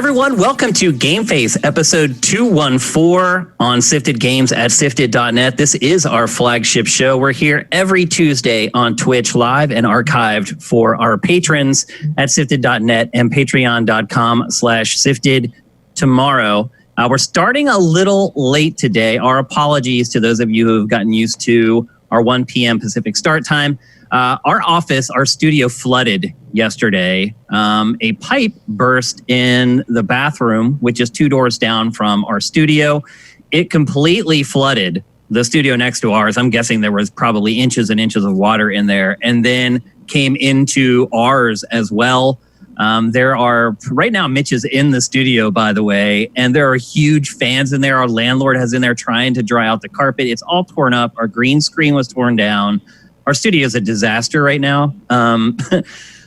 everyone. Welcome to GameFace, episode 214 on Sifted Games at sifted.net. This is our flagship show. We're here every Tuesday on Twitch live and archived for our patrons at sifted.net and patreon.com/sifted tomorrow. We're starting a little late today. Our apologies to those of you who have gotten used to our 1 p.m. Pacific start time. Our studio flooded yesterday. A pipe burst in the bathroom, which is 2 doors down from our studio. It completely flooded the studio next to ours. I'm guessing there was probably inches and inches of water in there, and then came into ours as well. There are, right now, Mitch is in the studio, by the way, and there are huge fans in there. Our landlord has in there trying to dry out the carpet. It's all torn up. Our green screen was torn down. Our studio is a disaster right now.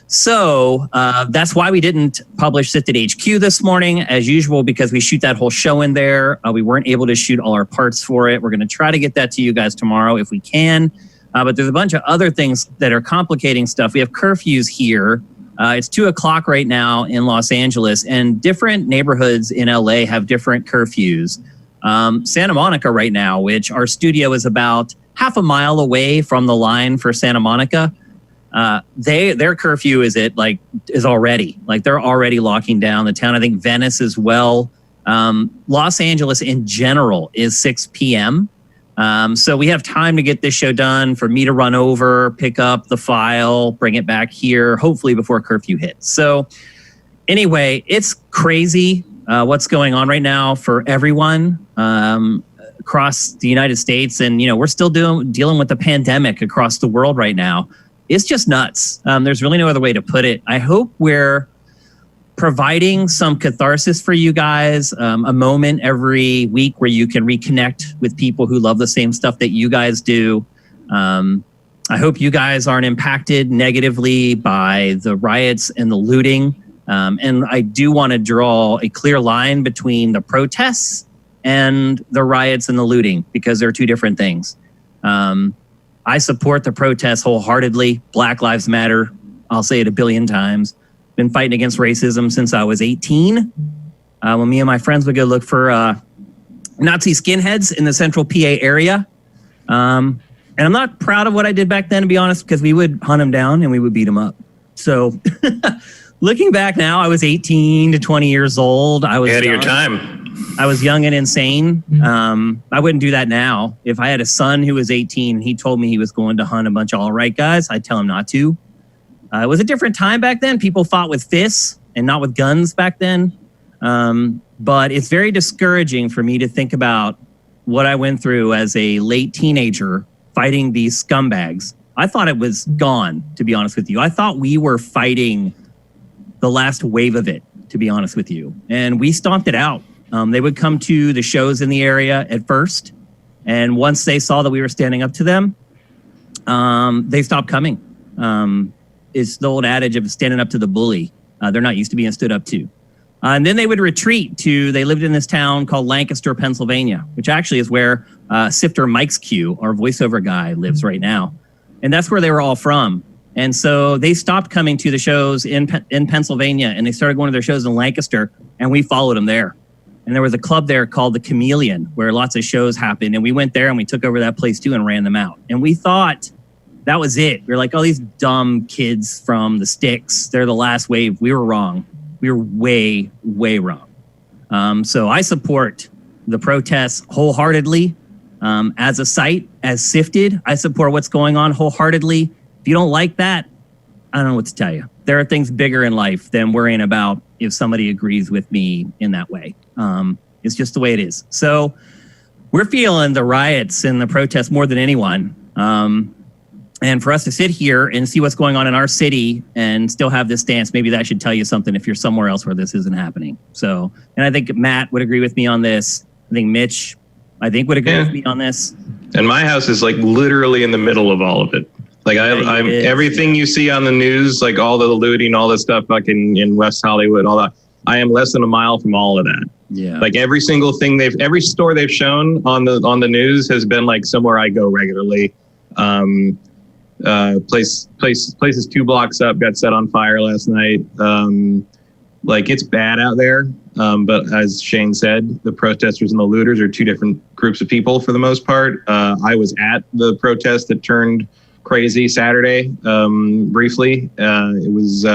So that's why we didn't publish Sifted HQ this morning, as usual, because we shoot that whole show in there. We weren't able to shoot all our parts for it. We're going to try to get that to you guys tomorrow if we can. But there's a bunch of other things that are complicating stuff. We have curfews here. It's 2 o'clock right now in Los Angeles, and different neighborhoods in LA have different curfews. Santa Monica right now, which our studio is about half a mile away from the line for Santa Monica, their curfew is already they're already locking down the town. I think Venice as well. Los Angeles in general is 6 p.m. So we have time to get this show done, for me to run over, pick up the file, bring it back here, hopefully before curfew hits. So anyway, it's crazy what's going on right now for everyone across the United States. And, we're still dealing with the pandemic across the world right now. It's just nuts. There's really no other way to put it. I hope we're providing some catharsis for you guys, a moment every week where you can reconnect with people who love the same stuff that you guys do. I hope you guys aren't impacted negatively by the riots and the looting. And I do want to draw a clear line between the protests and the riots and the looting, because they're two different things. I support the protests wholeheartedly. Black Lives Matter. I'll say it a billion times. Been fighting against racism since I was 18. When me and my friends would go look for Nazi skinheads in the central PA area. And I'm not proud of what I did back then, to be honest, because we would hunt them down and we would beat them up. So looking back now, I was 18 to 20 years old. I was ahead of your time. I was young and insane. I wouldn't do that now. If I had a son who was 18 and he told me he was going to hunt a bunch of all-right guys, I'd tell him not to. It was a different time back then. People fought with fists and not with guns back then. But it's very discouraging for me to think about what I went through as a late teenager fighting these scumbags. I thought it was gone, to be honest with you. I thought we were fighting the last wave of it, to be honest with you. And we stomped it out. They would come to the shows in the area at first. And once they saw that we were standing up to them, they stopped coming. It's the old adage of standing up to the bully. They're not used to being stood up to. And then they would retreat they lived in this town called Lancaster, Pennsylvania, which actually is where Sifter Mike's Q, our voiceover guy, lives right now. And that's where they were all from. And so they stopped coming to the shows in Pennsylvania, and they started going to their shows in Lancaster, and we followed them there. And there was a club there called the Chameleon, where lots of shows happened. And we went there and we took over that place too and ran them out. And we thought that was it. We were like, oh, these dumb kids from the sticks, they're the last wave. We were wrong. We were way, way wrong. So I support the protests wholeheartedly. As a site, as Sifted, I support what's going on wholeheartedly. If you don't like that, I don't know what to tell you. There are things bigger in life than worrying about if somebody agrees with me in that way. It's just the way it is. So we're feeling the riots and the protests more than anyone. And for us to sit here and see what's going on in our city and still have this stance, maybe that should tell you something if you're somewhere else where this isn't happening. So, and I think Matt would agree with me on this. I think Mitch, would agree with me on this. And my house is literally in the middle of all of it. I'm everything you see on the news, all the looting, all this stuff in West Hollywood, all that. I am less than a mile from all of that. Yeah. Every single thing every store they've shown on the news has been somewhere I go regularly. Places 2 blocks up got set on fire last night. Like, it's bad out there. But as Shane said, the protesters and the looters are two different groups of people for the most part. I was at the protest that turned crazy Saturday briefly. It was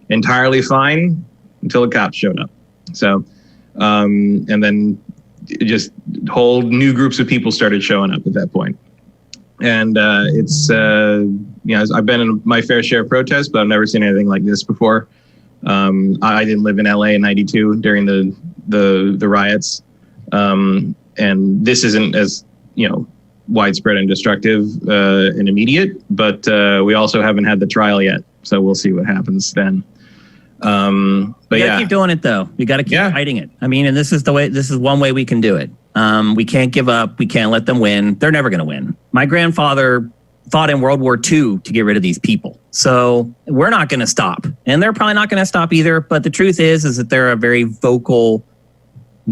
entirely fine until the cops showed up. So, and then just whole new groups of people started showing up at that point. And it's, I've been in my fair share of protests, but I've never seen anything like this before. I didn't live in LA in '92 during the riots. And this isn't as, widespread and destructive and immediate, but we also haven't had the trial yet. So we'll see what happens then. But you gotta keep doing it though. You gotta keep fighting it. I mean, and this is one way we can do it. We can't give up. We can't let them win. They're never gonna win. My grandfather fought in World War II to get rid of these people. So we're not gonna stop. And they're probably not gonna stop either. But the truth is that they're a very vocal,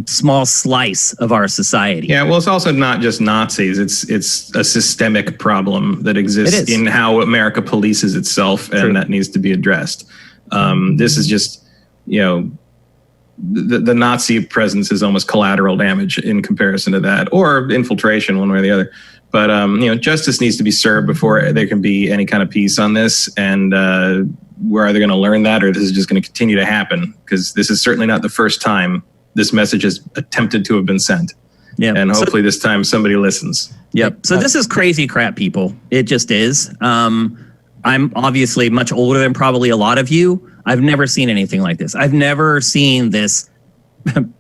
small slice of our society. Yeah, well, it's also not just Nazis. It's a systemic problem that exists in how America polices itself, and that needs to be addressed. This is just, the Nazi presence is almost collateral damage in comparison to that, or infiltration, one way or the other. But justice needs to be served before there can be any kind of peace on this. And we're either going to learn that, or this is just going to continue to happen, because this is certainly not the first time this message has attempted to have been sent. Yeah. And hopefully this time somebody listens. Yep. So this is crazy crap, people. It just is. I'm obviously much older than probably a lot of you. I've never seen anything like this. I've never seen this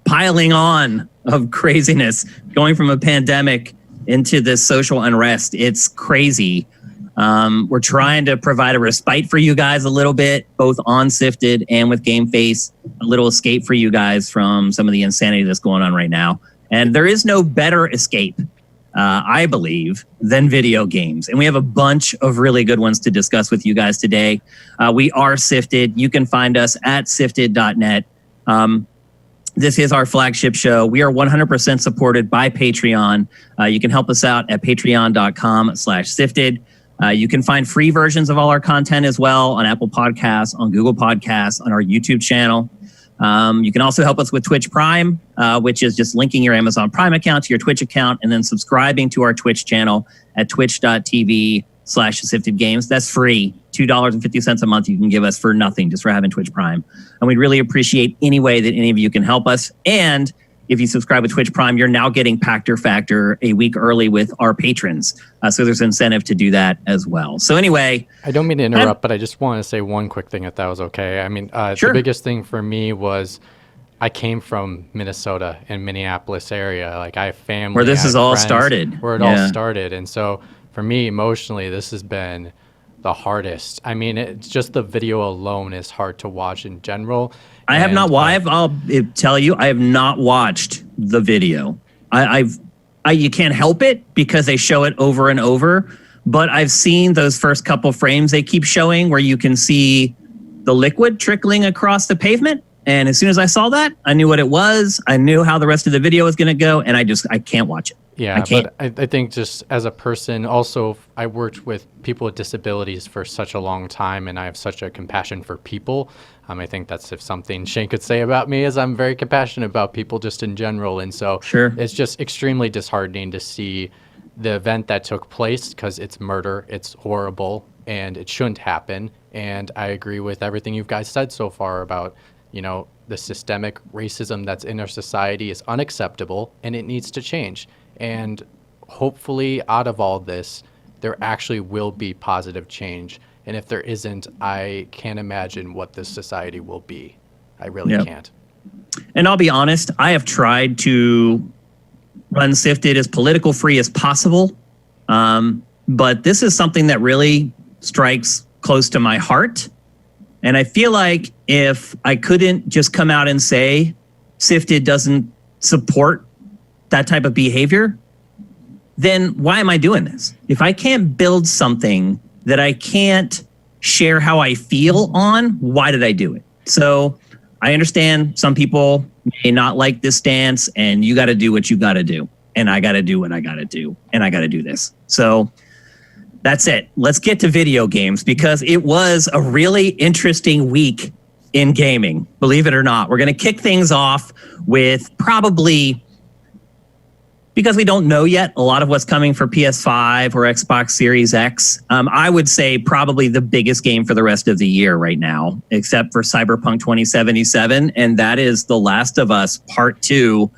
piling on of craziness going from a pandemic into this social unrest. It's crazy. We're trying to provide a respite for you guys a little bit, both on Sifted and with GameFace, a little escape for you guys from some of the insanity that's going on right now. And there is no better escape, I believe, than video games. And we have a bunch of really good ones to discuss with you guys today. We are Sifted. You can find us at sifted.net. This is our flagship show. We are 100% supported by Patreon. You can help us out at patreon.com/sifted. You can find free versions of all our content as well on Apple Podcasts, on Google Podcasts, on our YouTube channel. You can also help us with Twitch Prime, which is just linking your Amazon Prime account to your Twitch account and then subscribing to our Twitch channel at twitch.tv/SiftedGames. That's free. $2.50 a month you can give us for nothing, just for having Twitch Prime. And we'd really appreciate any way that any of you can help us. And if you subscribe with Twitch Prime, you're now getting Pactor Factor a week early with our patrons. So there's incentive to do that as well. So anyway. I don't mean to interrupt, but I just want to say one quick thing, if that was okay. I mean, the biggest thing for me was I came from Minnesota and Minneapolis area. Like, I have family. Where this is all started. Where it all started. And so for me, emotionally, this has been the hardest. I mean, it's just the video alone is hard to watch in general. I have not. I'll tell you, I have not watched the video. You can't help it because they show it over and over. But I've seen those first couple frames they keep showing where you can see the liquid trickling across the pavement. And as soon as I saw that, I knew what it was. I knew how the rest of the video was going to go, and I can't watch it. Yeah, but I think just as a person, also, I worked with people with disabilities for such a long time, and I have such a compassion for people. I think that's if something Shane could say about me is I'm very compassionate about people just in general. And so it's just extremely disheartening to see the event that took place, because it's murder, it's horrible, and it shouldn't happen. And I agree with everything you guys said so far about, the systemic racism that's in our society is unacceptable, and it needs to change. And hopefully out of all this, there actually will be positive change. And if there isn't, I can't imagine what this society will be. I really can't. And I'll be honest, I have tried to run Sifted as political free as possible. But this is something that really strikes close to my heart. And I feel like if I couldn't just come out and say Sifted doesn't support that type of behavior, then why am I doing this? If I can't build something that I can't share how I feel on, why did I do it? So I understand some people may not like this stance, and you got to do what you got to do. And I got to do what I got to do. And I got to do this. So that's it. Let's get to video games, because it was a really interesting week in gaming, believe it or not. We're going to kick things off with probably, because we don't know yet a lot of what's coming for PS5 or Xbox Series X. I would say probably the biggest game for the rest of the year right now, except for Cyberpunk 2077, and that is The Last of Us Part 2.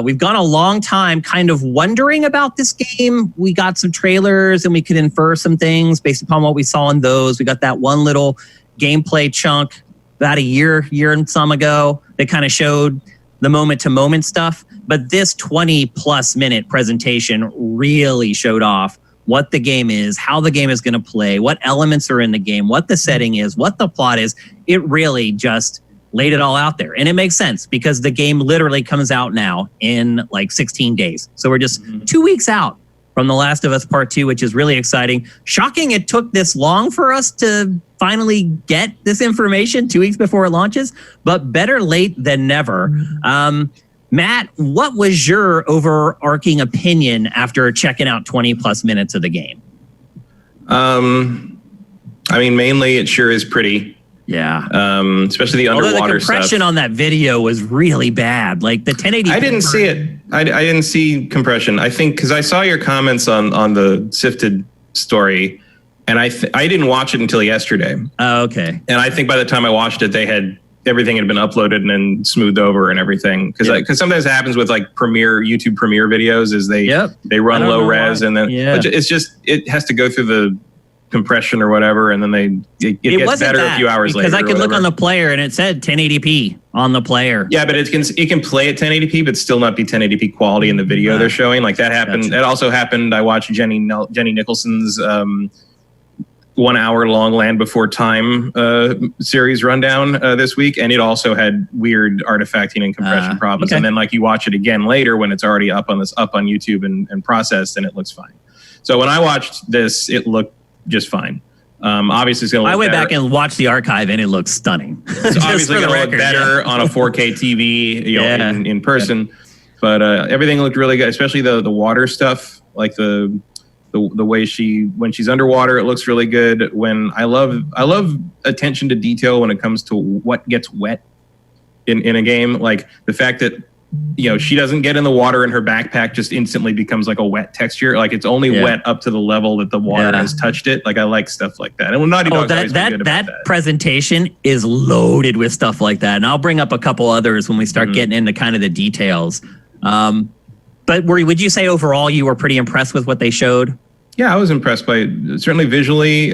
We've gone a long time kind of wondering about this game. We got some trailers and we could infer some things based upon what we saw in those. We got that one little gameplay chunk about a year and some ago that kind of showed the moment-to-moment stuff. But this 20-plus minute presentation really showed off what the game is, how the game is going to play, what elements are in the game, what the setting is, what the plot is. It really just laid it all out there. And it makes sense because the game literally comes out now in like 16 days. So we're just 2 weeks out from The Last of Us Part 2, which is really exciting. Shocking it took this long for us to finally get this information 2 weeks before it launches, but better late than never. Matt, what was your overarching opinion after checking out 20 plus minutes of the game? I mean, mainly it sure is pretty. Yeah. Especially the underwater Although the compression stuff. on that video was really bad. Like the 1080. I didn't see it. I didn't see compression. I think because I saw your comments on the Sifted story, and I didn't watch it until yesterday. Oh, okay. And I think by the time I watched it, everything had been uploaded and then smoothed over and everything. Because sometimes it happens with like YouTube Premiere videos is they run low res and then it's just it has to go through the compression or whatever, and then it gets better a few hours later. Because I could look on the player and it said 1080p on the player. Yeah, but it can play at 1080p, but still not be 1080p quality in the video they're showing. Like that happened. Gotcha. That also happened. I watched Jenny Nicholson's 1 hour long Land Before Time series rundown this week, and it also had weird artifacting and compression problems. Okay. And then like you watch it again later when it's already up on YouTube and processed, and it looks fine. So when I watched this, it looked just fine. Obviously, it's going to look I went better. back and watched the archive, and it looks stunning. It's obviously going to look better on a 4K TV, in person. Yeah. But everything looked really good, especially the water stuff, like the way when she's underwater, it looks really good. I love attention to detail when it comes to what gets wet in a game, like the fact that she doesn't get in the water and her backpack just instantly becomes like a wet texture. Like it's only wet up to the level that the water has touched it. Like I like stuff like that. And Naughty Dog's always been good about that. That presentation is loaded with stuff like that. And I'll bring up a couple others when we start getting into kind of the details. But would you say overall you were pretty impressed with what they showed? Yeah, I was impressed by it. Certainly visually.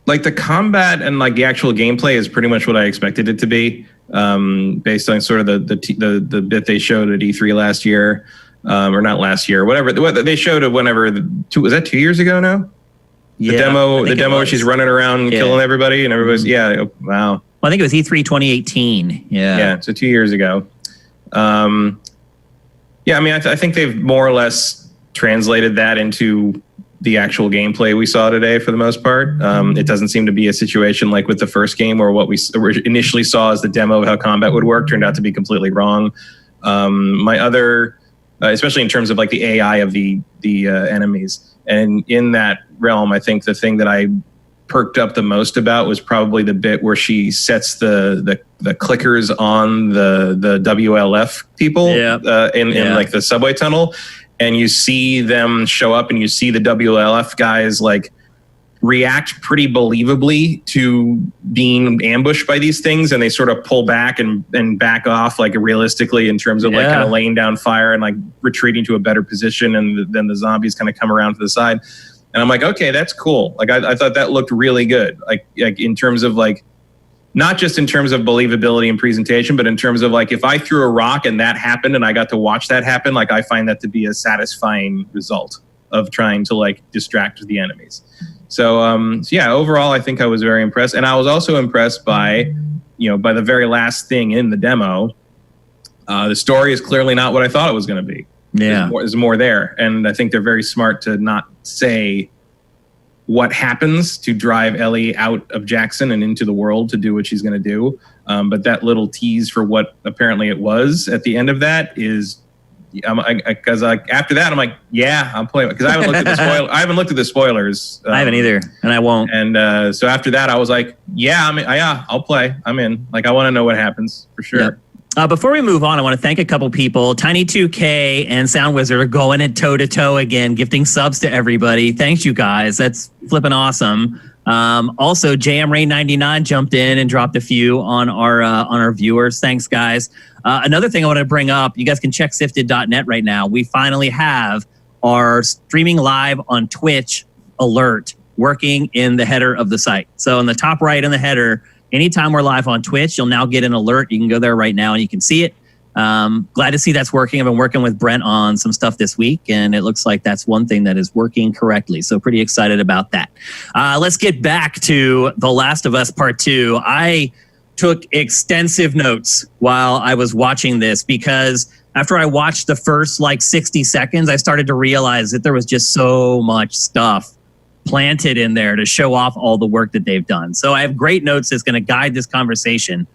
Like the combat and like the actual gameplay is pretty much what I expected it to be. Based on sort of the bit they showed at E3 last year, or not last year, whatever they showed it whenever. Was that 2 years ago now? Yeah, the demo where she's running around killing everybody and everybody's wow. Well, I think it was E3 2018. Yeah, so 2 years ago. I mean, I think they've more or less translated that into the actual gameplay we saw today for the most part. It doesn't seem to be a situation like with the first game where what we initially saw as the demo of how combat would work turned out to be completely wrong. My other, especially in terms of like the AI of the enemies. And in that realm, I think the thing that I perked up the most about was probably the bit where she sets the clickers on the WLF people in like the subway tunnel. And you see them show up and you see the WLF guys like react pretty believably to being ambushed by these things. And they sort of pull back and back off like realistically in terms of like kind of laying down fire and like retreating to a better position. And then the zombies kind of come around to the side. And I'm like, okay, that's cool. Like I thought that looked really good. Like in terms of like, not just in terms of believability and presentation, but in terms of like, if I threw a rock and that happened and I got to watch that happen, like I find that to be a satisfying result of trying to like distract the enemies. So overall, I think I was very impressed. And I was also impressed by the very last thing in the demo. The story is clearly not what I thought it was going to be. Yeah. There's more there. And I think they're very smart to not say what happens to drive Ellie out of Jackson and into the world to do what she's going to do. But that little tease for what apparently it was at the end of that is because after that I'm like, yeah, I'm playing because I haven't looked at the spoil. I haven't looked at the spoilers. I haven't either, and I won't. And so after that, I was like, yeah, I'll play. I'm in. Like, I want to know what happens for sure. Yep. Before we move on, I want to thank a couple people. Tiny2K and Sound Wizard are going at toe-to-toe again, gifting subs to everybody. Thanks, you guys. That's flipping awesome. Also, JMRain99 jumped in and dropped a few on our viewers. Thanks, guys. Another thing I want to bring up, you guys can check sifted.net right now. We finally have our streaming live on Twitch alert working in the header of the site. So in the top right in the header, anytime we're live on Twitch, you'll now get an alert. You can go there right now and you can see it. Glad to see that's working. I've been working with Brent on some stuff this week, and it looks like that's one thing that is working correctly. So pretty excited about that. Let's get back to The Last of Us Part 2. I took extensive notes while I was watching this because after I watched the first 60 seconds, I started to realize that there was just so much stuff planted in there to show off all the work that they've done. So I have great notes that's going to guide this conversation.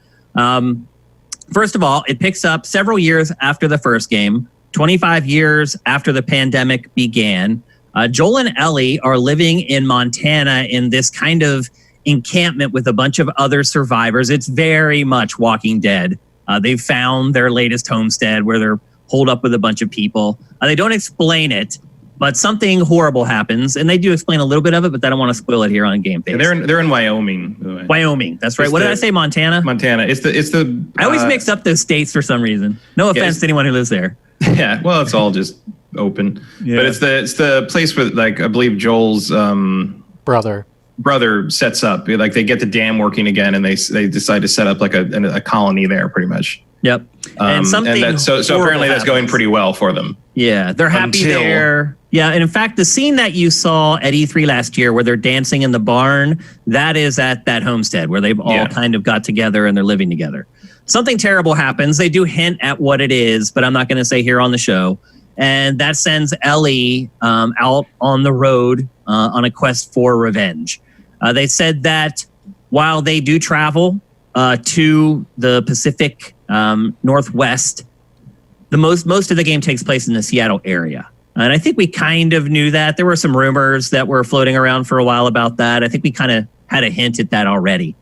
First of all, it picks up several years after the first game, 25 years after the pandemic began. Joel and Ellie are living in Montana in this kind of encampment with a bunch of other survivors. It's very much Walking Dead. They've found their latest homestead where they're holed up with a bunch of people. They don't explain it, but something horrible happens, and they do explain a little bit of it, but I don't want to spoil it here on GameFace. They're in Wyoming, by the way. Wyoming, that's right. What did I say? Montana. It's the. I always mix up those states for some reason. No offense to anyone who lives there. Yeah, well, it's all just open. Yeah. But it's the place where I believe Joel's brother sets up. Like they get the dam working again, and they decide to set up a colony there, pretty much. Yep. And something. So apparently that's going pretty well for them. Yeah, they're happy there. Yeah, and in fact, the scene that you saw at E3 last year where they're dancing in the barn, that is at that homestead where they've all kind of got together and they're living together. Something terrible happens. They do hint at what it is, but I'm not going to say here on the show. And that sends Ellie out on the road on a quest for revenge. They said that while they do travel to the Pacific Northwest, most of the game takes place in the Seattle area. And I think we kind of knew that. There were some rumors that were floating around for a while about that. I think we kind of had a hint at that already.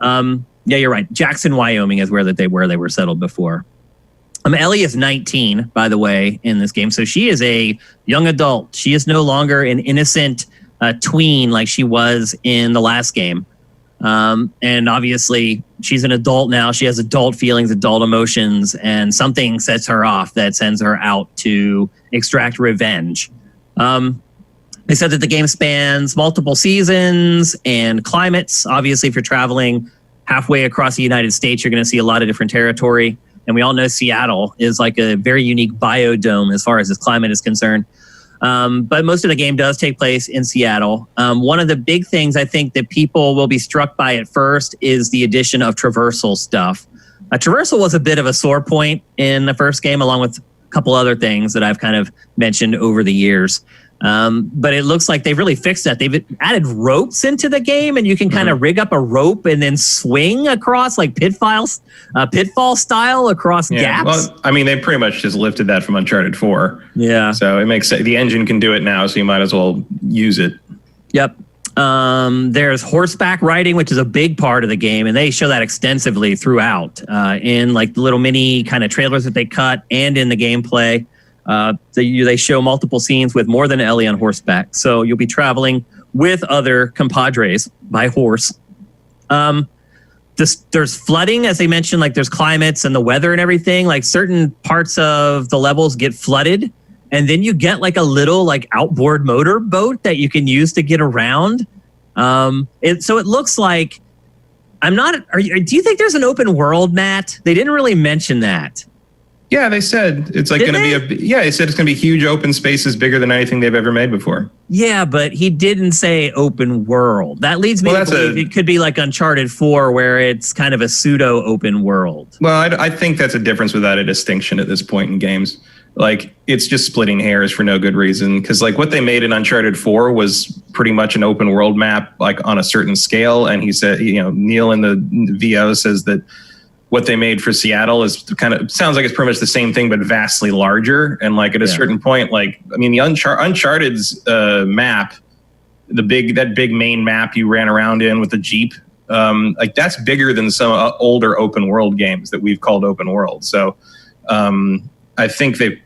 Yeah, you're right. Jackson, Wyoming is where they were settled before. Ellie is 19, by the way, in this game. So she is a young adult. She is no longer an innocent tween like she was in the last game. And obviously she's an adult now. She has adult feelings, adult emotions, and something sets her off that sends her out to extract revenge. They said that the game spans multiple seasons and climates. Obviously, if you're traveling halfway across the United States, you're going to see a lot of different territory. And we all know Seattle is like a very unique biodome as far as its climate is concerned. But most of the game does take place in Seattle. One of the big things I think that people will be struck by at first is the addition of traversal stuff. Traversal was a bit of a sore point in the first game, along with a couple other things that I've kind of mentioned over the years. But it looks like they've really fixed that. They've added ropes into the game, and you can kind of rig up a rope and then swing across like pitfall style across gaps. Well, I mean, they pretty much just lifted that from Uncharted 4. Yeah. So it makes sense. The engine can do it now, so you might as well use it. Yep. There's horseback riding, which is a big part of the game, and they show that extensively throughout in like the little mini kind of trailers that they cut and in the gameplay. They show multiple scenes with more than Ellie on horseback. So you'll be traveling with other compadres by horse. There's flooding, as they mentioned, like there's climates and the weather and everything. Like certain parts of the levels get flooded. And then you get like a little like outboard motor boat that you can use to get around. So it looks like do you think there's an open world, Matt? They didn't really mention that. Yeah, they said it's like going to be they said it's going to be huge open spaces bigger than anything they've ever made before. Yeah, but he didn't say open world. That leads me to believe it could be like Uncharted 4 where it's kind of a pseudo open world. Well, I think that's a difference without a distinction at this point in games. Like it's just splitting hairs for no good reason. Because like what they made in Uncharted 4 was pretty much an open world map, like on a certain scale. And he said, Neil in the VO says that what they made for Seattle is sounds like it's pretty much the same thing, but vastly larger. And like at a certain point, like, I mean, the Uncharted's map, that big main map you ran around in with the Jeep, like that's bigger than some older open world games that we've called open world. So I think they,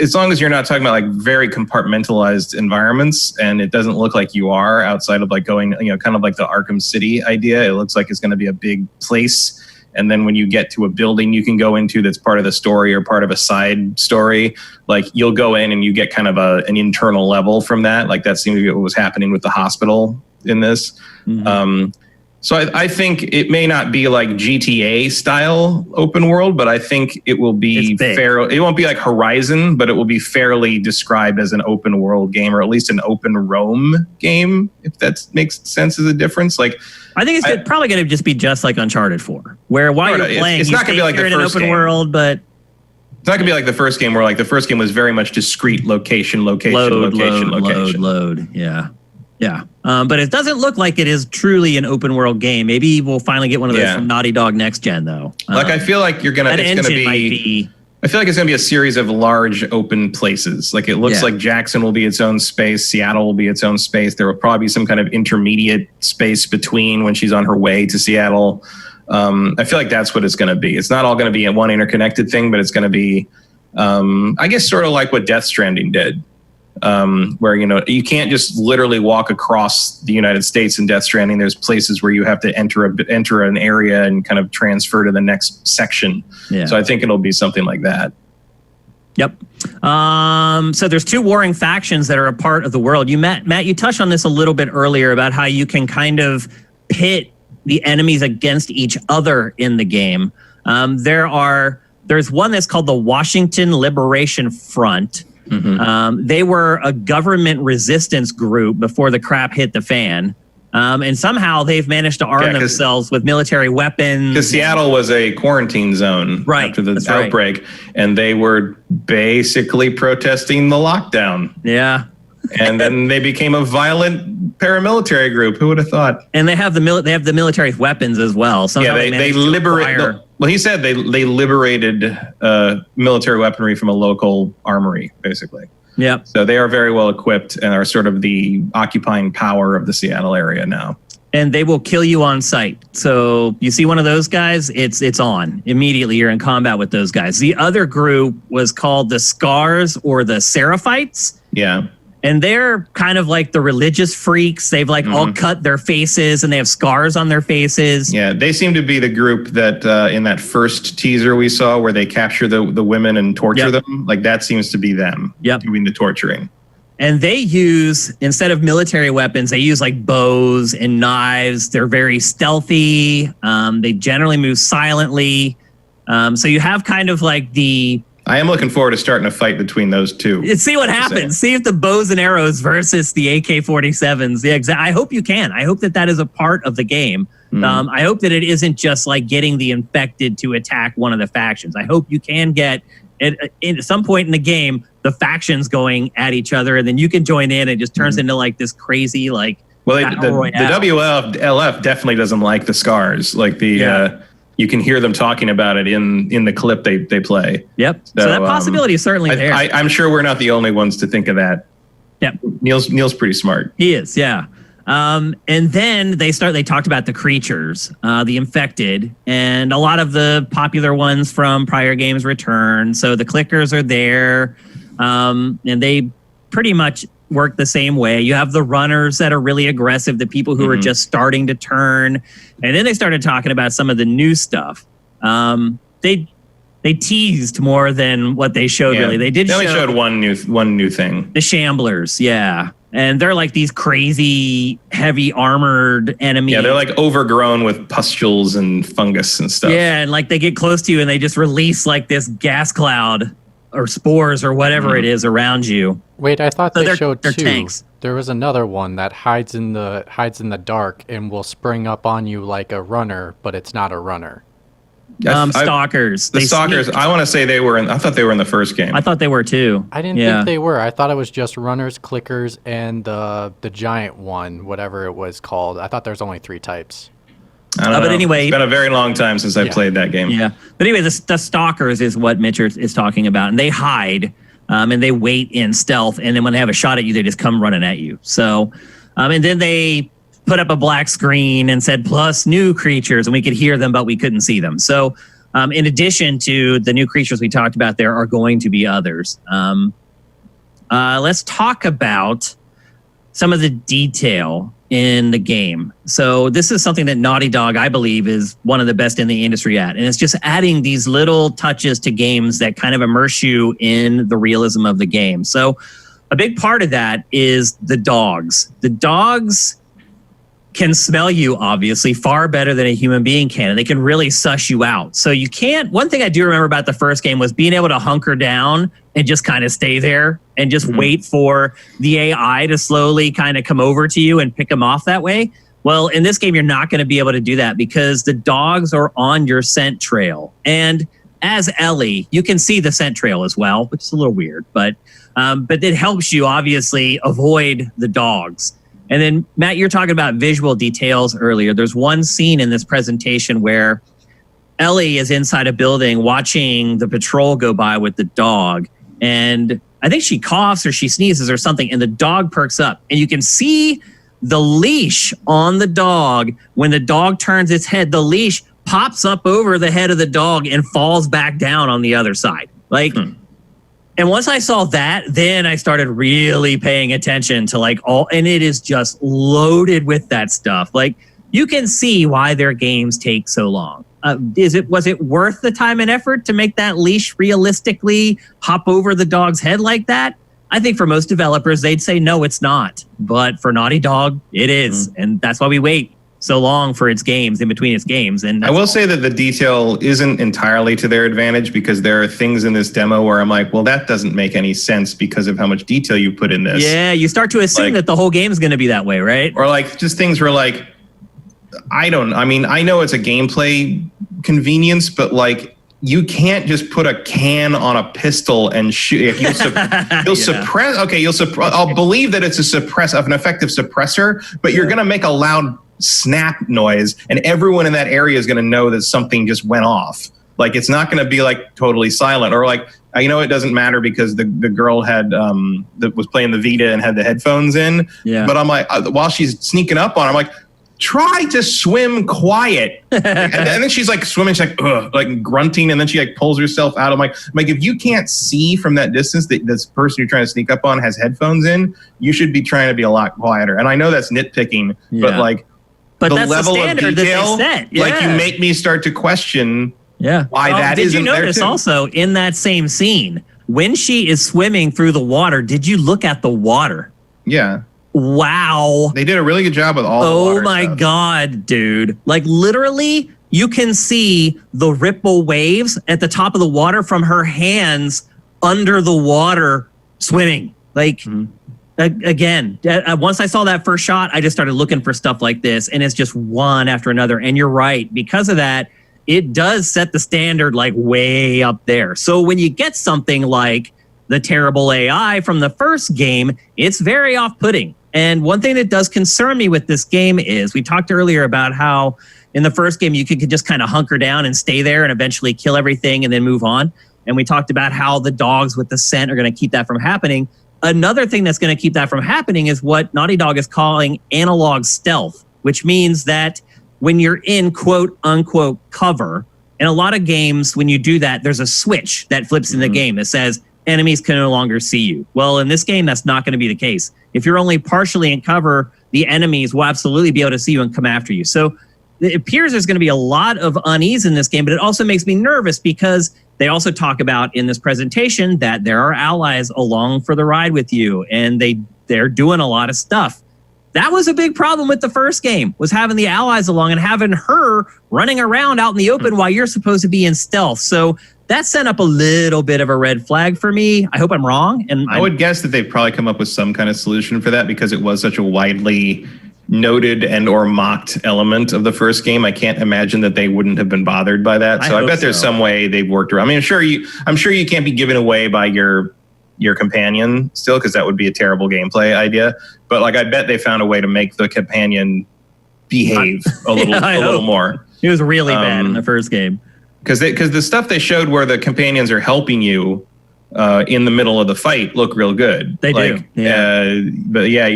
as long as you're not talking about like very compartmentalized environments and it doesn't look like you are outside of like going, kind of like the Arkham City idea, it looks like it's going to be a big place. And then when you get to a building you can go into that's part of the story or part of a side story, like you'll go in and you get kind of an internal level from that. Like that seemed to be what was happening with the hospital in this. Mm-hmm. So I think it may not be like GTA style open world, but I think it will be fair. It won't be like Horizon, but it will be fairly described as an open world game, or at least an open roam game, if that makes sense as a difference. Like, I think it's probably going to just be just like Uncharted 4, where while you're playing, it's not going to be like the first open world, but it's not going to be like the first game, where like the first game was very much discrete location. Load. Yeah. But it doesn't look like it is truly an open world game. Maybe we'll finally get one of those from Naughty Dog next gen, though. I feel like it's going to be. I feel like it's going to be a series of large open places. Like it looks like Jackson will be its own space. Seattle will be its own space. There will probably be some kind of intermediate space between when she's on her way to Seattle. I feel like that's what it's going to be. It's not all going to be a one interconnected thing, but it's going to be, I guess, sort of like what Death Stranding did. Where you can't just literally walk across the United States in Death Stranding. There's places where you have to enter an area and kind of transfer to the next section. Yeah. So I think it'll be something like that. Yep. So there's two warring factions that are a part of the world. Matt, you touched on this a little bit earlier about how you can kind of pit the enemies against each other in the game. There's one that's called the Washington Liberation Front. Mm-hmm. They were a government resistance group before the crap hit the fan. And somehow they've managed to arm themselves with military weapons. Because Seattle was a quarantine zone after the outbreak, and they were basically protesting the lockdown. Yeah. And then they became a violent paramilitary group. Who would have thought? And they have the military weapons as well. Somehow they liberate. Well, he said they liberated military weaponry from a local armory, basically. Yeah. So they are very well equipped and are sort of the occupying power of the Seattle area now. And they will kill you on sight. So you see one of those guys, it's on. Immediately you're in combat with those guys. The other group was called the Scars or the Seraphites. Yeah. And they're kind of like the religious freaks. They've all cut their faces and they have scars on their faces. Yeah, they seem to be the group that in that first teaser we saw where they capture the women and torture them. Like that seems to be them doing the torturing. And they use, instead of military weapons, they use like bows and knives. They're very stealthy. They generally move silently. So you have kind of like I am looking forward to starting a fight between those two. See what happens. See if the bows and arrows versus the AK-47s. Yeah, I hope you can. I hope that is a part of the game. I hope that it isn't just like getting the infected to attack one of the factions. I hope you can get at some point in the game the factions going at each other, and then you can join in. It just turns into like this crazy like. Well, the WLF definitely doesn't like the Scars. Like you can hear them talking about it in the clip they play. Yep. So that possibility is certainly there. I'm sure we're not the only ones to think of that. Yep. Neil's pretty smart. He is, yeah. And then they talked about the creatures, the infected, and a lot of the popular ones from prior games return. So the clickers are there, and they pretty much work the same way. You have the runners that are really aggressive, the people who are just starting to turn. And then they started talking about some of the new stuff. They teased more than what they showed, really. They only showed one new thing. The Shamblers, yeah. And they're like these crazy, heavy armored enemies. Yeah, they're like overgrown with pustules and fungus and stuff. Yeah, and like they get close to you and they just release like this gas cloud or spores or whatever it is around you. Wait, I thought they showed two. Tanks. There was another one that hides in the dark and will spring up on you like a runner, but it's not a runner. Stalkers. The Stalkers. Sneak. I want to say they were I thought they were in the first game. I thought they were too. I didn't think they were. I thought it was just runners, clickers, and the giant one, whatever it was called. I thought there's only 3 types. I don't know. But anyway, it's been a very long time since I played that game. Yeah. But anyway, the stalkers is what Mitch is talking about. And they hide and they wait in stealth. And then when they have a shot at you, they just come running at you. So, and then they put up a black screen and said, plus new creatures. And we could hear them, but we couldn't see them. So in addition to the new creatures we talked about, there are going to be others. Let's talk about some of the detail in the game. So this is something that Naughty Dog, I believe, is one of the best in the industry at. And it's just adding these little touches to games that kind of immerse you in the realism of the game. So a big part of that is the dogs. The dogs can smell you, obviously, far better than a human being can. And they can really suss you out. So you can't... One thing I do remember about the first game was being able to hunker down and just kind of stay there and just wait for the AI to slowly kind of come over to you and pick them off that way. Well, in this game, you're not going to be able to do that because the dogs are on your scent trail. And as Ellie, you can see the scent trail as well, which is a little weird, but it helps you obviously avoid the dogs. And then, Matt, you're talking about visual details earlier. There's one scene in this presentation where Ellie is inside a building watching the patrol go by with the dog. And I think she coughs or she sneezes or something, and the dog perks up. And you can see the leash on the dog. When the dog turns its head, the leash pops up over the head of the dog and falls back down on the other side. And once I saw that, then I started really paying attention to and it is just loaded with that stuff. Like, you can see why their games take so long. Was it worth the time and effort to make that leash realistically hop over the dog's head like that? I think for most developers, they'd say, no, it's not. But for Naughty Dog, it is. And that's why we wait so long for its games, in between its games. And I will say that the detail isn't entirely to their advantage, because there are things in this demo where I'm like, well, that doesn't make any sense because of how much detail you put in this. Yeah, you start to assume that the whole game is going to be that way, right? Or just things where I know it's a gameplay convenience, but you can't just put a can on a pistol and shoot. You'll suppress. Okay, I'll believe that it's an effective suppressor, but you're going to make a loud snap noise, and everyone in that area is going to know that something just went off. It's not going to be totally silent, or it doesn't matter because the girl had that was playing the Vita and had the headphones in. Yeah. But I'm while she's sneaking up on, I'm try to swim quiet. And then she's swimming, she's grunting, and then she pulls herself out. I'm if you can't see from that distance that this person you're trying to sneak up on has headphones in, you should be trying to be a lot quieter. And I know that's nitpicking, but the that's level the standard of detail, that they set. You make me start to question why that isn't there too. Did you notice also in that same scene, when she is swimming through the water, did you look at the water? Yeah. Wow. They did a really good job with all the water my stuff. God, dude. Literally, you can see the ripple waves at the top of the water from her hands under the water swimming. Again, once I saw that first shot, I just started looking for stuff like this, and it's just one after another. And you're right. Because of that, it does set the standard way up there. So when you get something like the terrible AI from the first game, it's very off-putting. And one thing that does concern me with this game is, we talked earlier about how in the first game you could just kind of hunker down and stay there and eventually kill everything and then move on. And we talked about how the dogs with the scent are going to keep that from happening. Another thing that's going to keep that from happening is what Naughty Dog is calling analog stealth, which means that when you're in quote unquote cover, in a lot of games, when you do that, there's a switch that flips in the game that says enemies can no longer see you. Well, in this game, that's not going to be the case. If you're only partially in cover, the enemies will absolutely be able to see you and come after you. So it appears there's going to be a lot of unease in this game, but it also makes me nervous because they also talk about in this presentation that there are allies along for the ride with you, and they're doing a lot of stuff. That was a big problem with the first game, was having the allies along and having her running around out in the open while you're supposed to be in stealth. So that sent up a little bit of a red flag for me. I hope I'm wrong. And I would guess that they've probably come up with some kind of solution for that, because it was such a widely noted and or mocked element of the first game. I can't imagine that they wouldn't have been bothered by that. So I bet there's some way they've worked around. I mean, I'm sure you can't be given away by your companion still, because that would be a terrible gameplay idea. But I bet they found a way to make the companion behave a little more. It was really bad in the first game. Because the stuff they showed where the companions are helping you in the middle of the fight look real good. They do. Yeah. But yeah,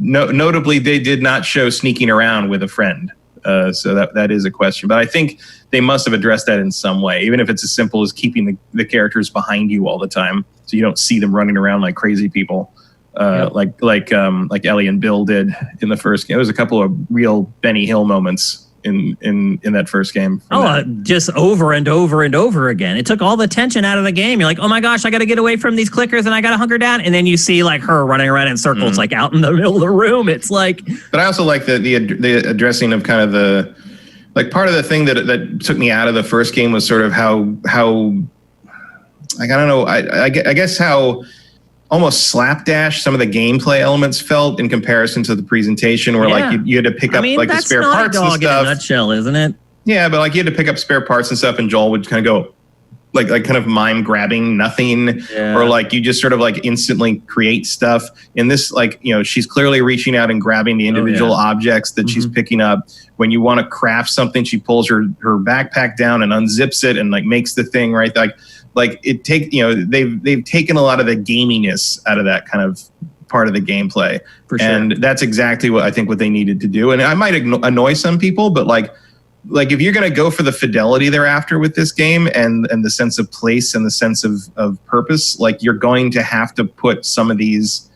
notably they did not show sneaking around with a friend. So that is a question. But I think they must have addressed that in some way, even if it's as simple as keeping the characters behind you all the time, so you don't see them running around like crazy people, like Ellie and Bill did in the first game. There was a couple of real Benny Hill moments in that first game. Just over and over and over again. It took all the tension out of the game. You're like, oh my gosh, I got to get away from these clickers and I got to hunker down. And then you see like her running around in circles, like out in the middle of the room. It's like. But I also like the addressing of kind of the, like part of the thing that took me out of the first game was sort of how like, I don't know, I guess how almost slapdash some of the gameplay elements felt in comparison to the presentation, where like you had to pick up like the spare parts and stuff. In a nutshell, isn't it? Yeah, but like you had to pick up spare parts and stuff, and Joel would kind of go like kind of mime grabbing nothing, or like you just sort of like instantly create stuff. In this, like, you know, she's clearly reaching out and grabbing the individual objects that she's picking up. When you want to craft something, she pulls her backpack down and unzips it and like makes the thing right. Like it they've taken a lot of the gaminess out of that kind of part of the gameplay. For sure. And that's exactly what I think what they needed to do. And I might annoy some people, but like if you're going to go for the fidelity thereafter with this game and the sense of place and the sense of purpose, like you're going to have to put some of these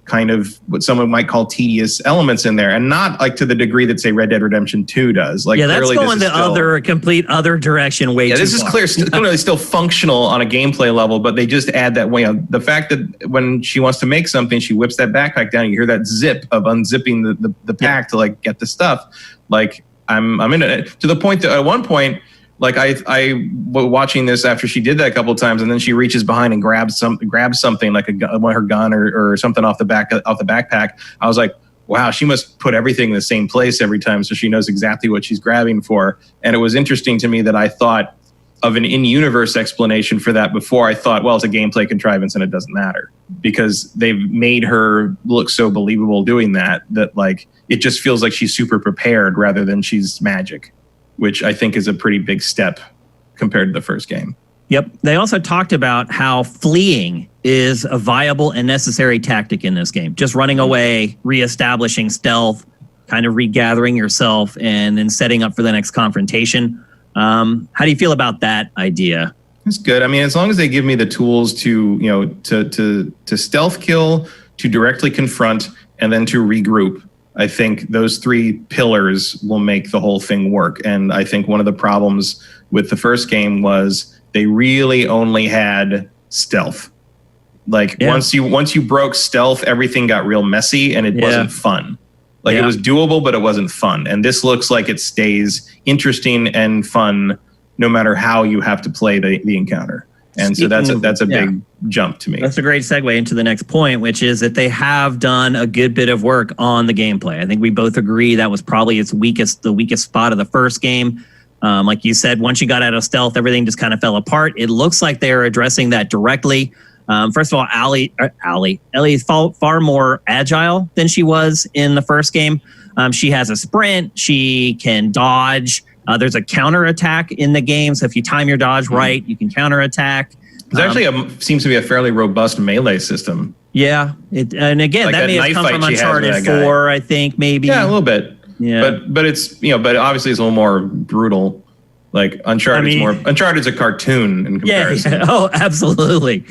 kind of what someone might call tedious elements in there, and not like to the degree that say Red Dead Redemption 2 does. Like, that's going the complete other direction way too far. This is clearly still functional on a gameplay level, but they just add that way. The fact that when she wants to make something, she whips that backpack down, and you hear that zip of unzipping the pack to like get the stuff. Like I'm in it to the point that at one point, like I was watching this after she did that a couple of times, and then she reaches behind and grabs something like her gun or something off the backpack. I was like, wow, she must put everything in the same place every time, so she knows exactly what she's grabbing for. And it was interesting to me that I thought of an in-universe explanation for that before I thought, well, it's a gameplay contrivance and it doesn't matter, because they've made her look so believable doing that like it just feels like she's super prepared rather than she's magic, which I think is a pretty big step compared to the first game. Yep. They also talked about how fleeing is a viable and necessary tactic in this game. Just running away, reestablishing stealth, kind of regathering yourself, and then setting up for the next confrontation. How do you feel about that idea? It's good. I mean, as long as they give me the tools to stealth kill, to directly confront, and then to regroup, I think those three pillars will make the whole thing work. And I think one of the problems with the first game was they really only had stealth. Like once you broke stealth, everything got real messy and it wasn't fun. Like it was doable, but it wasn't fun. And this looks like it stays interesting and fun no matter how you have to play the encounter. And so that's a big jump to me. That's a great segue into the next point, which is that they have done a good bit of work on the gameplay. I think we both agree that was probably the weakest spot of the first game. Like you said, once you got out of stealth, everything just kind of fell apart. It looks like they're addressing that directly. First of all, Ellie is far more agile than she was in the first game. She has a sprint. She can dodge. There's a counterattack in the game, so if you time your dodge right, you can counterattack. There's actually seems to be a fairly robust melee system. Yeah, and again, like that may have come from Uncharted 4, I think, maybe. Yeah, a little bit. Yeah, but it's but obviously it's a little more brutal. Like Uncharted's a cartoon in comparison. Yeah. Oh, absolutely.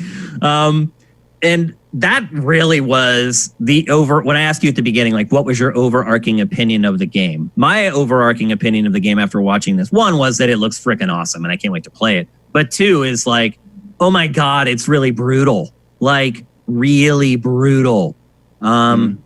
And that really was when I asked you at the beginning, like, what was your overarching opinion of the game? My overarching opinion of the game after watching this, one, was that it looks freaking awesome and I can't wait to play it. But two is like, oh my God, it's really brutal. Like, really brutal. I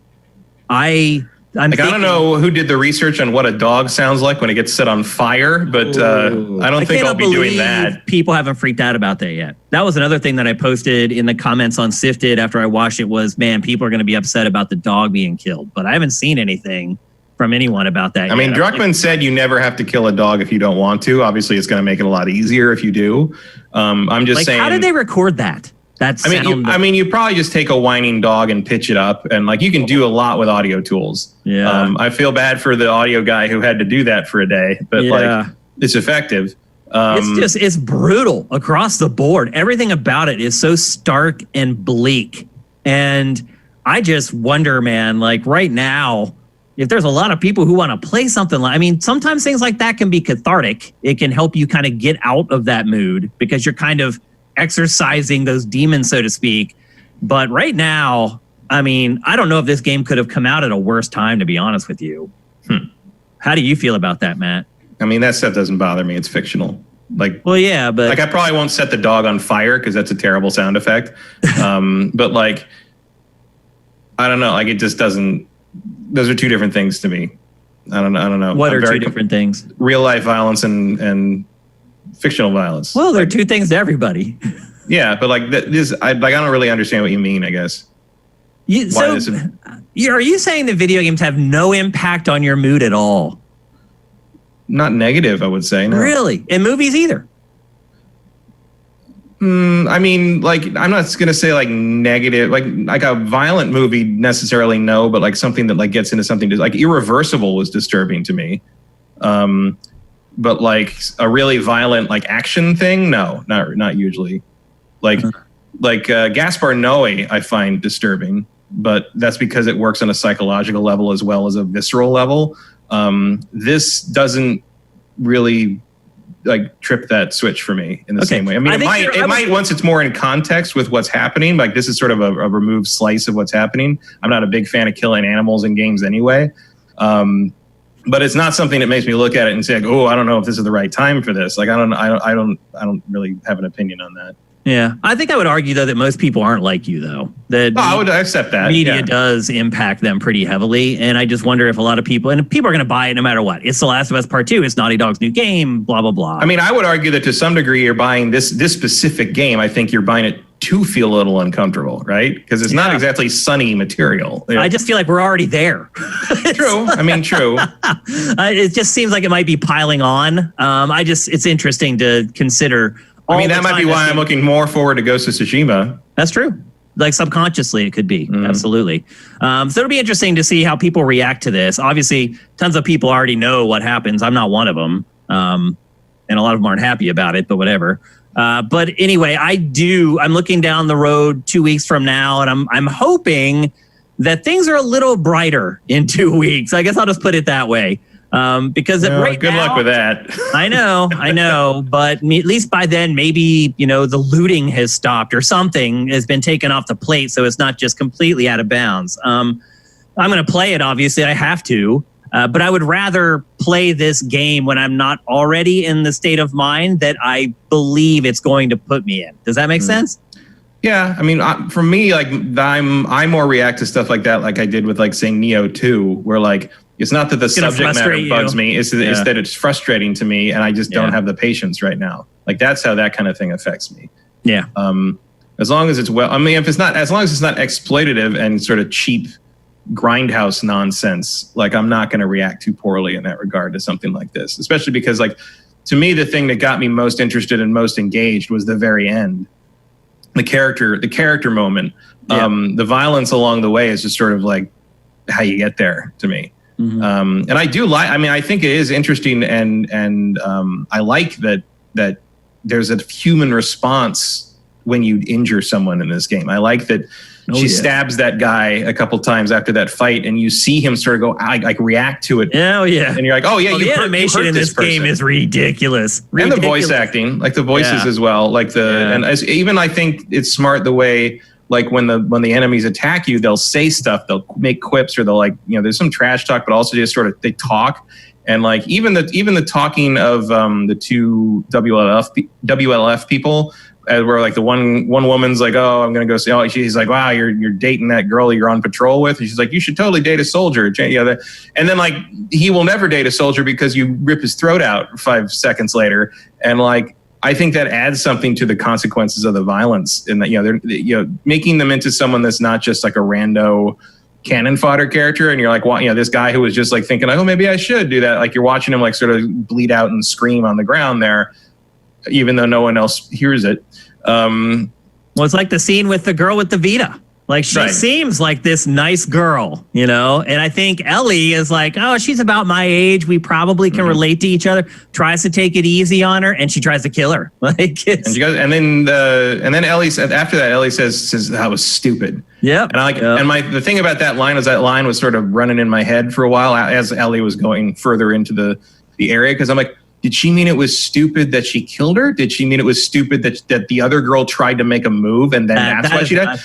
don't know who did the research on what a dog sounds like when it gets set on fire, but I don't think I'll be doing that. People haven't freaked out about that yet. That was another thing that I posted in the comments on Sifted after I watched it was, man, people are going to be upset about the dog being killed. But I haven't seen anything from anyone about that yet. I mean, Druckmann said you never have to kill a dog if you don't want to. Obviously, it's going to make it a lot easier if you do. I'm just saying. How did they record that? I mean, you probably just take a whining dog and pitch it up, and like you can do a lot with audio tools. Yeah. I feel bad for the audio guy who had to do that for a day, but like it's effective. It's brutal across the board. Everything about it is so stark and bleak. And I just wonder, man, like right now, if there's a lot of people who want to play something like, I mean, sometimes things like that can be cathartic. It can help you kind of get out of that mood because you're kind of exercising those demons, so to speak. But right now, I mean, I don't know if this game could have come out at a worse time, to be honest with you. How do you feel about that, Matt? I mean, that stuff doesn't bother me. It's fictional. Like, well, yeah, but like I probably won't set the dog on fire because that's a terrible sound effect. But like, I don't know. Like, it just doesn't. Those are two different things to me. I don't know. What are two different things? Real life violence and fictional violence. Well, they're two things to everybody. Yeah, but like I don't really understand what you mean. I guess. Are you saying that video games have no impact on your mood at all? Not negative, I would say. No. Really? In movies either? I mean, like, I'm not going to say like negative, like a violent movie necessarily, no, but like something that like gets into something like Irreversible was disturbing to me. But like a really violent like action thing, no, not usually. Like Gaspar Noé, I find disturbing, but that's because it works on a psychological level as well as a visceral level. This doesn't really like trip that switch for me in the same way. I mean, it might once it's more in context with what's happening. Like this is sort of a removed slice of what's happening. I'm not a big fan of killing animals in games anyway. But it's not something that makes me look at it and say, like, oh, I don't know if this is the right time for this. Like, I don't really have an opinion on that. Yeah, I think I would argue though that most people aren't like you though. That I would accept that. Media does impact them pretty heavily, and I just wonder if a lot of people are going to buy it no matter what. It's The Last of Us Part 2. It's Naughty Dog's new game. Blah blah blah. I mean, I would argue that to some degree you're buying this specific game. I think you're buying it to feel a little uncomfortable, right? Because it's not exactly sunny material. I just feel like we're already there. True. I mean, true. It just seems like it might be piling on. It's interesting to consider. I mean, that might be why I'm looking more forward to Ghost of Tsushima. That's true. Like subconsciously, it could be. Absolutely. So it'll be interesting to see how people react to this. Obviously, tons of people already know what happens. I'm not one of them. And a lot of them aren't happy about it, but whatever. But anyway, I'm looking down the road 2 weeks from now, and I'm hoping that things are a little brighter in 2 weeks. I guess I'll just put it that way. Because good luck with that. I know, but at least by then, maybe, the looting has stopped or something has been taken off the plate. So it's not just completely out of bounds. I'm going to play it. Obviously I have to, but I would rather play this game when I'm not already in the state of mind that I believe it's going to put me in. Does that make sense? Yeah. I mean, for me, like I more react to stuff like that. Like I did with like saying Neo 2, where like, it's not that the subject matter bugs me. It's that it's frustrating to me, and I just don't have the patience right now. Like that's how that kind of thing affects me. Yeah. As long as it's as long as it's not exploitative and sort of cheap grindhouse nonsense, like I'm not going to react too poorly in that regard to something like this. Especially because, like, to me, the thing that got me most interested and most engaged was the very end, the character moment. Yeah. The violence along the way is just sort of like how you get there to me. Mm-hmm. And I do like. I mean, I think it is interesting, and I like that there's a human response when you injure someone in this game. I like that she stabs that guy a couple times after that fight, and you see him sort of go like react to it. Oh yeah, and you're like, oh yeah, the animation in this game is ridiculous. And the voice acting, like the voices as well, like and even I think it's smart the way. Like when the enemies attack you, they'll say stuff, they'll make quips, or they'll like, there's some trash talk, but also just sort of they talk. And like even the talking of the two WLF people, where like the one woman's like, oh, I'm gonna go see. Oh, she's like, wow, you're dating that girl you're on patrol with. And she's like, you should totally date a soldier. And then like he will never date a soldier because you rip his throat out 5 seconds later. And like, I think that adds something to the consequences of the violence, in that they're making them into someone that's not just like a rando cannon fodder character, and you're like, well, this guy who was just like thinking, oh, maybe I should do that. Like you're watching him like sort of bleed out and scream on the ground there, even though no one else hears it. Well, it's like the scene with the girl with the Vita. Like, she seems like this nice girl, you know? And I think Ellie is like, oh, she's about my age. We probably can relate to each other. Tries to take it easy on her, and she tries to kill her. Like, and then Ellie said, after that, Ellie says that was stupid. Yeah. And the thing about that line was sort of running in my head for a while as Ellie was going further into the area, because I'm like, did she mean it was stupid that she killed her? Did she mean it was stupid that the other girl tried to make a move and then that's why she died?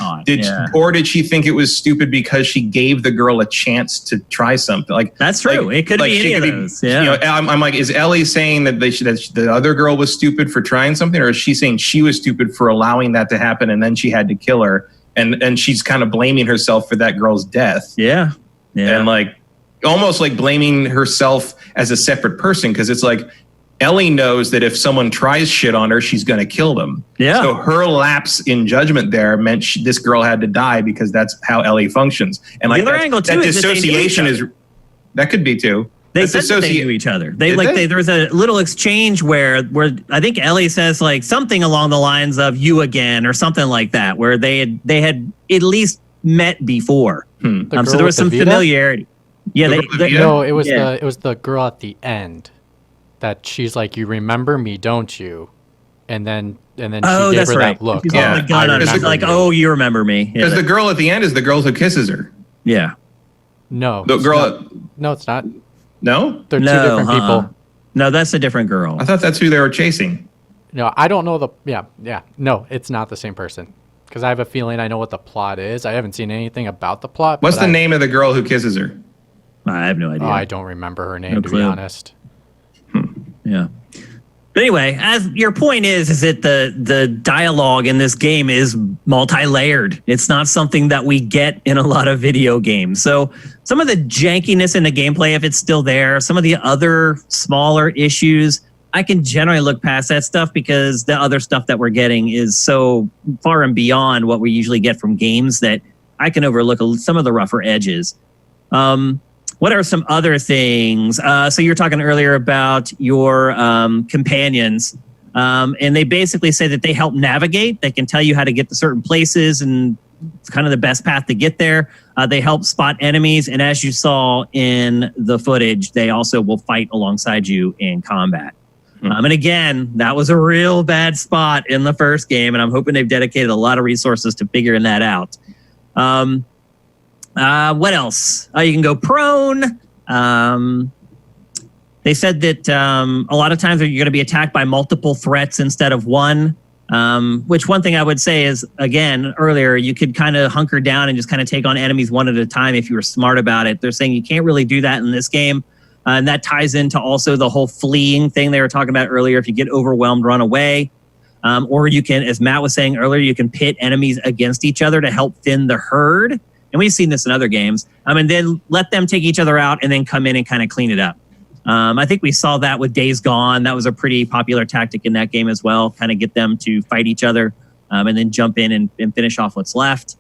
Or did she think it was stupid because she gave the girl a chance to try something? Like, that's true. Like, it could be any of those. Yeah. You know, I'm like, is Ellie saying that the other girl was stupid for trying something, or is she saying she was stupid for allowing that to happen and then she had to kill her, and she's kind of blaming herself for that girl's death? Yeah. And like, almost like blaming herself as a separate person, because it's like, Ellie knows that if someone tries shit on her, she's going to kill them. Yeah. So her lapse in judgment there meant this girl had to die, because that's how Ellie functions. And like, the other angle too, that dissociation is that could be too. They said that they knew each other. There was a little exchange where I think Ellie says like something along the lines of "you again" or something like that, where they had at least met before. So there was some familiarity. Yeah. No, it was the girl at the end. That she's like, you remember me, don't you? And then she gave her that look. She's the gun on her. She's like, oh, you remember me. Because the girl at the end is the girl who kisses her. Yeah. No. The girl. No, it's not. No? They're two different people. No, that's a different girl. I thought that's who they were chasing. No, I don't know Yeah. No, it's not the same person. Because I have a feeling I know what the plot is. I haven't seen anything about the plot. What's the name of the girl who kisses her? I have no idea. Oh, I don't remember her name, to be honest. Yeah. But anyway, as your point is that the dialogue in this game is multi-layered. It's not something that we get in a lot of video games. So some of the jankiness in the gameplay, if it's still there, some of the other smaller issues, I can generally look past that stuff, because the other stuff that we're getting is so far and beyond what we usually get from games that I can overlook some of the rougher edges. What are some other things? So you were talking earlier about your companions, and they basically say that they help navigate. They can tell you how to get to certain places and it's kind of the best path to get there. They help spot enemies, and as you saw in the footage, they also will fight alongside you in combat. And again, that was a real bad spot in the first game, and I'm hoping they've dedicated a lot of resources to figuring that out. What else? You can go prone. They said that a lot of times you're going to be attacked by multiple threats instead of one, which one thing I would say is, again, earlier, you could kind of hunker down and just kind of take on enemies one at a time if you were smart about it. They're saying you can't really do that in this game. And that ties into also the whole fleeing thing they were talking about earlier. If you get overwhelmed, run away. Or you can, as Matt was saying earlier, you can pit enemies against each other to help thin the herd. And we've seen this in other games. And then let them take each other out and then come in and kind of clean it up. I think we saw that with Days Gone. That was a pretty popular tactic in that game as well. Kind of get them to fight each other and then jump in and finish off what's left.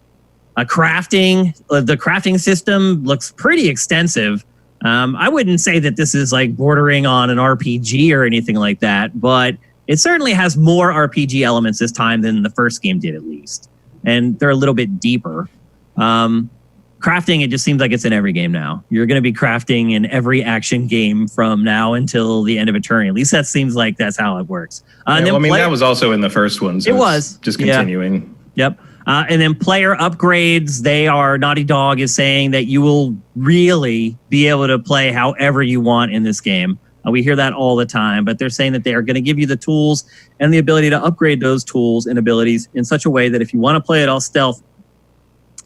Crafting. The crafting system looks pretty extensive. I wouldn't say that this is like bordering on an RPG or anything like that, but it certainly has more RPG elements this time than the first game did, at least. And they're a little bit deeper. Crafting, it just seems like it's in every game now. You're going to be crafting in every action game from now until the end of eternity. At least that seems like that's how it works. That was also in the first one. So it was. Just continuing. Yeah. Yep. And then player upgrades, Naughty Dog is saying that you will really be able to play however you want in this game. We hear that all the time, but they're saying that they are going to give you the tools and the ability to upgrade those tools and abilities in such a way that if you want to play it all stealth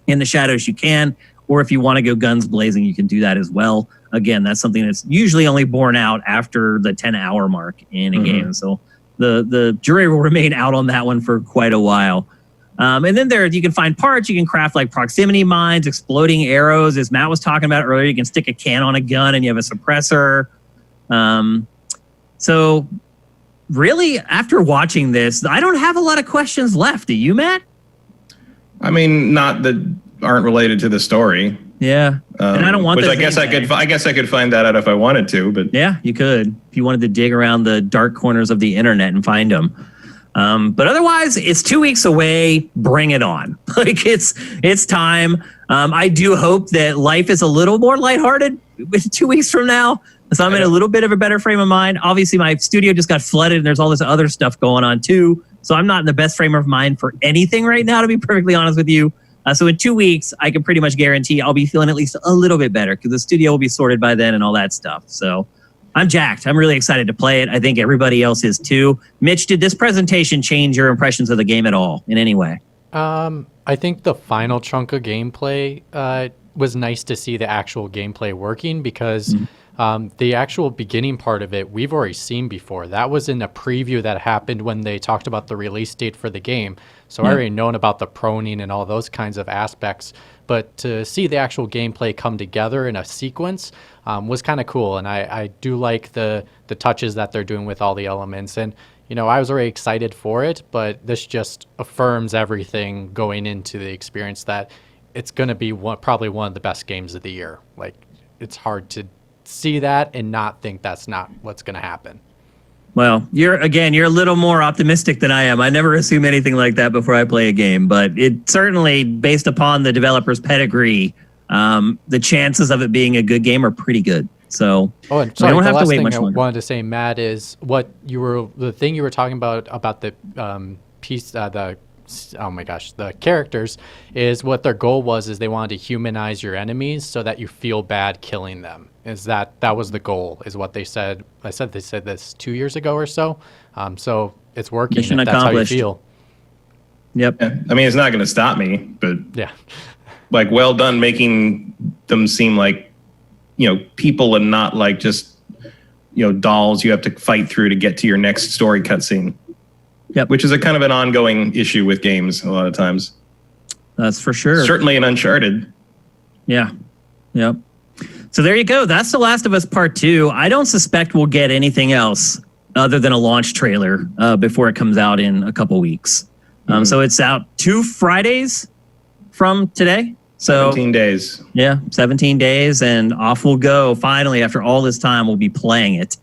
in the shadows, you can, or if you want to go guns blazing, you can do that as well. Again, that's something that's usually only borne out after the 10-hour mark in a game. So the jury will remain out on that one for quite a while. And then you can find parts. You can craft like proximity mines, exploding arrows. As Matt was talking about earlier, you can stick a can on a gun and you have a suppressor. So really, after watching this, I don't have a lot of questions left. Do you, Matt? I mean, not that aren't related to the story. Yeah, and I don't want. Which I guess I could find that out if I wanted to. But yeah, you could if you wanted to dig around the dark corners of the internet and find them. But otherwise, it's 2 weeks away. Bring it on. Like it's time. I do hope that life is a little more lighthearted with 2 weeks from now. So I'm in a little bit of a better frame of mind. Obviously, my studio just got flooded and there's all this other stuff going on too. So I'm not in the best frame of mind for anything right now, to be perfectly honest with you. So in 2 weeks, I can pretty much guarantee I'll be feeling at least a little bit better because the studio will be sorted by then and all that stuff. So I'm jacked. I'm really excited to play it. I think everybody else is too. Mitch, did this presentation change your impressions of the game at all in any way? I think the final chunk of gameplay was nice to see the actual gameplay working because the actual beginning part of it, we've already seen before. That was in a preview that happened when they talked about the release date for the game. So I already known about the proning and all those kinds of aspects. But to see the actual gameplay come together in a sequence was kind of cool. And I do like the touches that they're doing with all the elements. And, you know, I was already excited for it, but this just affirms everything going into the experience that it's going to be probably one of the best games of the year. Like, it's hard to see that and not think that's not what's going to happen. Well, you're a little more optimistic than I am. I never assume anything like that before I play a game, but it certainly, based upon the developer's pedigree, the chances of it being a good game are pretty good. So and sorry, I don't have to wait much longer. I wanted to say, Matt, is the thing you were talking about the piece, oh my gosh, the characters, is what their goal was, is they wanted to humanize your enemies so that you feel bad killing them. That was the goal, is what they said. They said this 2 years ago or so. So it's working. Mission if that's accomplished. How you feel. Yep. Yeah. I mean, it's not going to stop me, but yeah, like, well done making them seem like, you know, people and not like just, you know, dolls you have to fight through to get to your next story cutscene. Yep. Which is a kind of an ongoing issue with games a lot of times. That's for sure. Certainly in Uncharted. Yeah. Yep. So there you go. That's The Last of Us Part 2. I don't suspect we'll get anything else other than a launch trailer before it comes out in a couple weeks. So it's out 2 Fridays from today. So 17 days. Yeah, 17 days, and off we'll go. Finally, after all this time, we'll be playing it.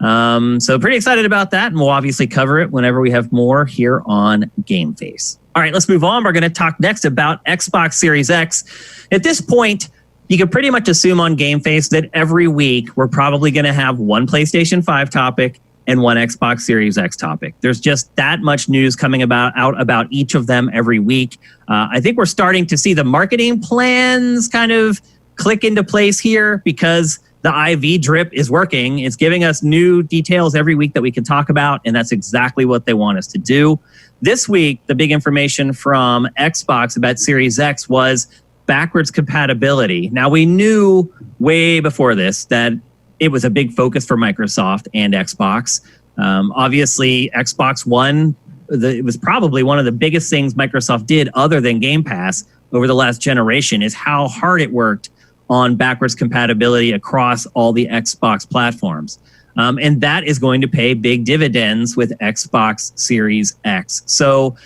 So pretty excited about that, and we'll obviously cover it whenever we have more here on GameFace. All right, let's move on. We're going to talk next about Xbox Series X. At this point, you can pretty much assume on GameFace that every week we're probably going to have one PlayStation 5 topic and one Xbox Series X topic. There's just that much news coming out about each of them every week. I think we're starting to see the marketing plans kind of click into place here because the IV drip is working. It's giving us new details every week that we can talk about, and that's exactly what they want us to do. This week, the big information from Xbox about Series X was backwards compatibility. Now, we knew way before this that it was a big focus for Microsoft and Xbox. Obviously, Xbox One, it was probably one of the biggest things Microsoft did other than Game Pass over the last generation, is how hard it worked on backwards compatibility across all the Xbox platforms. And that is going to pay big dividends with Xbox Series X. So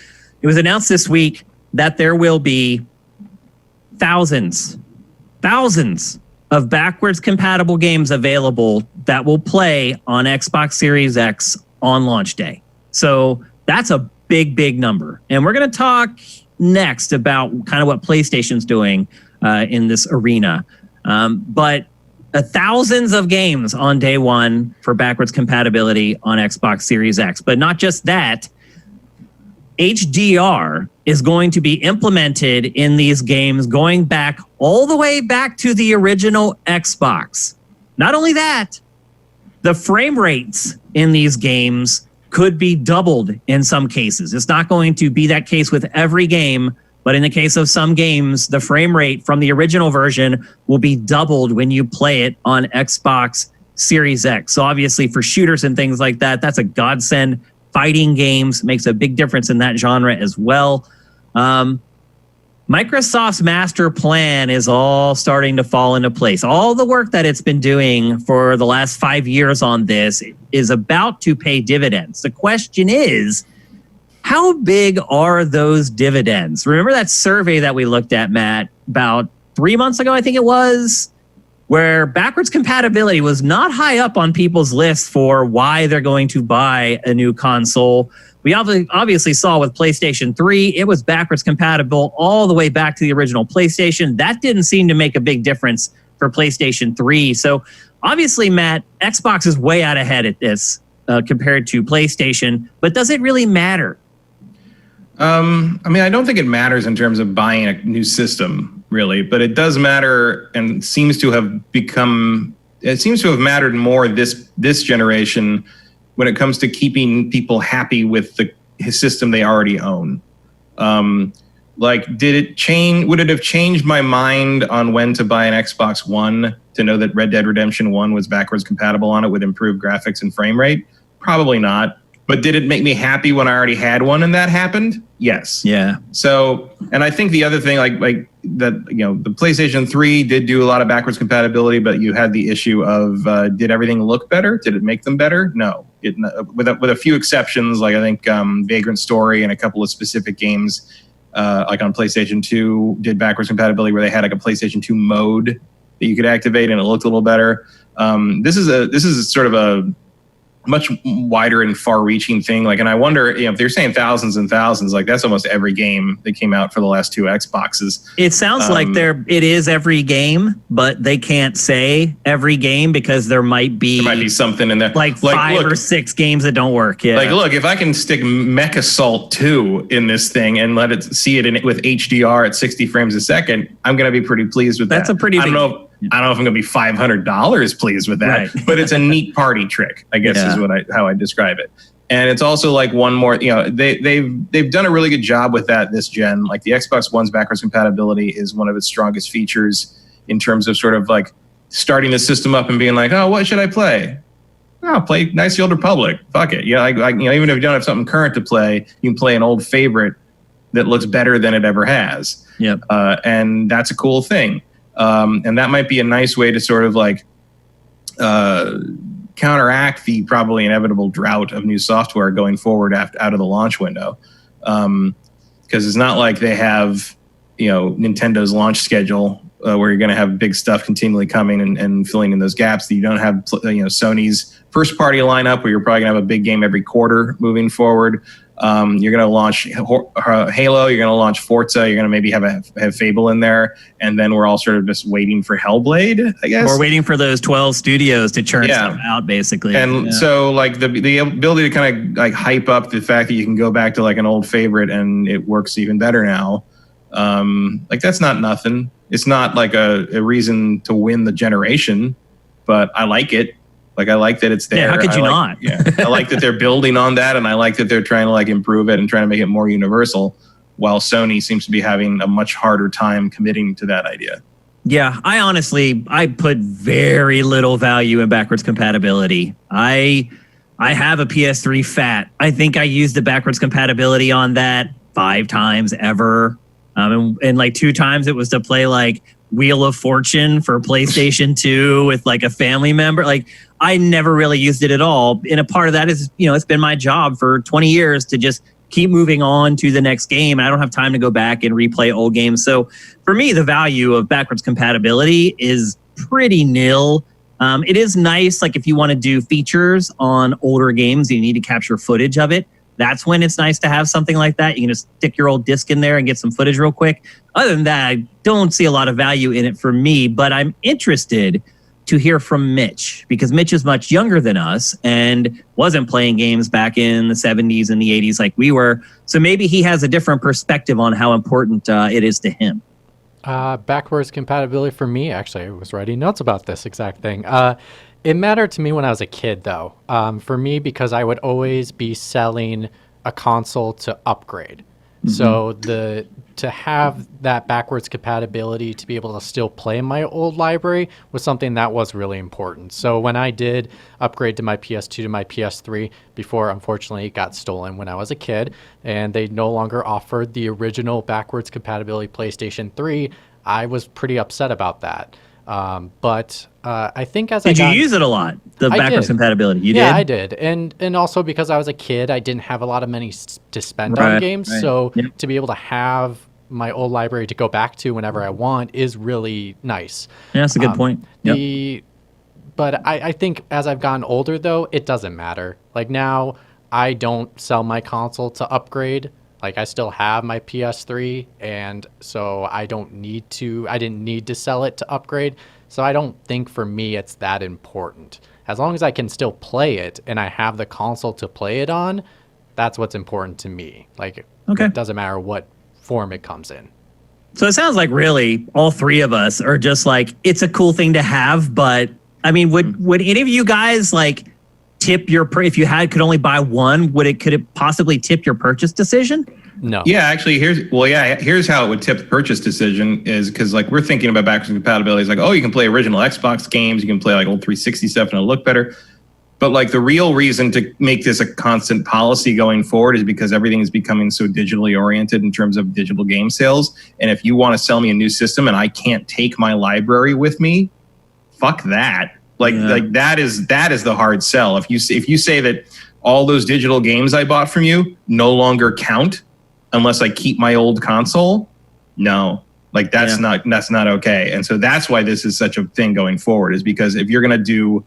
it was announced this week that there will be thousands of backwards compatible games available that will play on Xbox Series X on launch day. So that's a big, big number. And we're going to talk next about kind of what PlayStation's doing in this arena. But thousands of games on day one for backwards compatibility on Xbox Series X. But not just that, HDR is going to be implemented in these games going back all the way back to the original Xbox. Not only that, the frame rates in these games could be doubled in some cases. It's not going to be that case with every game, but in the case of some games, the frame rate from the original version will be doubled when you play it on Xbox Series X. So obviously for shooters and things like that, that's a godsend. Fighting games makes a big difference in that genre as well. Microsoft's master plan is all starting to fall into place. All the work that it's been doing for the last 5 years on this is about to pay dividends. The question is, how big are those dividends? Remember that survey that we looked at, Matt, about 3 months ago, I think it was, where backwards compatibility was not high up on people's lists for why they're going to buy a new console. We obviously saw with PlayStation 3, it was backwards compatible all the way back to the original PlayStation. That didn't seem to make a big difference for PlayStation 3. So obviously, Matt, Xbox is way out ahead at this compared to PlayStation, but does it really matter? I don't think it matters in terms of buying a new system, really, but it does matter and seems to have mattered more this generation when it comes to keeping people happy with his system they already own. Would it have changed my mind on when to buy an Xbox One to know that Red Dead Redemption 1 was backwards compatible on it with improved graphics and frame rate? Probably not. But did it make me happy when I already had one and that happened? Yes. Yeah. So, and I think the other thing, like that, the PlayStation 3 did do a lot of backwards compatibility, but you had the issue of did everything look better? Did it make them better? No. With a few exceptions, like I think Vagrant Story and a couple of specific games, like on PlayStation 2, did backwards compatibility where they had like a PlayStation 2 mode that you could activate and it looked a little better. This is sort of a much wider and far-reaching thing. And I wonder, if they're saying thousands and thousands, that's almost every game that came out for the last two Xboxes. It sounds like it is every game, but they can't say every game because there might be something in there, five or six games that don't work. Yeah. Look, if I can stick Mech Assault 2 in this thing and let it see it with HDR at 60 frames a second, I'm going to be pretty pleased with that. That's a pretty big... I don't know if I'm going to be $500 pleased with that, right. But it's a neat party trick, I guess is how I describe it. And it's also one more, they've done a really good job with that this gen. Like the Xbox One's backwards compatibility is one of its strongest features in terms of sort of starting the system up and being oh, what should I play? Oh, play Knights of the Old Republic. Fuck it. Even if you don't have something current to play, you can play an old favorite that looks better than it ever has. Yep. And that's a cool thing. And that might be a nice way to sort of counteract the probably inevitable drought of new software going forward out of the launch window. Because it's not like they have, Nintendo's launch schedule where you're going to have big stuff continually coming and filling in those gaps. That you don't have, Sony's first party lineup where you're probably going to have a big game every quarter moving forward. You're going to launch Halo. You're going to launch Forza. You're going to maybe have Fable in there, and then we're all sort of just waiting for Hellblade, I guess. We're waiting for those 12 studios to churn stuff out, basically. And so, the ability to kind of hype up the fact that you can go back to an old favorite and it works even better now. That's not nothing. It's not a reason to win the generation, but I like it. I like that it's there. Yeah, how could you not? Yeah, I like that they're building on that, and I like that they're trying to improve it and trying to make it more universal, while Sony seems to be having a much harder time committing to that idea. Yeah, I put very little value in backwards compatibility. I have a PS3 Fat. I think I used the backwards compatibility on that 5 times ever. And 2 times it was to play Wheel of Fortune for PlayStation 2 with a family member. I never really used it at all. And a part of that is, it's been my job for 20 years to just keep moving on to the next game. I don't have time to go back and replay old games. So for me, the value of backwards compatibility is pretty nil. It is nice, if you want to do features on older games, you need to capture footage of it. That's when it's nice to have something like that. You can just stick your old disc in there and get some footage real quick. Other than that, I don't see a lot of value in it for me, but I'm interested to hear from Mitch, because Mitch is much younger than us and wasn't playing games back in the 70s and the 80s like we were. So maybe he has a different perspective on how important it is to him. Backwards compatibility for me, actually, I was writing notes about this exact thing. It mattered to me when I was a kid, though. For me, because I would always be selling a console to upgrade. Mm-hmm. So to have that backwards compatibility to be able to still play my old library was something that was really important. So when I did upgrade to my PS2 to my PS3 before, unfortunately, it got stolen when I was a kid, and they no longer offered the original backwards compatibility PlayStation 3, I was pretty upset about that. But I think did you use it a lot, the backwards compatibility? You did? Yeah, I did. And also because I was a kid, I didn't have a lot of money to spend on games. Right. So to be able to have my old library to go back to whenever I want is really nice. Yeah, that's a good point. But I think as I've gotten older, though, it doesn't matter. Like now, I don't sell my console to upgrade. Like I still have my PS3, and so I didn't need to sell it to upgrade. So I don't think for me it's that important. As long as I can still play it and I have the console to play it on, that's what's important to me. Like it doesn't matter what form it comes in. So it sounds like really all three of us are just like, it's a cool thing to have, but I mean, would any of you guys like tip your if you could only buy one, could it possibly tip your purchase decision? No. Yeah, actually, here's how it would tip the purchase decision is because like we're thinking about backwards compatibility. It's like, oh, you can play original Xbox games, you can play like old 360 stuff, and it'll look better. But like the real reason to make this a constant policy going forward is because everything is becoming so digitally oriented in terms of digital game sales. And if you want to sell me a new system and I can't take my library with me, fuck that. Like that is the hard sell. If you say that all those digital games I bought from you no longer count unless I keep my old console, no, like that's not okay. And so that's why this is such a thing going forward, is because if you're going to do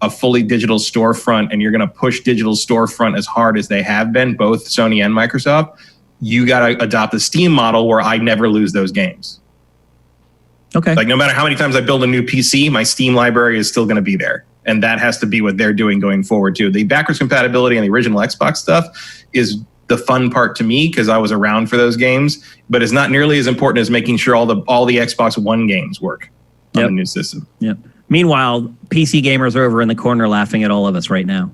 a fully digital storefront and you're going to push digital storefront as hard as they have been, both Sony and Microsoft, you got to adopt the Steam model where I never lose those games. Okay. Like no matter how many times I build a new PC, my Steam library is still going to be there. And that has to be what they're doing going forward too. The backwards compatibility and the original Xbox stuff is the fun part to me because I was around for those games, but it's not nearly as important as making sure all the Xbox One games work on the new system. Yep. Meanwhile, PC gamers are over in the corner laughing at all of us right now.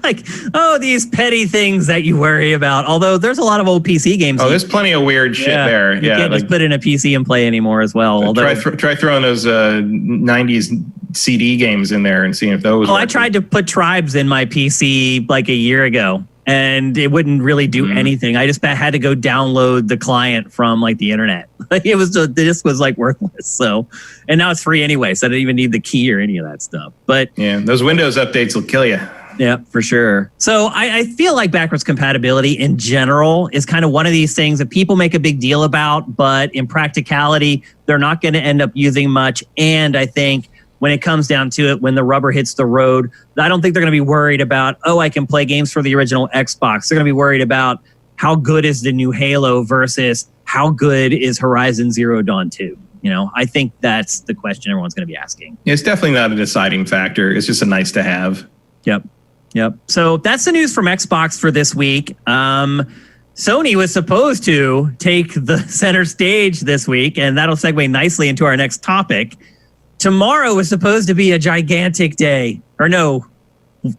Like, oh, these petty things that you worry about. Although there's a lot of old PC games. Oh, there's plenty of weird shit there. You can't just put in a PC and play anymore as well. Although try throwing those 90s CD games in there and seeing if those. Oh, I tried to put Tribes in my PC like a year ago, and it wouldn't really do anything. I just had to go download the client from like the internet. Like the disc was like worthless. So, and now it's free anyway, so I didn't even need the key or any of that stuff. But yeah, those Windows updates will kill you. Yeah, for sure. So I feel like backwards compatibility in general is kind of one of these things that people make a big deal about, but in practicality, they're not going to end up using much. And I think when it comes down to it, when the rubber hits the road, I don't think they're going to be worried about, oh, I can play games for the original Xbox. They're going to be worried about how good is the new Halo versus how good is Horizon Zero Dawn 2. You know, I think that's the question everyone's going to be asking. It's definitely not a deciding factor. It's just a nice to have. Yep. So that's the news from Xbox for this week. Sony was supposed to take the center stage this week, and that'll segue nicely into our next topic. Tomorrow was supposed to be a gigantic day. Or no,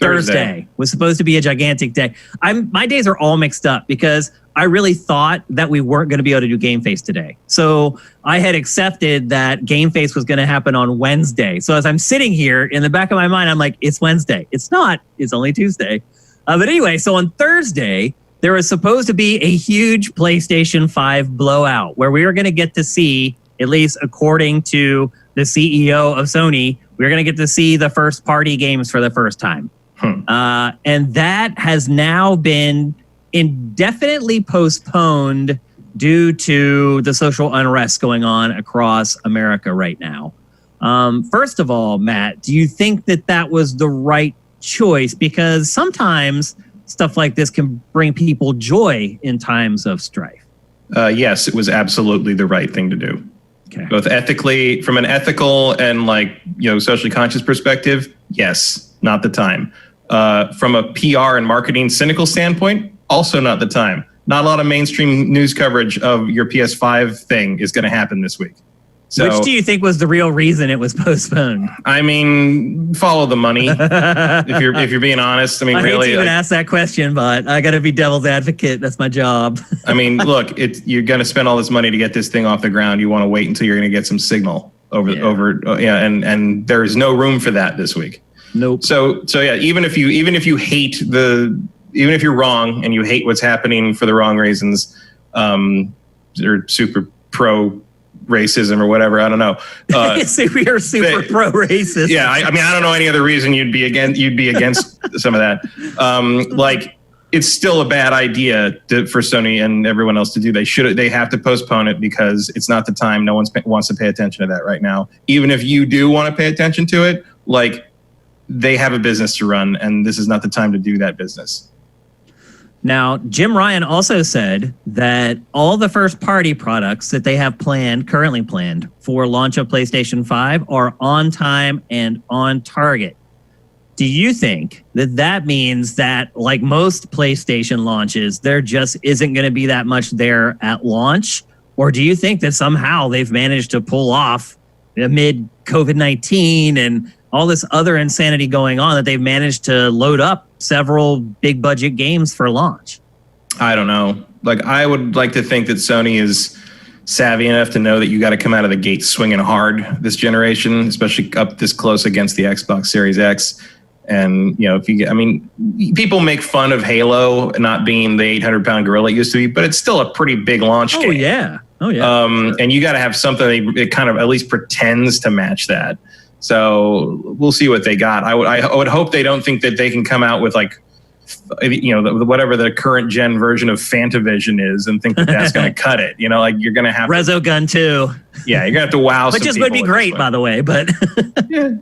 Thursday was supposed to be a gigantic day. My days are all mixed up because I really thought that we weren't going to be able to do GameFace today. So I had accepted that GameFace was going to happen on Wednesday. So as I'm sitting here in the back of my mind, I'm like, it's Wednesday. It's not. It's only Tuesday. But anyway, so on Thursday, there was supposed to be a huge PlayStation 5 blowout where we were going to get to see, at least according to the CEO of Sony, we were going to get to see the first party games for the first time. And that has now been indefinitely postponed due to the social unrest going on across America right now. First of all, Matt, do you think that was the right choice? Because sometimes stuff like this can bring people joy in times of strife. Yes, it was absolutely the right thing to do. Okay. Both ethically, from an ethical and socially conscious perspective, yes, not the time. From a PR and marketing cynical standpoint, also not the time. Not a lot of mainstream news coverage of your PS5 thing is going to happen this week. So, which do you think was the real reason it was postponed? I mean, follow the money. if you're being honest, I mean, I really, hate to even ask that question, but I got to be devil's advocate. That's my job. I mean, look, you're going to spend all this money to get this thing off the ground. You want to wait until you're going to get some signal and there is no room for that this week. Nope. So yeah, even if you're wrong and you hate what's happening for the wrong reasons, or super pro racism or whatever, I don't know. We are super pro racist. Yeah, I mean, I don't know any other reason you'd be against some of that. it's still a bad idea for Sony and everyone else to do. They have to postpone it because it's not the time. No one wants to pay attention to that right now. Even if you do want to pay attention to it, like, they have a business to run, and this is not the time to do that business. Now, Jim Ryan also said that all the first-party products that they have currently planned for launch of PlayStation 5 are on time and on target. Do you think that means that, like most PlayStation launches, there just isn't going to be that much there at launch? Or do you think that somehow they've managed to pull off, amid COVID-19 and all this other insanity going on, that they've managed to load up several big budget games for launch? I don't know. Like, I would like to think that Sony is savvy enough to know that you got to come out of the gate swinging hard this generation, especially up this close against the Xbox Series X. And, you know, people make fun of Halo not being the 800-pound gorilla it used to be, but it's still a pretty big launch game. Oh, yeah. And you got to have something that kind of at least pretends to match that. So we'll see what they got. I would hope they don't think that they can come out with, like, you know, whatever the current gen version of Fantavision is and think that that's going to cut it. You know, like, you're going to have Resogun 2. Yeah, you're going to have to wow some Which is people would be great, by the way, but yeah.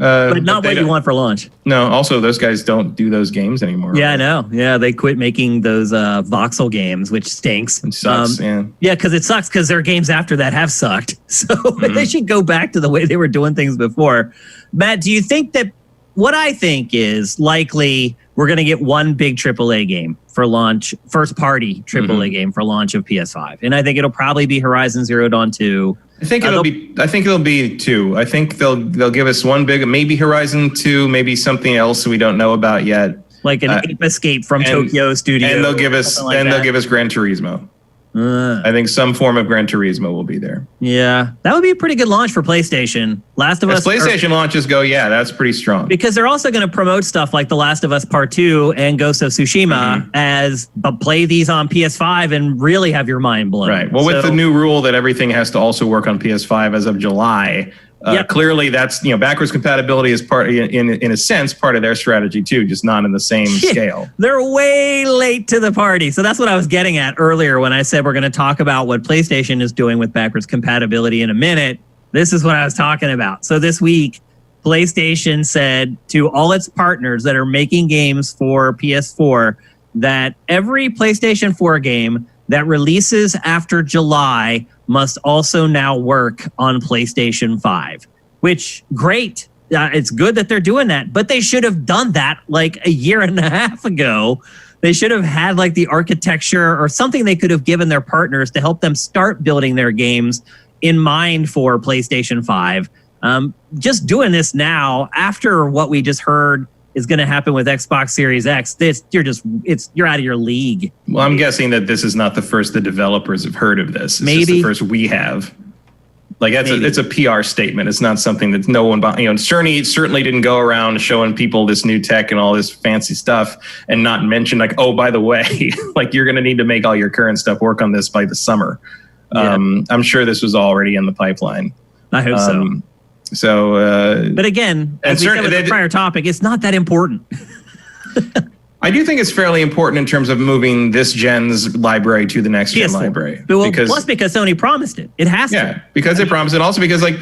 but not what you want for launch. No, also, those guys don't do those games anymore. Yeah, I know. Yeah, they quit making those voxel games, which stinks. It sucks, yeah, because it sucks because their games after that have sucked. So they should go back to the way they were doing things before. Matt, do you think that what I think is likely we're going to get one big AAA game for launch, first party AAA game for launch of PS5. And I think it'll probably be Horizon Zero Dawn 2. I think it'll be two. I think they'll give us one big, maybe Horizon 2, maybe something else we don't know about yet. Like an Ape Escape from Tokyo Studio. And they'll give us they'll give us Gran Turismo. I think some form of Gran Turismo will be there. Yeah, that would be a pretty good launch for PlayStation. Last of Us. PlayStation launches go, yeah, that's pretty strong. Because they're also going to promote stuff like The Last of Us Part 2 and Ghost of Tsushima but play these on PS5 and really have your mind blown. Right. Well, with the new rule that everything has to also work on PS5 as of July, clearly that's, you know, backwards compatibility is part, in a sense, part of their strategy too, just not in the same scale. They're way late to the party. So that's what I was getting at earlier when I said we're going to talk about what PlayStation is doing with backwards compatibility in a minute. This is what I was talking about. So this week, PlayStation said to all its partners that are making games for PS4 that every PlayStation 4 game that releases after July must also now work on PlayStation 5, which great. It's good that they're doing that, but they should have done that like a year and a half ago. They should have had like the architecture or something they could have given their partners to help them start building their games in mind for PlayStation 5. Just doing this now after what we just heard is going to happen with Xbox Series X. You're out of your league. Well, I'm guessing that this is not the first the developers have heard of this. It's Maybe just the first we have. Like it's a PR statement. It's not something that no one, Cerny certainly didn't go around showing people this new tech and all this fancy stuff and not mention like, oh, by the way, like you're going to need to make all your current stuff work on this by the summer. Yeah. I'm sure this was already in the pipeline. I hope so. But again, as we said with the prior topic, it's not that important. I do think it's fairly important in terms of moving this gen's library to the next gen library. Plus because Sony promised it. It has to. Yeah, because they promised it. Also because like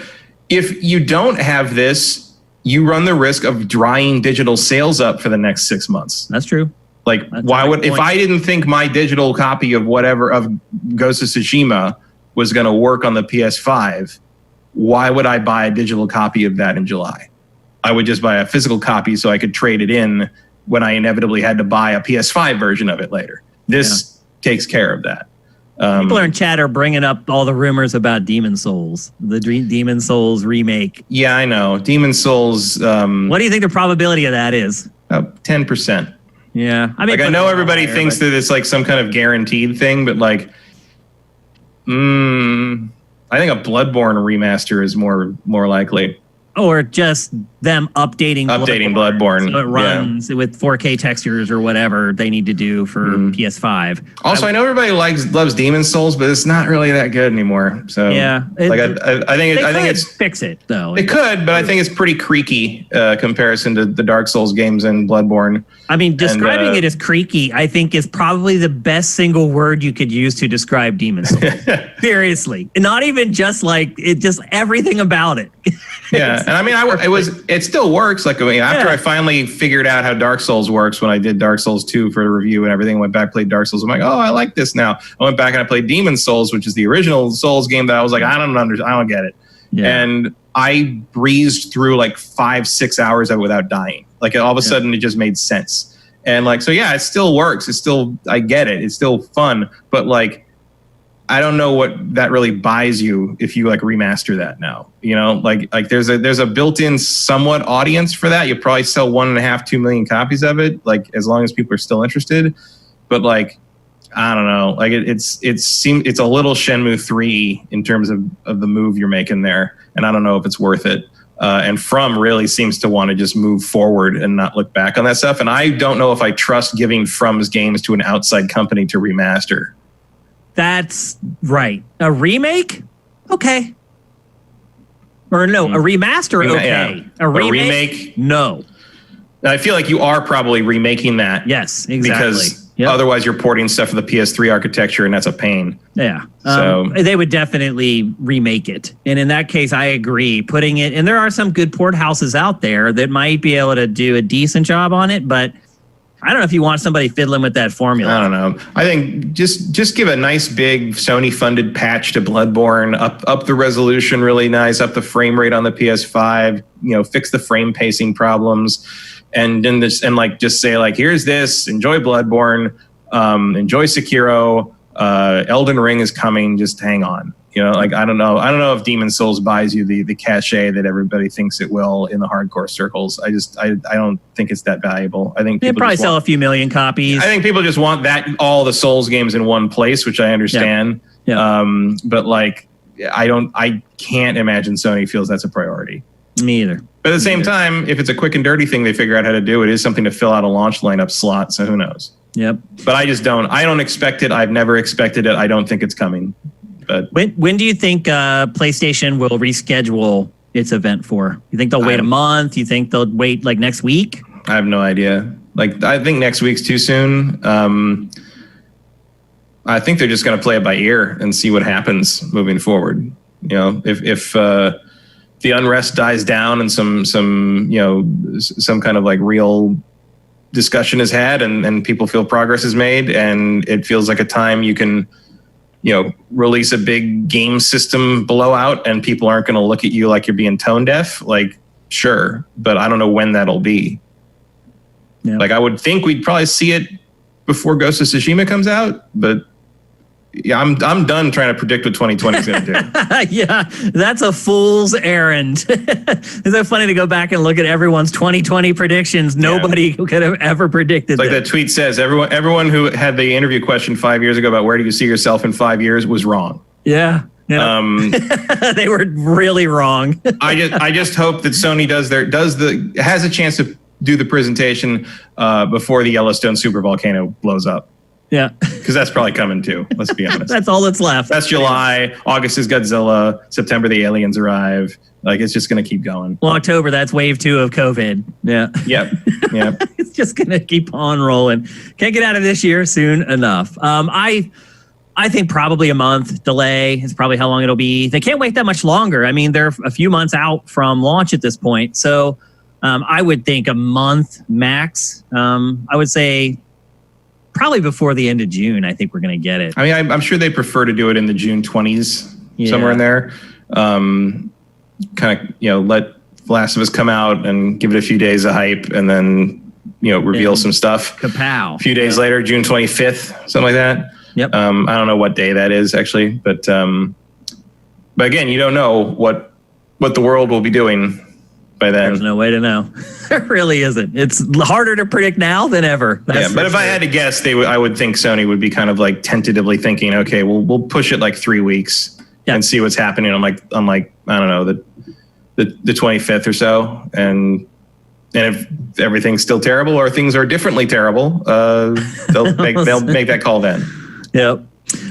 if you don't have this, you run the risk of drying digital sales up for the next 6 months. That's true. Like if I didn't think my digital copy of Ghost of Tsushima was going to work on the PS5, why would I buy a digital copy of that in July? I would just buy a physical copy so I could trade it in when I inevitably had to buy a PS5 version of it later. This takes care of that. People in chat are bringing up all the rumors about Demon Souls, the Demon Souls remake. Yeah, I know. Demon Souls. What do you think the probability of that is? 10%. Yeah. I mean, I know everybody thinks that it's like some kind of guaranteed thing, but like, I think a Bloodborne remaster is more likely. Or just them updating Bloodborne. so it runs with 4K textures or whatever they need to do for PS5. Also, I know everybody loves Demon's Souls, but it's not really that good anymore. So yeah, I think it's fix it though. It could, but I think it's pretty creaky comparison to the Dark Souls games and Bloodborne. I mean, describing it as creaky, I think is probably the best single word you could use to describe Demon's Souls. Seriously, not even just like it, just everything about it. Yeah, and I mean, it still works. Like, I mean, after I finally figured out how Dark Souls works, when I did Dark Souls 2 for the review and everything, went back, played Dark Souls. I'm like, oh, I like this now. I went back and I played Demon's Souls, which is the original Souls game that I was like, I don't get it. Yeah. And I breezed through like 5-6 hours of it without dying. Like all of a sudden, it just made sense. And like, so yeah, it still works. It's still, I get it. It's still fun, but like, I don't know what that really buys you if you like remaster that now. You know, like there's a built-in somewhat audience for that. You probably sell 1.5-2 million copies of it, like as long as people are still interested. But like, I don't know, like it's a little Shenmue 3 in terms of the move you're making there, and I don't know if it's worth it. And From really seems to want to just move forward and not look back on that stuff. And I don't know if I trust giving From's games to an outside company to remaster. That's right. A remake? Okay. Or no, a remaster? Okay. Yeah. A remake? No. I feel like you are probably remaking that. Yes, exactly. Because otherwise you're porting stuff for the PS3 architecture, and that's a pain. Yeah. So they would definitely remake it. And in that case, I agree. Putting it, and there are some good port houses out there that might be able to do a decent job on it, but I don't know if you want somebody fiddling with that formula. I don't know. I think just give a nice big Sony-funded patch to Bloodborne, up the resolution really nice, up the frame rate on the PS5, you know, fix the frame pacing problems, and then just say like, here's this, enjoy Bloodborne, enjoy Sekiro, Elden Ring is coming, just hang on. You know, like I don't know if Demon's Souls buys you the cachet that everybody thinks it will in the hardcore circles. I don't think it's that valuable. I think they probably sell a few million copies. I think people just want all the Souls games in one place, which I understand. Yeah. But like I can't imagine Sony feels that's a priority. Me either. But at the same time, if it's a quick and dirty thing they figure out how to do, it is something to fill out a launch lineup slot. So who knows? Yep. But I don't expect it. I've never expected it. I don't think it's coming. But when do you think PlayStation will reschedule its event for? You think they'll wait a month? You think they'll wait like next week? I have no idea. Like I think next week's too soon. I think they're just going to play it by ear and see what happens moving forward. You know, if the unrest dies down and some kind of like real discussion is had and people feel progress is made and it feels like a time you can, you know, release a big game system blowout and people aren't going to look at you like you're being tone deaf. Like, sure, but I don't know when that'll be. Yeah. Like, I would think we'd probably see it before Ghost of Tsushima comes out, but yeah, I'm done trying to predict what 2020 is going to do. Yeah, that's a fool's errand. Is that funny to go back and look at everyone's 2020 predictions? Nobody could have ever predicted like that tweet says, everyone who had the interview question 5 years ago about where do you see yourself in 5 years was wrong. Yeah. They were really wrong. I just hope that Sony has a chance to do the presentation before the Yellowstone supervolcano blows up. Yeah. Because that's probably coming too, let's be honest. That's all that's left. That's July. August is Godzilla. September, the aliens arrive. Like, it's just going to keep going. Well, October, that's wave 2 of COVID. Yeah. Yep. It's just going to keep on rolling. Can't get out of this year soon enough. I think probably a month delay is probably how long it'll be. They can't wait that much longer. I mean, they're a few months out from launch at this point. So I would think a month max. I would say probably before the end of June, I think we're going to get it. I mean, I'm sure they prefer to do it in the June 20s, somewhere in there. Kind of, you know, let Last of Us come out and give it a few days of hype and then, you know, reveal some stuff. Kapow. A few days later, June 25th, something like that. Yep. I don't know what day that is actually, but again, you don't know what the world will be doing by then. There's no way to know. There really isn't. It's harder to predict now than ever. But if I had to guess, I would think Sony would be kind of like tentatively thinking, okay, we'll push it like 3 weeks and see what's happening on like I don't know, the the 25th or so, and if everything's still terrible or things are differently terrible, they'll make that call then. Yep.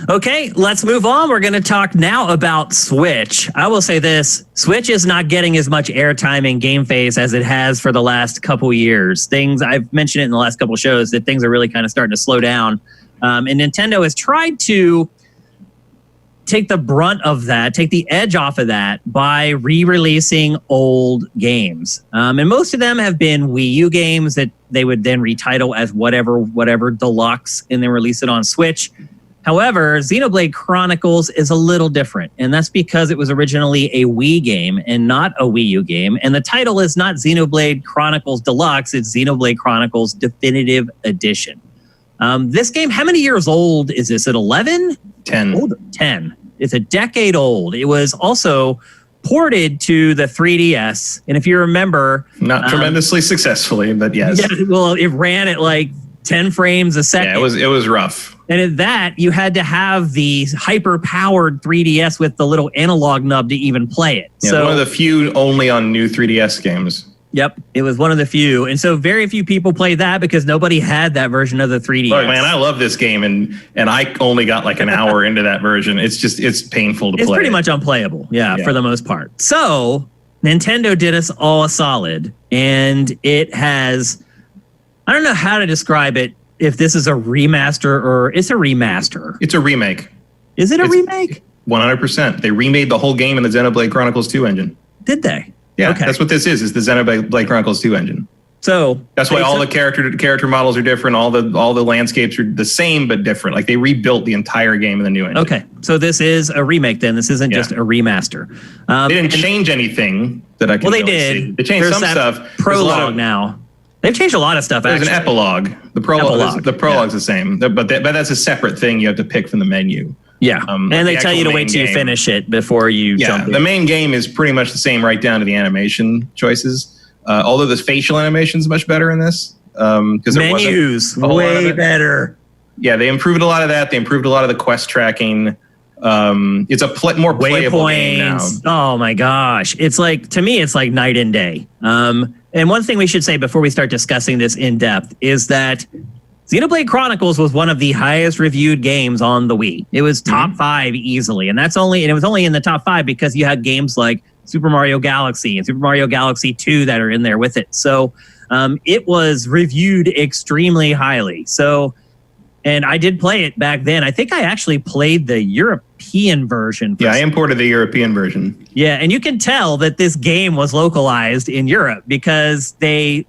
Okay, let's move on. We're going to talk now about Switch. I will say this. Switch is not getting as much airtime in GameFace as it has for the last couple years. I've mentioned it in the last couple shows that things are really kind of starting to slow down. And Nintendo has tried to take the brunt of that, take the edge off of that by re-releasing old games. And most of them have been Wii U games that they would then retitle as whatever deluxe and then release it on Switch. However, Xenoblade Chronicles is a little different, and that's because it was originally a Wii game and not a Wii U game. And the title is not Xenoblade Chronicles Deluxe, it's Xenoblade Chronicles Definitive Edition. This game, how many years old is this? At 11? 10. Old, 10. It's a decade old. It was also ported to the 3DS, and if you remember... Not tremendously successfully, but yes. Yeah, well, it ran at like 10 frames a second. Yeah, it was rough. And at that, you had to have the hyper-powered 3DS with the little analog nub to even play it. Yeah, so, one of the few only on new 3DS games. Yep, it was one of the few. And so very few people played that because nobody had that version of the 3DS. Look, man, I love this game, and I only got like an hour into that version. It's painful to play. It's pretty much unplayable, yeah, for the most part. So Nintendo did us all a solid, and it has... I don't know how to describe it, if this is a remaster or it's a remaster. It's a remake. Is it a remake? 100%. They remade the whole game in the Xenoblade Chronicles 2 engine. Did they? Yeah, okay. That's what this is the Xenoblade Chronicles 2 engine. So that's why all the character models are different. All the landscapes are the same but different. Like they rebuilt the entire game in the new engine. Okay, so this is a remake then. This isn't just a remaster. They didn't change anything that I can. Well, they really did. See. They changed some stuff. Prologue now. They've changed a lot of stuff. There's actually. an epilogue. The prologue's the same, but that's a separate thing you have to pick from the menu. Yeah, and they tell you to wait till you finish it before you jump in. The main game is pretty much the same right down to the animation choices. Although the facial animation is much better in this. Because menus way better. Yeah, they improved a lot of that. They improved a lot of the quest tracking. It's a more playable game now. Oh my gosh. It's like, to me, it's like night and day. And one thing we should say before we start discussing this in depth is that Xenoblade Chronicles was one of the highest reviewed games on the Wii. It was top 5 easily. And it was only in the top 5 because you had games like Super Mario Galaxy and Super Mario Galaxy 2 that are in there with it. So it was reviewed extremely highly. So, and I did play it back then. I think I actually played the European version. Yeah, I imported the European version. Yeah, and you can tell that this game was localized in Europe because the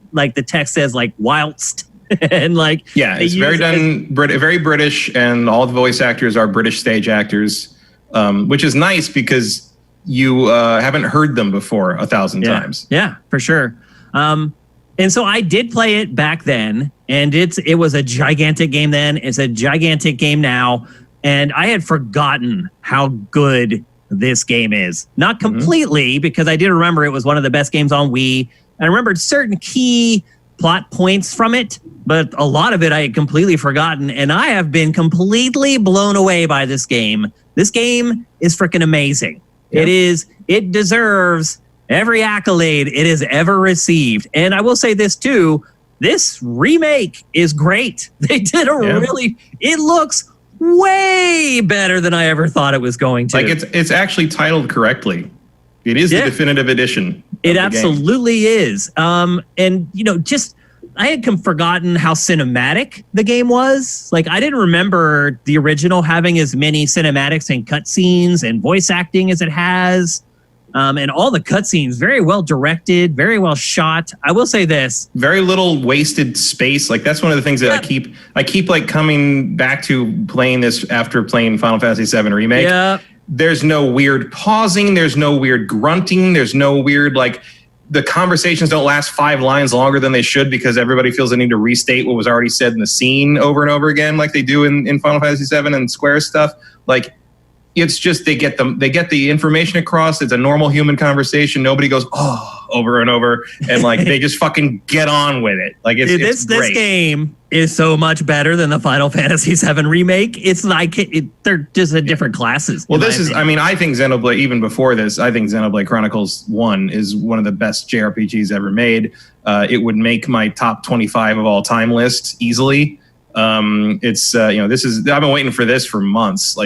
text says like whilst and like it's very British, and all the voice actors are British stage actors, which is nice because you haven't heard them before 1,000 times. Yeah, for sure. And so I did play it back then, and it was a gigantic game then. It's a gigantic game now, and I had forgotten how good this game is. Not completely, because I did remember it was one of the best games on Wii. I remembered certain key plot points from it, but a lot of it I had completely forgotten, and I have been completely blown away by this game. This game is freaking amazing. Yeah. It deserves every accolade it has ever received. And I will say this too, this remake is great. They did it looks way better than I ever thought it was going to. Like it's actually titled correctly. It is the definitive edition. It absolutely is. And I had forgotten how cinematic the game was. Like I didn't remember the original having as many cinematics and cutscenes and voice acting as it has. And all the cutscenes, very well directed, very well shot. I will say this: very little wasted space. Like that's one of the things that I keep like coming back to playing this after playing Final Fantasy VII Remake. Yeah. There's no weird pausing. There's no weird grunting. There's no weird the conversations don't last 5 lines longer than they should because everybody feels the need to restate what was already said in the scene over and over again, like they do in Final Fantasy VII and Square stuff. Like. It's just they get the information across. It's a normal human conversation. Nobody goes, oh, over and over, and like they just fucking get on with it. Like it's this great. game is so much better than the Final Fantasy VII remake. It's like they're just different classes. Well, this is, I mean, I think Xenoblade, even before this, I think Xenoblade Chronicles 1 is one of the best JRPGs ever made. It would make my top 25 of all time list easily. It's this is, I've been waiting for this for months.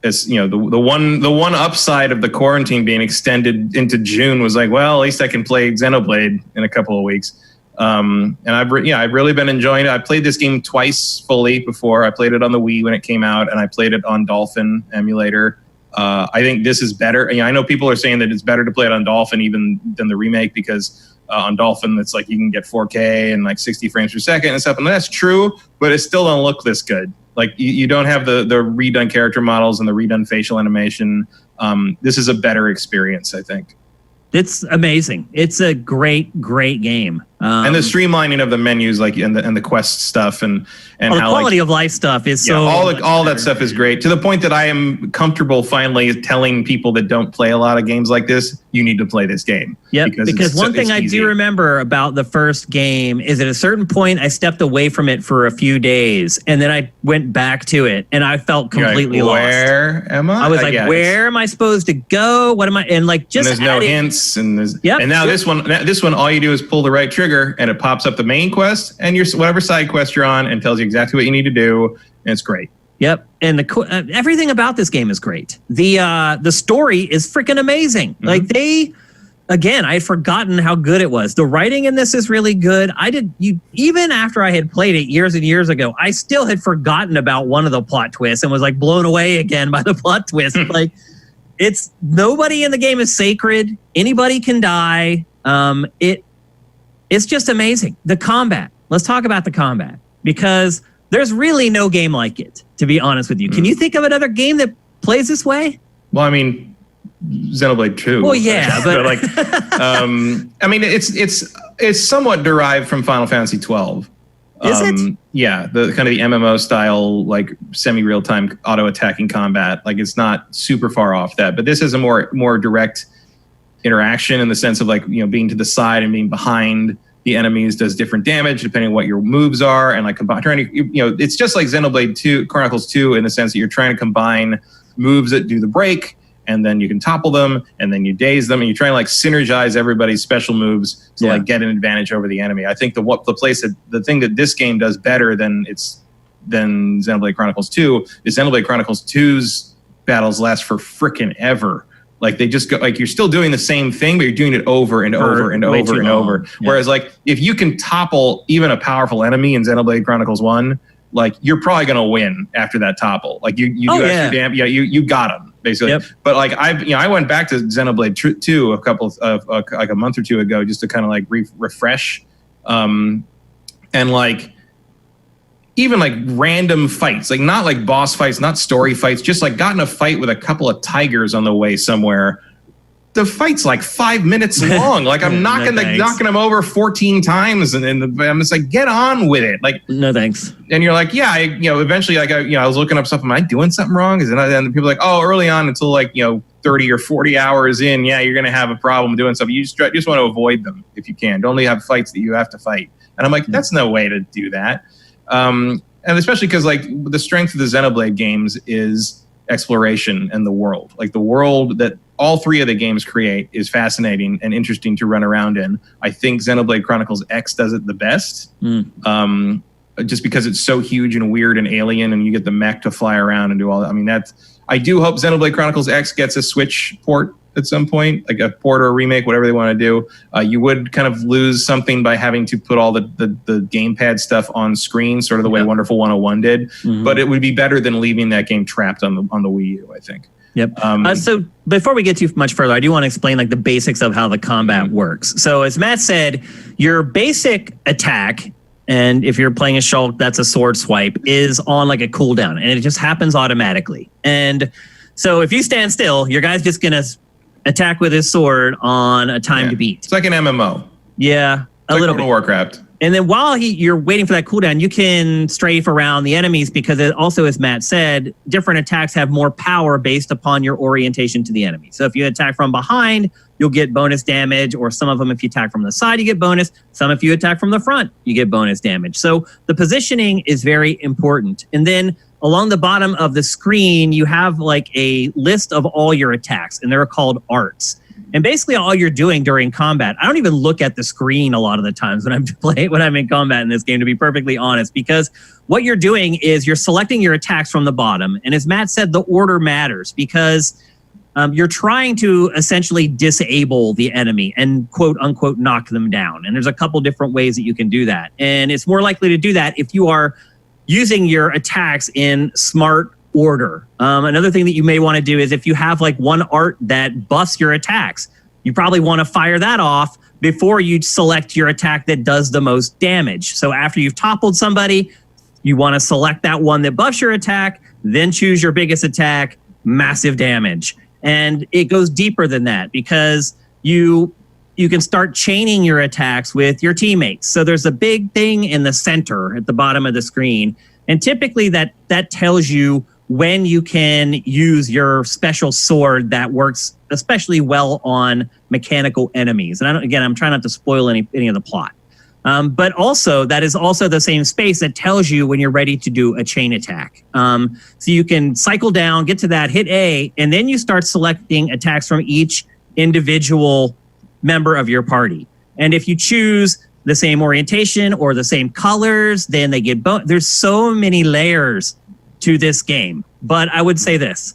It's, the one upside of the quarantine being extended into June was like, well, at least I can play Xenoblade in a couple of weeks. And I've really been enjoying it. I played this game twice fully before. I played it on the Wii when it came out, and I played it on Dolphin emulator. I think this is better. I know people are saying that it's better to play it on Dolphin even than the remake, because on Dolphin it's like you can get 4K and like 60 frames per second and stuff, and that's true, but it still don't look this good. Like you don't have the redone character models and the redone facial animation. This is a better experience, I think. It's amazing. It's a great game. And the streamlining of the menus, like and the quest stuff, and the how quality of life stuff is so all that stuff is great, to the point that I am comfortable finally telling people that don't play a lot of games like this, you need to play this game. Yep. Because one thing I do remember about the first game is at a certain point I stepped away from it for a few days, and then I went back to it, and I felt completely lost. Where am I? I was like, where am I supposed to go? What am I? And like just and there's no hints, and there's and now this one all you do is pull the right trigger, and it pops up the main quest and your whatever side quest you're on and tells you exactly what you need to do, and it's great. Yep, and everything about this game is great. The story is freaking amazing. Mm-hmm. Like I had forgotten how good it was. The writing in this is really good. Even after I had played it years and years ago, I still had forgotten about one of the plot twists and was like blown away again by the plot twist. Like, it's nobody in the game is sacred. Anybody can die. It's just amazing. The combat. Let's talk about the combat, because there's really no game like it, to be honest with you. Can you think of another game that plays this way? Well, I mean, Xenoblade 2. Well, yeah, but like, I mean, it's somewhat derived from Final Fantasy 12. Is it? Yeah, the kind of the MMO style, like semi-real time auto attacking combat. Like, it's not super far off that, but this is a more direct interaction in the sense of like, being to the side and being behind the enemies does different damage depending on what your moves are, and like trying to, it's just like Xenoblade 2 Chronicles 2 in the sense that you're trying to combine moves that do the break, and then you can topple them, and then you daze them, and you try and like synergize everybody's special moves to like get an advantage over the enemy. I think the thing that this game does better than Xenoblade Chronicles 2 is Xenoblade Chronicles 2's battles last for frickin' ever. Like, they just go, like, you're still doing the same thing, but you're doing it over and over and over and over. Yeah. Whereas, like, if you can topple even a powerful enemy in Xenoblade Chronicles 1, like, you're probably going to win after that topple. Like, you do extra damage. Yeah, you got him, basically. Yep. But, like, I went back to Xenoblade 2 like a month or two ago just to kind of, like, refresh. And, like, even like random fights, like not like boss fights, not story fights, just like got in a fight with a couple of tigers on the way somewhere. The fight's like 5 minutes long. Like, I'm knocking them over 14 times, and I'm just like, get on with it. Like, no thanks. And you're like, yeah, eventually, like, I was looking up stuff. Am I doing something wrong? And people are like, oh, early on until like 30 or 40 hours in, yeah, you're gonna have a problem doing something. You just want to avoid them if you can. Don't only have fights that you have to fight. And I'm like, that's no way to do that. And especially because like the strength of the Xenoblade games is exploration and the world. Like, the world that all three of the games create is fascinating and interesting to run around in. I think Xenoblade Chronicles X does it the best, just because it's so huge and weird and alien, and you get the mech to fly around and do all that. I mean, I do hope Xenoblade Chronicles X gets a Switch port at some point, like a port or a remake, whatever they want to do. You would kind of lose something by having to put all the gamepad stuff on screen, sort of the way Wonderful 101 did. Mm-hmm. But it would be better than leaving that game trapped on the Wii U, I think. Yep. So before we get too much further, I do want to explain like the basics of how the combat works. So as Matt said, your basic attack, and if you're playing a Shulk, that's a sword swipe, is on like a cooldown, and it just happens automatically. And so if you stand still, your guy's just gonna attack with his sword on a time to beat. It's like an MMO. Yeah, a little bit. Warcraft. And then while you're waiting for that cooldown, you can strafe around the enemies because it also, as Matt said, different attacks have more power based upon your orientation to the enemy. So if you attack from behind, you'll get bonus damage, or some of them, if you attack from the side, you get bonus. Some, if you attack from the front, you get bonus damage. So the positioning is very important. And then along the bottom of the screen, you have like a list of all your attacks, and they're called arts. And basically all you're doing during combat, I don't even look at the screen a lot of the times when I'm in combat in this game, to be perfectly honest, because what you're doing is you're selecting your attacks from the bottom. And as Matt said, the order matters because you're trying to essentially disable the enemy and quote unquote knock them down. And there's a couple different ways that you can do that. And it's more likely to do that if you are using your attacks in smart order. Another thing that you may want to do is if you have like one art that buffs your attacks, you probably want to fire that off before you select your attack that does the most damage. So after you've toppled somebody, you want to select that one that buffs your attack, then choose your biggest attack, massive damage. And it goes deeper than that because you can start chaining your attacks with your teammates. So there's a big thing in the center at the bottom of the screen. And typically that tells you when you can use your special sword that works especially well on mechanical enemies. And I'm trying not to spoil any of the plot. But also, that is also the same space that tells you when you're ready to do a chain attack. So you can cycle down, get to that, hit A, and then you start selecting attacks from each individual member of your party. And if you choose the same orientation or the same colors, then they get there's so many layers to this game. But I would say this.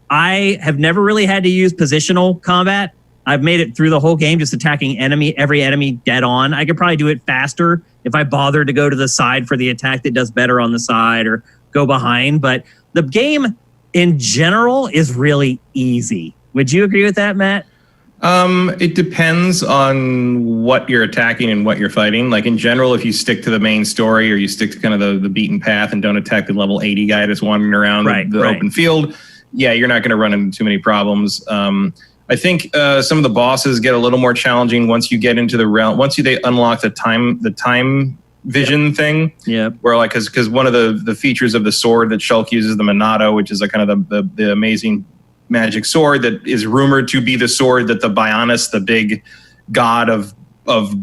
I have never really had to use positional combat. I've made it through the whole game just attacking every enemy dead on. I could probably do it faster if I bothered to go to the side for the attack that does better on the side or go behind. But the game in general is really easy. Would you agree with that, Matt? It depends on what you're attacking and what you're fighting. Like in general, if you stick to the main story or you stick to kind of the beaten path and don't attack the level 80 guy that's wandering around the open field, yeah, you're not going to run into too many problems. I think some of the bosses get a little more challenging once you get into the realm. Once they unlock the time vision thing. Yeah. Where like because one of the features of the sword that Shulk uses, the Minato, which is a kind of the amazing magic sword that is rumored to be the sword that the Bionis, the big god of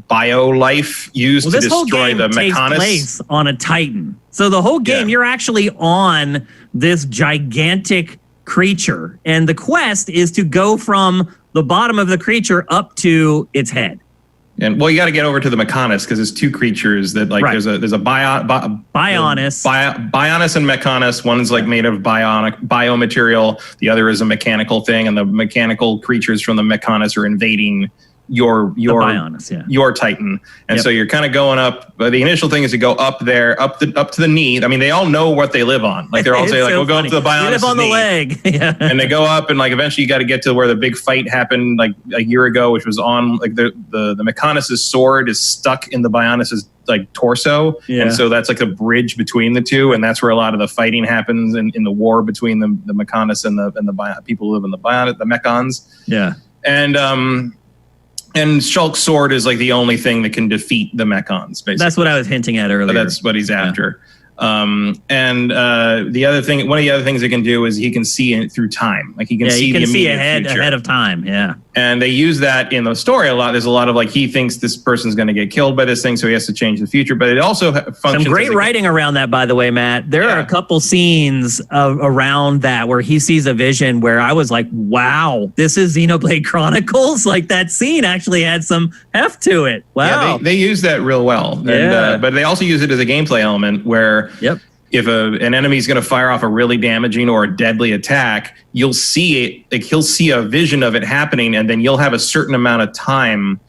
bio life, used to destroy the Mechonis. Takes place on a Titan. So the whole game, you're actually on this gigantic creature, and the quest is to go from the bottom of the creature up to its head. And well, you got to get over to the Mechonis because there's two creatures that like there's a Bionis and Mechonis. One's like made of biomaterial. The other is a mechanical thing, and the mechanical creatures from the Mechonis are invading your Bionis, your Titan. And so you're kind of going up. The initial thing is to go up there, up to the knee. I mean, they all know what they live on. Like they're all saying, like, we'll go up to the Bionis. Live on the leg. And they go up, and like eventually you got to get to where the big fight happened like a year ago, which was on like the Mechonis' sword is stuck in the Bionis' like torso. Yeah. And so that's like a bridge between the two, and that's where a lot of the fighting happens in the war between the Mechonis and the people who live in the Bionis, the Mechons. Yeah. And Shulk's sword is like the only thing that can defeat the Mechons, basically. That's what I was hinting at earlier. But that's what he's after. The other thing, one of the other things he can do is he can see it through time. Like he can see the immediate future. Ahead of time. Yeah. And they use that in the story a lot. There's a lot of like, he thinks this person's going to get killed by this thing, so he has to change the future. But it also functions. Some great writing around that, by the way, Matt. There are a couple scenes around that where he sees a vision where I was like, wow, this is Xenoblade Chronicles. Like that scene actually had some heft to it. Wow. Yeah, they use that real well. And, but they also use it as a gameplay element where if an enemy is going to fire off a really damaging or a deadly attack, you'll see it, like he'll see a vision of it happening, and then you'll have a certain amount of time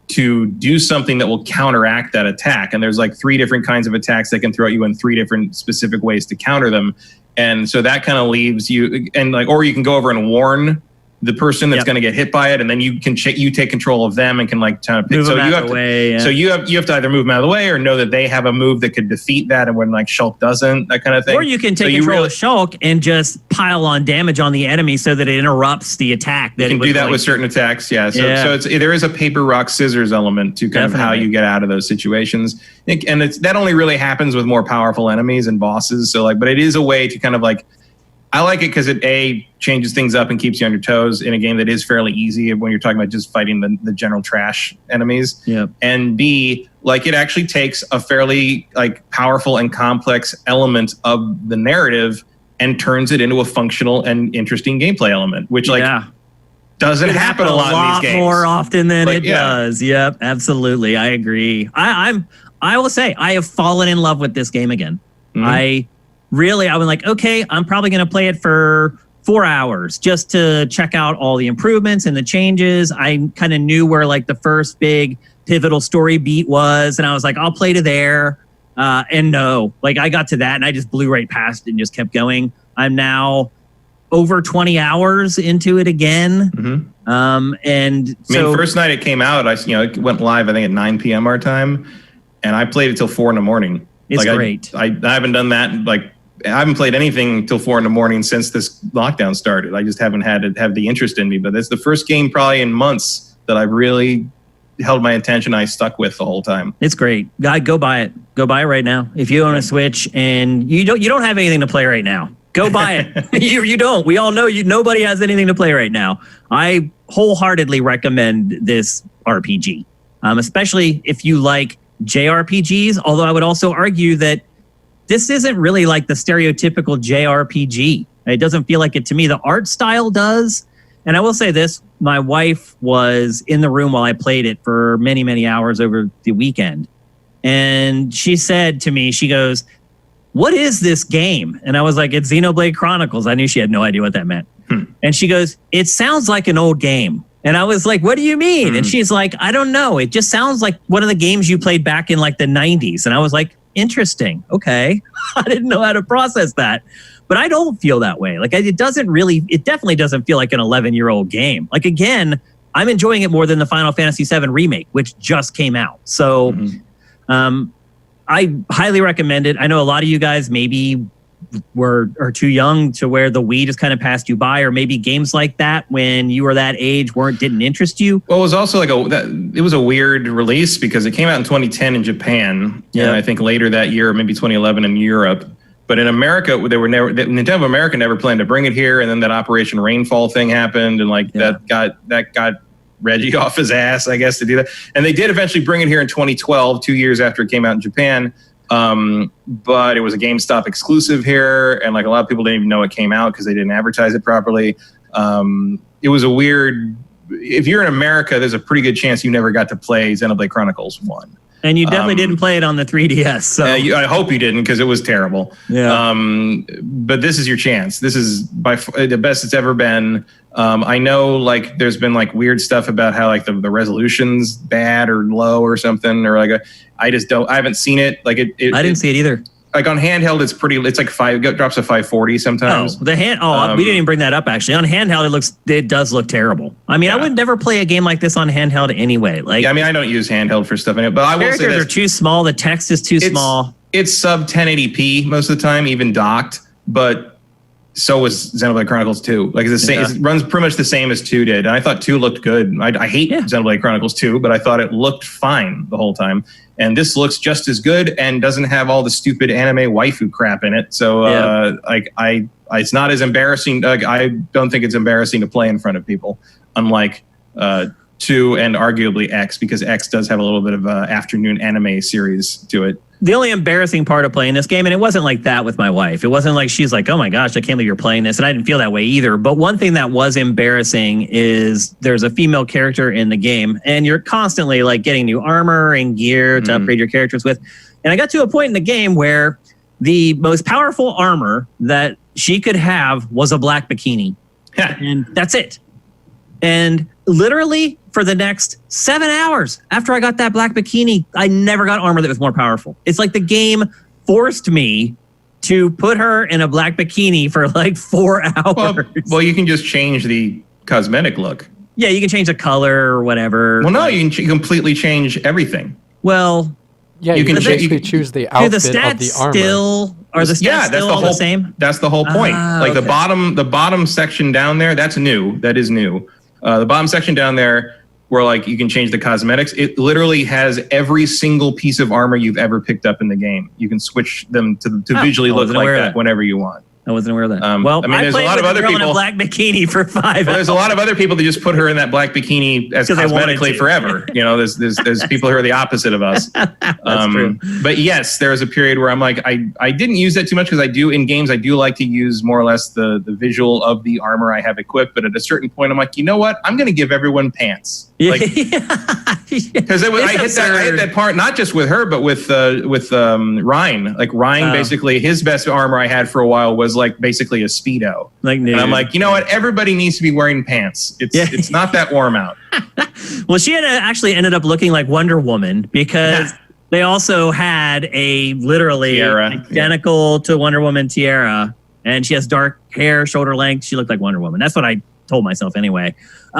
to do something that will counteract that attack. And there's like 3 different kinds of attacks that can throw at you in 3 different specific ways to counter them. And so that kind of leaves you, and like, or you can go over and warn the person that's going to get hit by it, and then you can you take control of them and can like kind of pick. Move So them you out have of to, the way, yeah. so you have to either move them out of the way or know that they have a move that could defeat that, and when like Shulk doesn't, that kind of thing. Or you can So take control of Shulk and just pile on damage on the enemy so that it interrupts the attack. You can do that with certain attacks, yeah. So there is a paper, rock, scissors element to kind of how you get out of those situations, and that only really happens with more powerful enemies and bosses. So like, but it is a way to kind of like. I like it because it changes things up and keeps you on your toes in a game that is fairly easy when you're talking about just fighting the general trash enemies. Yep. And B, like it actually takes a fairly like powerful and complex element of the narrative and turns it into a functional and interesting gameplay element, which doesn't happen a lot in these games. More often than it does. Yep, absolutely. I agree. I will say I have fallen in love with this game again. Mm-hmm. I was like, okay, I'm probably going to play it for 4 hours just to check out all the improvements and the changes. I kind of knew where like the first big pivotal story beat was, and I was like, I'll play to there. And no, like I got to that and I just blew right past it and just kept going. I'm now over 20 hours into it again. Mm-hmm. And so first night it came out, it went live, I think at 9 p.m. our time, and I played it till 4 a.m. It's great. I haven't done that I haven't played anything till 4 a.m. since this lockdown started. I just haven't had it have the interest in me. But it's the first game probably in months that I've really held my attention. I stuck with the whole time. It's great. Go buy it. Go buy it right now. If you own a Switch and you don't have anything to play right now, go buy it. you don't. We all know nobody has anything to play right now. I wholeheartedly recommend this RPG, especially if you like JRPGs. Although I would also argue that this isn't really like the stereotypical JRPG. It doesn't feel like it to me. The art style does. And I will say this, my wife was in the room while I played it for many, many hours over the weekend. And she said to me, she goes, "What is this game?" And I was like, "It's Xenoblade Chronicles." I knew she had no idea what that meant. And she goes, "It sounds like an old game." And I was like, "What do you mean?" And she's like, "I don't know. It just sounds like one of the games you played back in like the 90s. And I was like, interesting. Okay. I didn't know how to process that. But I don't feel that way. Like it definitely doesn't feel like an 11-year-old game. Like again, I'm enjoying it more than the Final Fantasy VII Remake, which just came out. So I highly recommend it. I know a lot of you guys maybe are too young to where the Wii just kind of passed you by, or maybe games like that when you were that age didn't interest you. Well, it was also it was a weird release because it came out in 2010 in Japan, and I think later that year, maybe 2011 in Europe. But in America, Nintendo of America never planned to bring it here, and then that Operation Rainfall thing happened, and that got Reggie off his ass, I guess, to do that. And they did eventually bring it here in 2012, 2 years after it came out in Japan. But it was a GameStop exclusive here, and like a lot of people didn't even know it came out because they didn't advertise it properly. It was a weird. If you're in America, there's a pretty good chance you never got to play Xenoblade Chronicles 1. And you definitely didn't play it on the 3DS. So I hope you didn't, because it was terrible. Yeah. But this is your chance. This is by the best it's ever been. I know like there's been like weird stuff about how like the resolution's bad or low or something, or like I haven't seen it. Like I didn't see it either. Like on handheld, it's it drops to 540 sometimes. We didn't even bring that up actually. On handheld, it does look terrible. I mean, I would never play a game like this on handheld anyway. Like, I don't use handheld for stuff in it, but I will say characters are too small. The text is too small. It's sub 1080p most of the time, even docked. But so was Xenoblade Chronicles 2. Like it's the same. It runs pretty much the same as 2 did, and I thought 2 looked good. I hate Xenoblade Chronicles 2, but I thought it looked fine the whole time. And this looks just as good and doesn't have all the stupid anime waifu crap in it. So it's not as embarrassing. I don't think it's embarrassing to play in front of people, unlike 2 and arguably X, because X does have a little bit of an afternoon anime series to it. The only embarrassing part of playing this game, and it wasn't like that with my wife. It wasn't like she's like, "Oh my gosh, I can't believe you're playing this." And I didn't feel that way either. But one thing that was embarrassing is there's a female character in the game, and you're constantly like getting new armor and gear to upgrade your characters with. And I got to a point in the game where the most powerful armor that she could have was a black bikini. And that's it. And literally for the next 7 hours after I got that black bikini, I never got armor that was more powerful. It's like the game forced me to put her in a black bikini for like 4 hours. Well, you can just change the cosmetic look. Yeah, you can change the color or whatever. Well, no, you can completely change everything. Well, Yeah, you can basically choose the outfit of the armor. Are the stats still all the same? That's the whole point. Like the bottom section down there, that's new. That is new. The bottom section down there, where like you can change the cosmetics, it literally has every single piece of armor you've ever picked up in the game. You can switch them to visually look like that whenever you want. I wasn't aware of that. Well, I mean, there's a lot of other people in a black bikini for 5 hours. There's a lot of other people that just put her in that black bikini as cosmetically forever. You know, there's people who are the opposite of us. That's true. But yes, there was a period where I'm like, I didn't use that too much because I do in games. I do like to use more or less the visual of the armor I have equipped. But at a certain point, I'm like, you know what? I'm going to give everyone pants. Like, because I hit that part not just with her, but with Ryan. Like Ryan, basically, his best armor I had for a while was like basically a Speedo. And I'm like, you know what? Everybody needs to be wearing pants. It's not that warm out. Well, she had actually ended up looking like Wonder Woman because they also had a literally tiara, identical to Wonder Woman tiara, and she has dark hair, shoulder length. She looked like Wonder Woman. That's what I told myself anyway.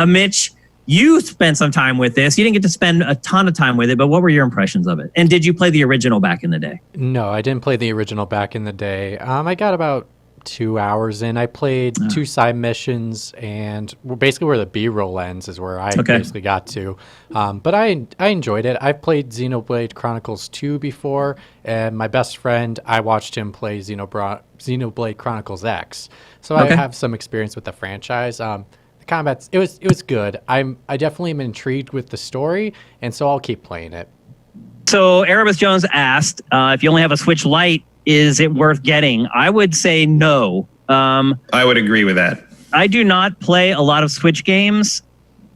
Mitch, you spent some time with this. You didn't get to spend a ton of time with it, but what were your impressions of it? And did you play the original back in the day? No, I didn't play the original back in the day. I got about 2 hours in. I played 2 side missions, and basically where the B-roll ends is where I basically got to. But I enjoyed it. I've played Xenoblade Chronicles 2 before, and my best friend, I watched him play Xenoblade Chronicles X. So I have some experience with the franchise. The combat, it was good. I definitely am intrigued with the story, and so I'll keep playing it. So Erebus Jones asked, if you only have a Switch Lite, is it worth getting? I would say no. I would agree with that. I do not play a lot of Switch games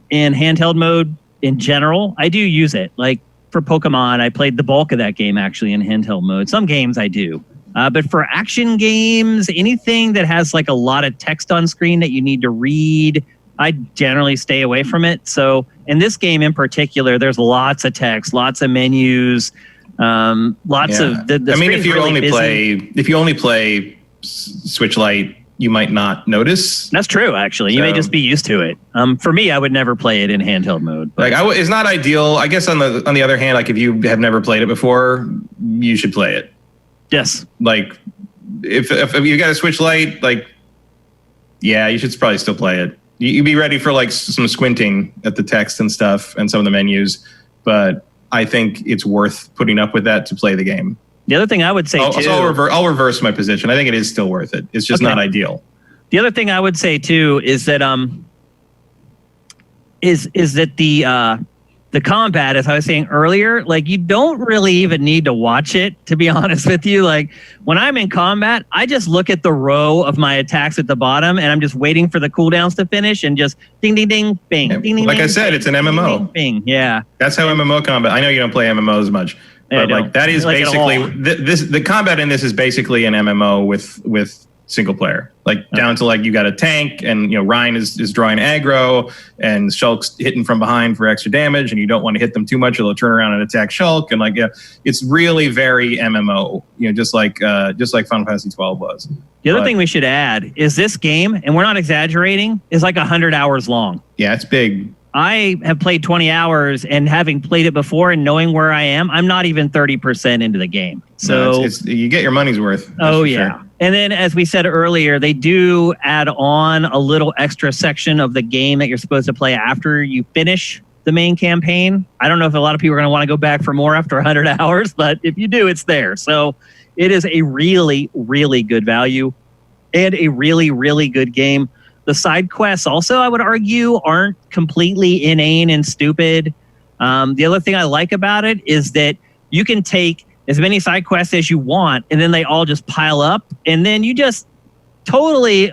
in handheld mode in general. I do use it. Like for Pokemon, I played the bulk of that game actually in handheld mode. Some games I do. But for action games, anything that has like a lot of text on screen that you need to read, I generally stay away from it. So in this game in particular, there's lots of text, lots of menus, lots of the I mean, if you only play Switch Lite, you might not notice. That's true, actually. You may just be used to it. For me, I would never play it in handheld mode. But. Like, it's not ideal. I guess on the other hand, like if you have never played it before, you should play it. Yes. Like if you got a Switch Lite, like you should probably still play it. You'd be ready for like some squinting at the text and stuff and some of the menus, but I think it's worth putting up with that to play the game. The other thing I would say too... I'll reverse my position. I think it is still worth it. It's just not ideal. The other thing I would say too is that the combat, as I was saying earlier, like you don't really even need to watch it, to be honest with you. Like when I'm in combat, I just look at the row of my attacks at the bottom and I'm just waiting for the cooldowns to finish and just ding, ding, ding, bing, ding, ding, like ding, I said, bing, it's an MMO. Ding, bing, yeah. That's how MMO combat. I know you don't play MMOs much, but like that is basically the combat in this is basically an MMO with single player, like down to like you got a tank and Ryan is drawing aggro and Shulk's hitting from behind for extra damage and you don't want to hit them too much or they'll turn around and attack Shulk, and it's really very MMO, just like Final Fantasy 12 was. The other thing we should add is this game, and we're not exaggerating, is like 100 hours long. Yeah, it's big. I have played 20 hours, and having played it before and knowing where I am, I'm not even 30% into the game. So you get your money's worth. Oh, yeah. Sure. And then, as we said earlier, they do add on a little extra section of the game that you're supposed to play after you finish the main campaign. I don't know if a lot of people are going to want to go back for more after 100 hours, but if you do, it's there. So it is a really, really good value and a really, really good game. The side quests also, I would argue, aren't completely inane and stupid. The other thing I like about it is that you can take as many side quests as you want, and then they all just pile up, and then you just totally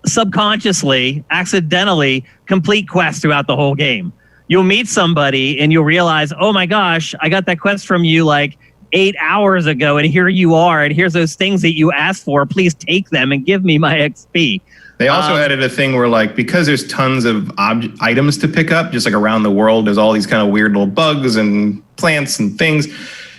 subconsciously, accidentally complete quests throughout the whole game. You'll meet somebody, and you'll realize, oh my gosh, I got that quest from you like 8 hours ago, and here you are, and here's those things that you asked for. Please take them and give me my XP. They also added a thing where, like, because there's tons of items to pick up, just like around the world, there's all these kind of weird little bugs and plants and things.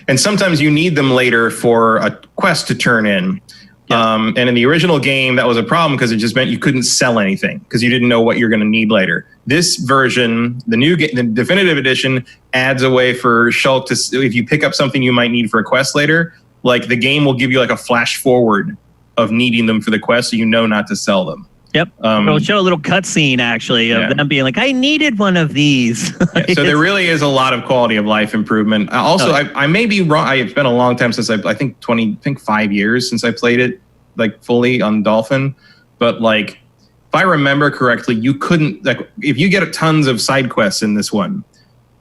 And sometimes you need them later for a quest to turn in. And in the original game, that was a problem because it just meant you couldn't sell anything because you didn't know what you're going to need later. This version, the definitive edition, adds a way for Shulk to, if you pick up something you might need for a quest later, like the game will give you like a flash forward of needing them for the quest, so you know not to sell them. Yep. It'll show a little cutscene actually of them being like, "I needed one of these." So there really is a lot of quality of life improvement. I may be wrong. It's been a long time since I think 5 years since I played it like fully on Dolphin. But like, if I remember correctly, you couldn't, like, if you get tons of side quests in this one,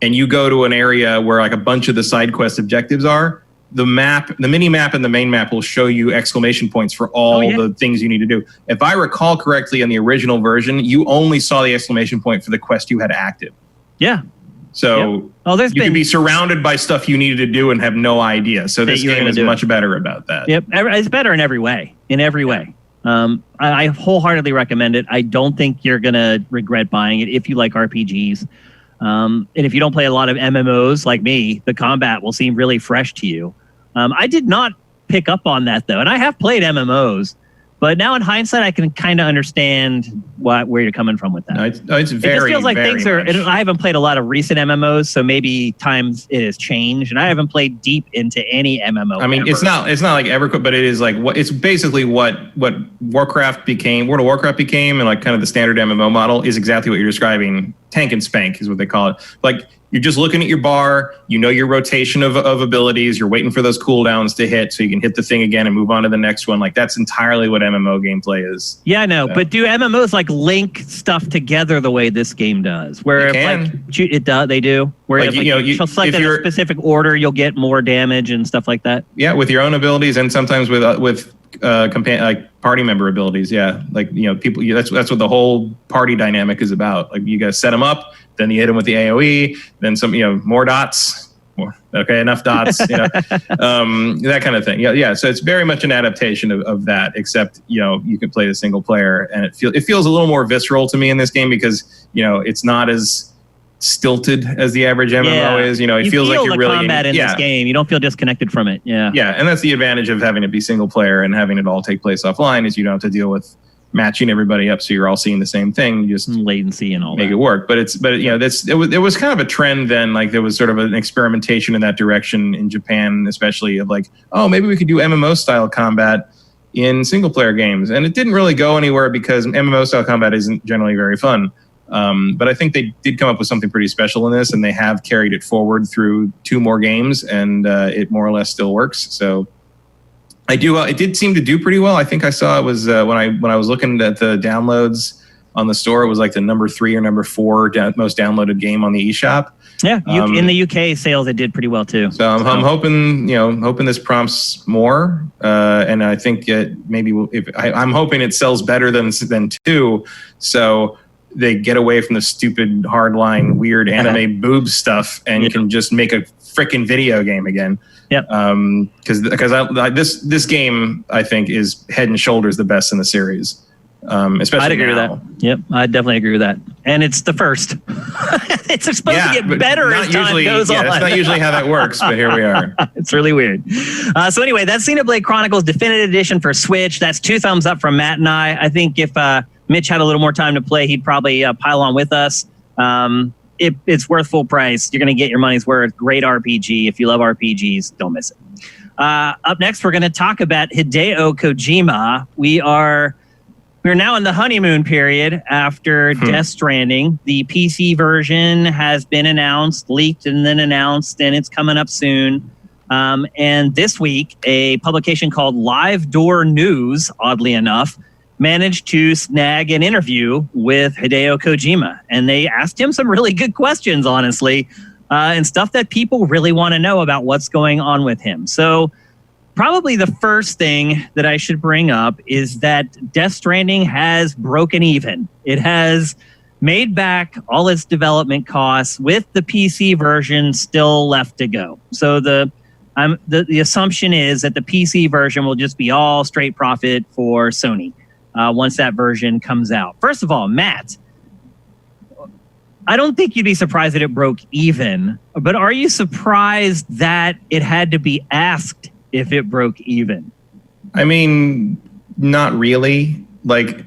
and you go to an area where like a bunch of the side quest objectives are, the mini map and the main map will show you exclamation points for all the things you need to do. If I recall correctly, in the original version, you only saw the exclamation point for the quest you had active. Yeah. So you could be surrounded by stuff you needed to do and have no idea. So this game is much better about that. Yep. It's better in every way. I wholeheartedly recommend it. I don't think you're going to regret buying it if you like RPGs. And if you don't play a lot of MMOs like me, the combat will seem really fresh to you. I did not pick up on that, though. And I have played MMOs. But now in hindsight, I can kind of understand where you're coming from with that. No, it's very, it just feels like things are... much. I haven't played a lot of recent MMOs, so maybe times it has changed. And I haven't played deep into any MMO. I mean, ever. it's not like EverQuest, but it is like it's basically what Warcraft became, World of Warcraft became, and like kind of the standard MMO model is exactly what you're describing. Tank and spank is what they call it. Like, you're just looking at your bar, you know your rotation of abilities, you're waiting for those cooldowns to hit so you can hit the thing again and move on to the next one. Like, that's entirely what MMO gameplay is. Yeah, I know. So. But do MMOs like link stuff together the way this game does? Where they do. Where like, you select in a specific order, you'll get more damage and stuff like that. Yeah, with your own abilities and sometimes with party member abilities. Yeah, like, people. That's what the whole party dynamic is about. Like, you guys set them up. Then you hit them with the AoE, then some, more dots. Enough dots, that kind of thing. Yeah. So it's very much an adaptation of that, except, you can play the single player, and it feels a little more visceral to me in this game because, it's not as stilted as the average MMO is. It feels like you're really combat in this game. You don't feel disconnected from it. Yeah. Yeah, and that's the advantage of having it be single player and having it all take place offline, is you don't have to deal with matching everybody up so you're all seeing the same thing. You just latency and all make that. it work. But it was kind of a trend then. Like, there was sort of an experimentation in that direction in Japan, especially, of like, oh, maybe we could do MMO style combat in single player games. And it didn't really go anywhere because MMO style combat isn't generally very fun. But I think they did come up with something pretty special in this, and they have carried it forward through 2 more games, and it more or less still works. So it did seem to do pretty well. I think I saw it was when I was looking at the downloads on the store, it was like the number 3 or number 4 most downloaded game on the eShop. Yeah, in the UK sales, it did pretty well too. So I'm hoping this prompts more, and I think I'm hoping it sells better than 2. So they get away from the stupid hardline weird anime boob stuff and can just make a freaking video game again. Yep. Because this game, I think, is head and shoulders the best in the series. Especially I'd agree now. with that. Yep, I definitely agree with that. And it's the first. It's supposed to get better as time goes on. That's not usually how that works, but here we are. It's really weird. So anyway, that's Xenoblade Chronicles Definitive Edition for Switch. That's 2 thumbs up from Matt and I. I think if Mitch had a little more time to play, he'd probably pile on with us. It's worth full price. You're going to get your money's worth. Great RPG. If you love RPGs, don't miss it. Up next, we're going to talk about Hideo Kojima. We're now in the honeymoon period after Death Stranding. The PC version has been announced, leaked, and then announced, and it's coming up soon. And this week, a publication called Live Door News, oddly enough, managed to snag an interview with Hideo Kojima. And they asked him some really good questions, honestly, and stuff that people really want to know about what's going on with him. So probably the first thing that I should bring up is that Death Stranding has broken even. It has made back all its development costs with the PC version still left to go. So the assumption is that the PC version will just be all straight profit for Sony once that version comes out. First of all, Matt, I don't think you'd be surprised that it broke even, but are you surprised that it had to be asked if it broke even? I mean, not really. Like,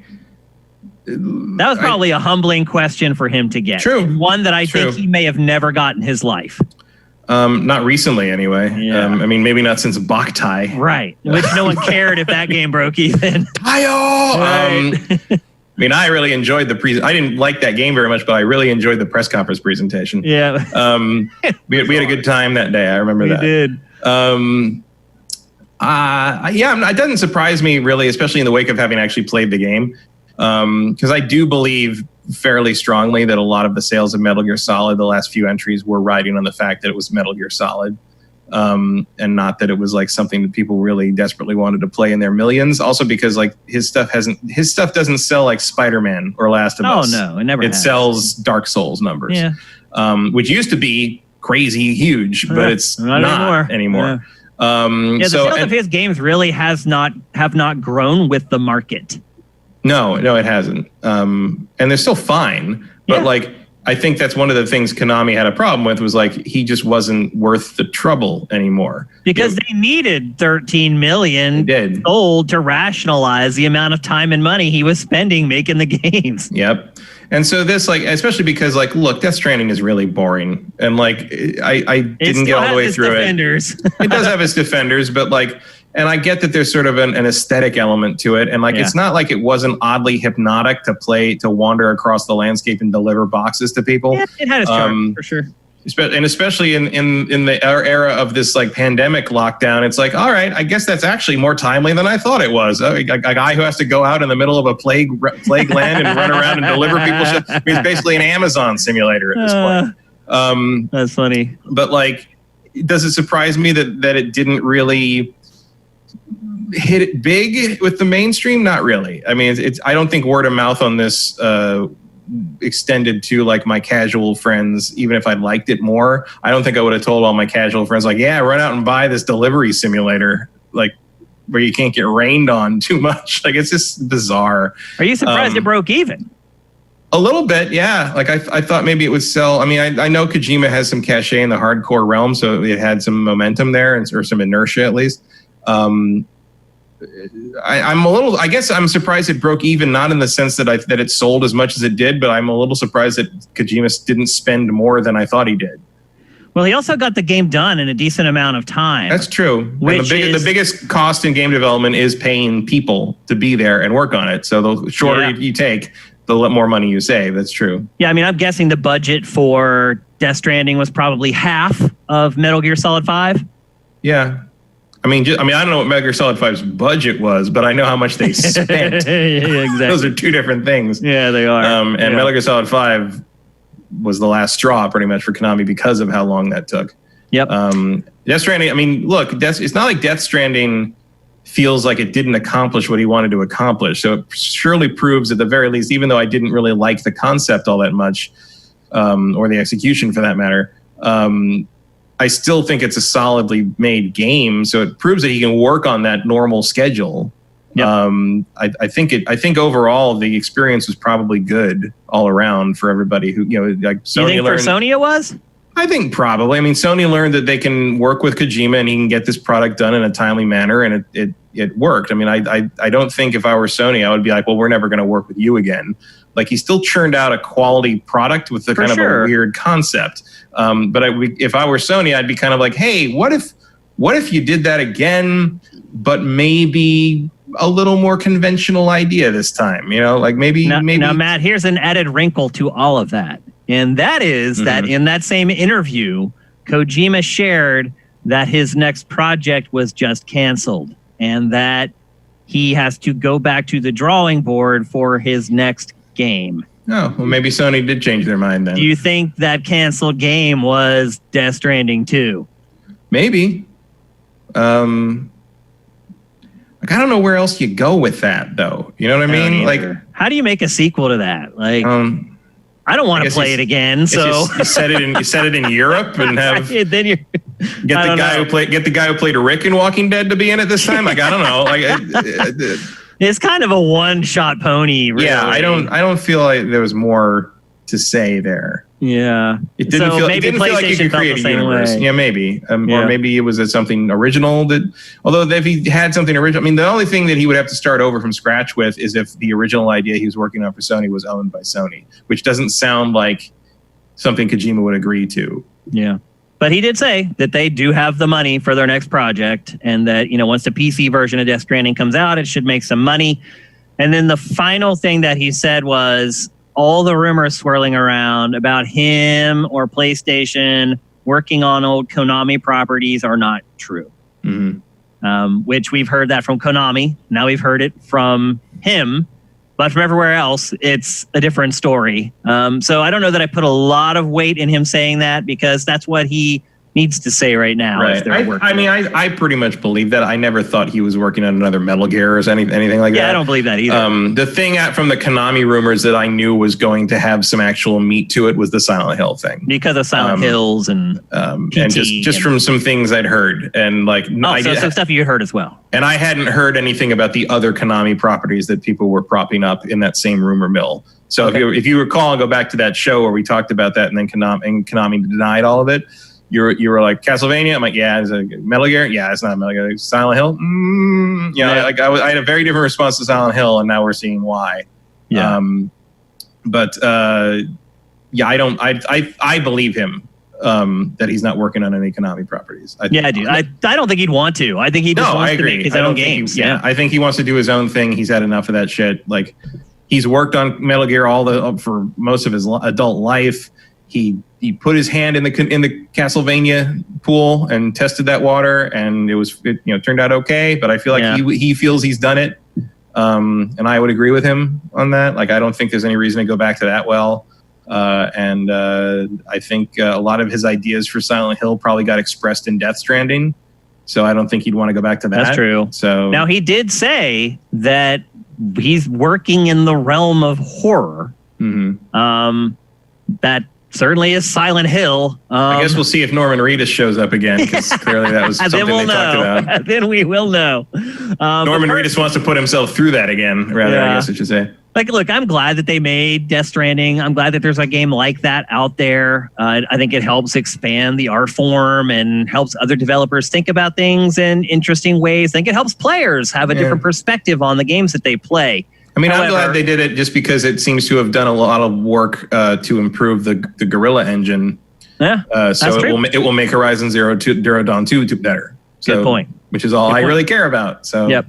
that was probably a humbling question for him to get. True. One that I think he may have never got in his life. Not recently, anyway. Yeah. I mean, maybe not since Boktai. Right. Which no one cared if that game broke even. Right. I mean, I really enjoyed I didn't like that game very much, but I really enjoyed the press conference presentation. Yeah. We had a good time that day. I remember that. We did. It doesn't surprise me really, especially in the wake of having actually played the game. Because I do believe fairly strongly that a lot of the sales of Metal Gear Solid, the last few entries, were riding on the fact that it was Metal Gear Solid, and not that it was like something that people really desperately wanted to play in their millions. Also because like his stuff doesn't sell like Spider-Man or Last of Us. Oh no, it never. It sells Dark Souls numbers, which used to be crazy huge, but it's not anymore. Yeah. The sales of his games really have not grown with the market. No, it hasn't. And they're still fine. But like, I think that's one of the things Konami had a problem with, was like, he just wasn't worth the trouble anymore. Because they needed 13 million sold to rationalize the amount of time and money he was spending making the games. Yep. And so this, like, especially because, like, look, Death Stranding is really boring. And like, I didn't get all the way through it. It does have its defenders, but like, and I get that there's sort of an aesthetic element to it. And like, it's not like it wasn't oddly hypnotic to wander across the landscape and deliver boxes to people. Yeah, it had its charm, for sure. And especially in the era of this like pandemic lockdown, it's like, all right, I guess that's actually more timely than I thought it was. A guy who has to go out in the middle of a plague land and run around and deliver people shit. I mean, it's basically an Amazon simulator at this point. That's funny. But like, does it surprise me that it didn't really hit it big with the mainstream? Not really. I mean, I don't think word of mouth on this extended to like my casual friends. Even if I liked it more, I don't think I would have told all my casual friends like, yeah, run out and buy this delivery simulator, like where you can't get rained on too much. Like, it's just bizarre. Are you surprised it broke even? A little bit, yeah. Like I thought maybe it would sell. I mean, I know Kojima has some cachet in the hardcore realm, so it had some momentum there, or some inertia at least. I guess I'm surprised it broke even, not in the sense that it sold as much as it did, but I'm a little surprised that Kojima didn't spend more than I thought he did. Well, he also got the game done in a decent amount of time. That's true. The biggest cost in game development is paying people to be there and work on it. So the shorter you take, the more money you save. That's true. Yeah, I mean, I'm guessing the budget for Death Stranding was probably half of Metal Gear Solid 5. Yeah. I mean, I don't know what Metal Gear Solid 5's budget was, but I know how much they spent. Exactly. Those are two different things. Yeah, they are. And Metal Gear Solid 5 was the last straw, pretty much, for Konami because of how long that took. Yep. Death Stranding, I mean, look, it's not like Death Stranding feels like it didn't accomplish what he wanted to accomplish. So it surely proves, at the very least, even though I didn't really like the concept all that much, or the execution for that matter, I still think it's a solidly made game, so it proves that he can work on that normal schedule. Yep. I think overall the experience was probably good all around for everybody who, like Sony. You think for Sony it was? I think probably. I mean, Sony learned that they can work with Kojima and he can get this product done in a timely manner, and it worked. I mean, I don't think if I were Sony, I would be like, well, we're never going to work with you again. Like, he still churned out a quality product with the kind of a weird concept. But if I were Sony, I'd be kind of like, hey, what if you did that again, but maybe a little more conventional idea this time? Like maybe. Now, Matt, here's an added wrinkle to all of that. And that is that in that same interview, Kojima shared that his next project was just canceled and that he has to go back to the drawing board for his next game. Oh, well, maybe Sony did change their mind then. Do you think that canceled game was Death Stranding 2? Maybe. I don't know where else you go with that, though. You know what I mean? Like, how do you make a sequel to that? Like, I don't want to play it again. So you set it in Europe and have then you get the guy who played Rick in Walking Dead to be in it this time. Like, I don't know. Like, it's kind of a one-shot pony. Really. Yeah, I don't feel like there was more to say there. Yeah. It didn't feel like you could create a universe. Yeah, maybe. Or maybe it was something original although if he had something original, I mean, the only thing that he would have to start over from scratch with is if the original idea he was working on for Sony was owned by Sony, which doesn't sound like something Kojima would agree to. Yeah. But he did say that they do have the money for their next project, and that, once the PC version of Death Stranding comes out, it should make some money. And then the final thing that he said was all the rumors swirling around about him or PlayStation working on old Konami properties are not true. Mm-hmm. Which we've heard that from Konami. Now we've heard it from him. But from everywhere else, it's a different story. So I don't know that I put a lot of weight in him saying that, because that's what he needs to say right now. Right. I pretty much believe that. I never thought he was working on another Metal Gear or anything like that. Yeah, I don't believe that either. The thing from the Konami rumors that I knew was going to have some actual meat to it was the Silent Hill thing. Because of Silent Hills and PT and just from some things I'd heard. And some stuff you heard as well. And I hadn't heard anything about the other Konami properties that people were propping up in that same rumor mill. So if you recall, go back to that show where we talked about that, and then Konami denied all of it. You were like, Castlevania? I'm like, yeah. Is it Metal Gear? Yeah, it's not Metal Gear. Silent Hill? I had a very different response to Silent Hill, and now we're seeing why. Yeah. I believe him that he's not working on any Konami properties. I do. I don't think he'd want to. I think he just wants to make his own games. I think he wants to do his own thing. He's had enough of that shit. Like, he's worked on Metal Gear for most of his adult life. He put his hand in the Castlevania pool and tested that water, and it turned out okay. But I feel like he feels he's done it, and I would agree with him on that. Like, I don't think there's any reason to go back to that well. And I think a lot of his ideas for Silent Hill probably got expressed in Death Stranding, so I don't think he'd want to go back to that. That's true. So now, he did say that he's working in the realm of horror. Mm-hmm. That certainly is Silent Hill. I guess we'll see if Norman Reedus shows up again, because clearly that was something they talked about. Then we will know. Norman Reedus wants to put himself through that again, rather, I guess I should say. Like, look, I'm glad that they made Death Stranding. I'm glad that there's a game like that out there. I think it helps expand the art form and helps other developers think about things in interesting ways. I think it helps players have a different perspective on the games that they play. I mean, I'm glad they did it, just because it seems to have done a lot of work to improve the Guerrilla engine. Yeah, so it will make Horizon Zero Dawn 2 better. So, good point. Which is all I really care about. So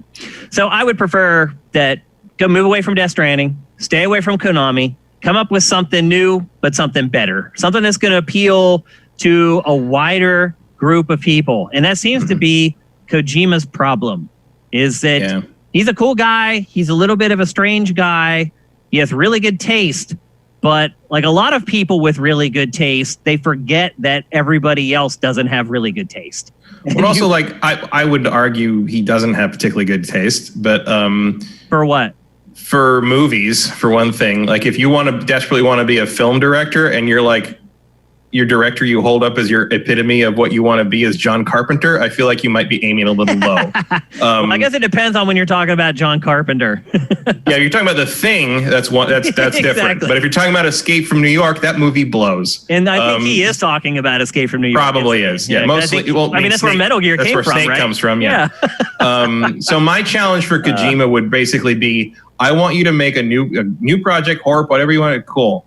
So I would prefer that move away from Death Stranding, stay away from Konami, come up with something new, but something better, something that's going to appeal to a wider group of people. And that seems to be Kojima's problem, is that he's a cool guy. He's a little bit of a strange guy. He has really good taste, but like a lot of people with really good taste, they forget that everybody else doesn't have really good taste. But also, I would argue he doesn't have particularly good taste, but for what? For movies, for one thing. Like, if you desperately want to be a film director, and you're like, your director you hold up as your epitome of what you want to be is John Carpenter, I feel like you might be aiming a little low. I guess it depends on when you're talking about John Carpenter. Yeah, you're talking about The Thing. That's Exactly. different. But if you're talking about Escape from New York, that movie blows. And I think he is talking about Escape from New York. Probably is. Yeah, mostly. That's where Metal Gear came from, right? That's where Snake comes from. Yeah. So my challenge for Kojima would basically be, I want you to make a new project, horror, whatever you want. Cool.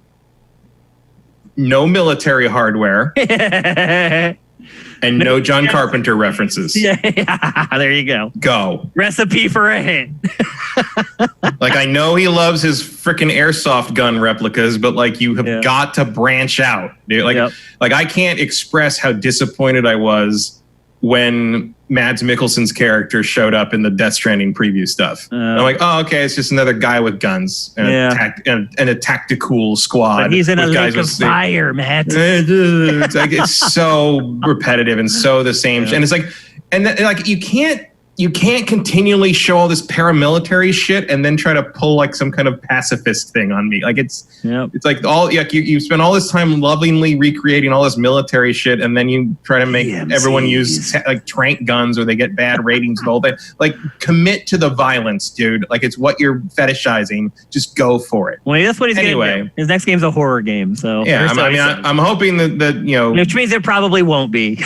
No military hardware. And no John Carpenter references. Yeah, there you go. Go. Recipe for a hit. Like, I know he loves his freaking airsoft gun replicas, but like, you have got to branch out. Dude. Like I can't express how disappointed I was when Mads Mikkelsen's character showed up in the Death Stranding preview stuff. I'm like, oh, okay, it's just another guy with guns and a tactical squad. But he's in a lake of fire, Matt. It's like, it's so repetitive and so the same. And it's like, you can't you can't continually show all this paramilitary shit and then try to pull like some kind of pacifist thing on me. Like it's like you spend all this time lovingly recreating all this military shit, and then you try to make everyone use like trank guns, or they get bad ratings and all that. Like, commit to the violence, dude. Like, it's what you're fetishizing. Just go for it. Well, that's what he's gonna do. His next game's a horror game, so yeah. I'm hoping that which means it probably won't be.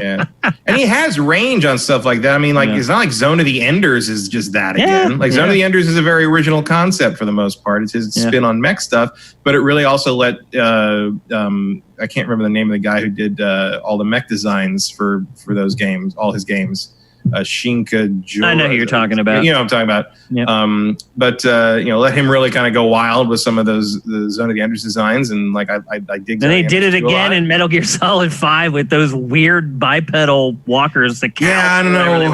Yeah, and he has range on stuff like that. I mean, like it's not like Zone of the Enders is just that again. Like Zone of the Enders is a very original concept for the most part. It's his spin on mech stuff, but it really also let I can't remember the name of the guy who did all the mech designs for those games, all his games. Shinka Jura. I know who you're talking about. You know what I'm talking about. Yep. But let him really kind of go wild with some of the Zone of the Enders designs, and like I dig. And they did it again in Metal Gear Solid 5 with those weird bipedal walkers. I don't know